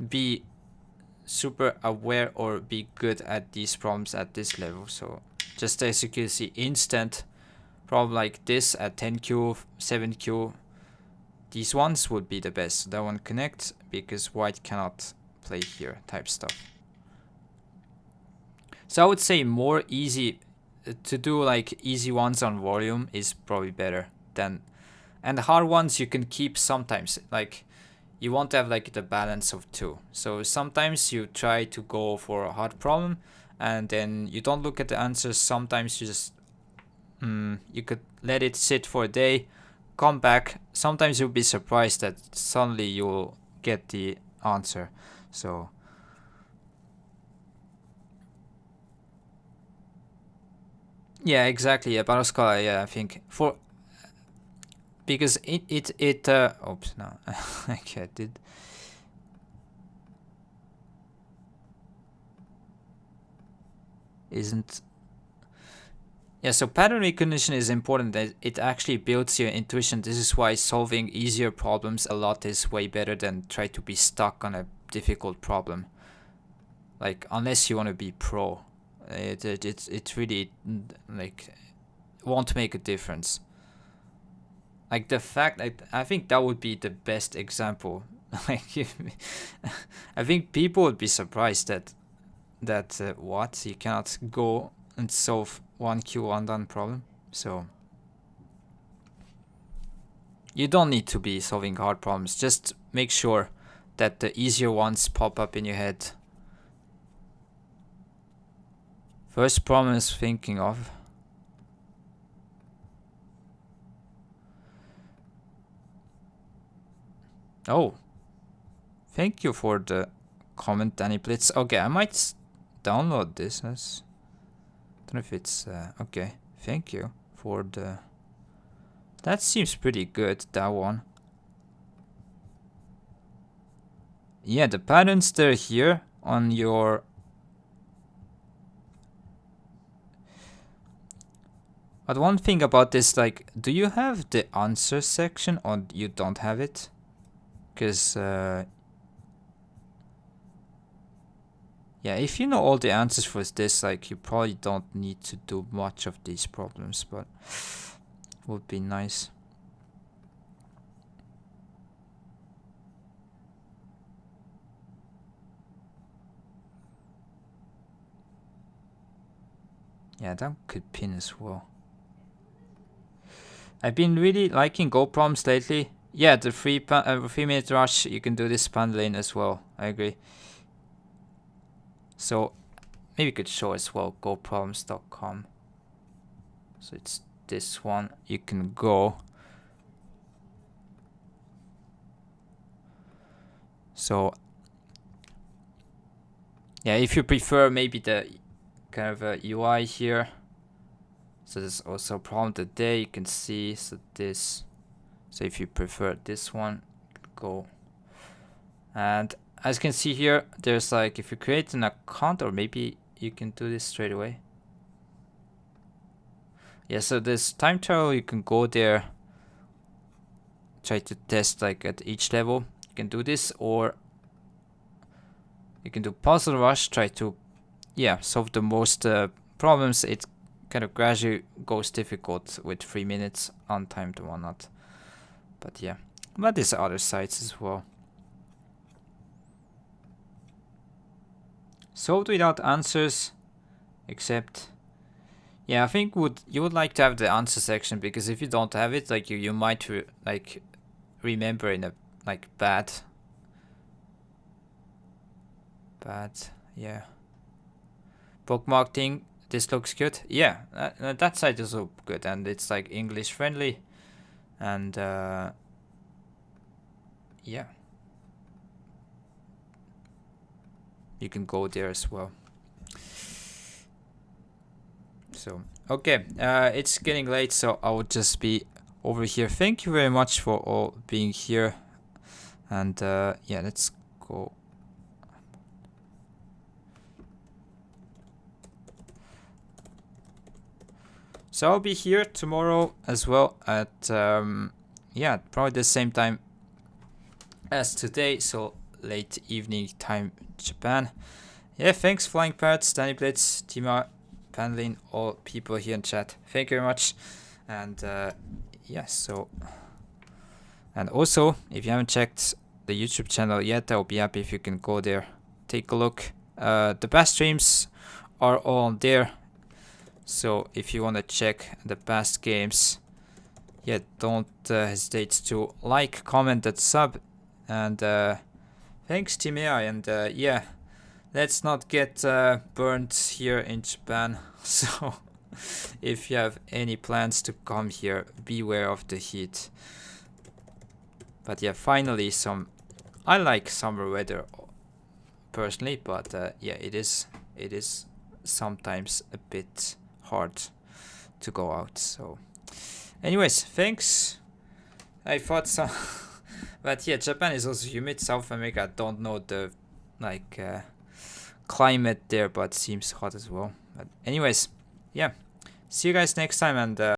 be super aware or be good at these problems at this level. So just as you can see, instant problem like this at 10Q, 7Q. These ones would be the best. That one connect because white cannot play here type stuff. So I would say more easy to do, like easy ones on volume is probably better than, and the hard ones you can keep sometimes. Like you want to have like the balance of two. So sometimes you try to go for a hard problem and then you don't look at the answers. Sometimes you just you could let it sit for a day, come back. Sometimes you'll be surprised that suddenly you'll get the answer. So yeah, exactly. Yeah, Battle Scholar. Yeah, I think for because it oops, no. Okay, I did. Isn't. Yeah, so pattern recognition is important. That it actually builds your intuition. This is why solving easier problems a lot is way better than try to be stuck on a difficult problem. Like unless you want to be pro, it really like won't make a difference. Like the fact, I think that would be the best example. Like I think people would be surprised that what, you cannot go and solve 1Q1 done problem. So you don't need to be solving hard problems. Just make sure that the easier ones pop up in your head. First problem is thinking of. Oh, thank you for the comment, Danny Blitz. Okay, I might download this. I don't know if it's okay. Thank you for the. That seems pretty good. That one. Yeah, the patterns they're here on your. But one thing about this, like, do you have the answer section or you don't have it? Because yeah, if you know all the answers for this, like, you probably don't need to do much of these problems, but would be nice. Yeah, that could pin as well. I've been really liking Go problems lately. Yeah, the 3 minute rush, you can do this paneling as well. I agree. So maybe we could show as well goproblems.com. So it's this one. You can go. So yeah, if you prefer maybe the kind of a UI here. So there's also problem today. You can see so this. So if you prefer this one, go. And as you can see here, there's like if you create an account, or maybe you can do this straight away. Yeah, so this time trial, you can go there, try to test like at each level. You can do this, or you can do puzzle rush, try to solve the most problems. It kind of gradually goes difficult with 3 minutes untimed or not. But yeah, but there's other sites as well. Solved without answers, except I think you would like to have the answer section, because if you don't have it, like you might remember in a like bad bookmark thing. This looks good. Yeah, that site is also good, and it's like English friendly, and you can go there as well. So okay, it's getting late, so I will just be over here. Thank you very much for all being here, and let's go. So I'll be here tomorrow as well at probably the same time as today, so late evening time Japan. Yeah, thanks Flying Parrots, Danny Blitz, Tima, Panlin, all people here in chat. Thank you very much. And and also if you haven't checked the YouTube channel yet, I'll be happy if you can go there, take a look. The past streams are all there. So if you want to check the past games, don't hesitate to like, comment, and sub. And thanks Team AI, and let's not get burnt here in Japan. So if you have any plans to come here, beware of the heat. But finally I like summer weather personally, but it is sometimes a bit hard to go out. So anyways, thanks. I thought so. But Japan is also humid. South America, I don't know the climate there, but seems hot as well. But anyways, see you guys next time, and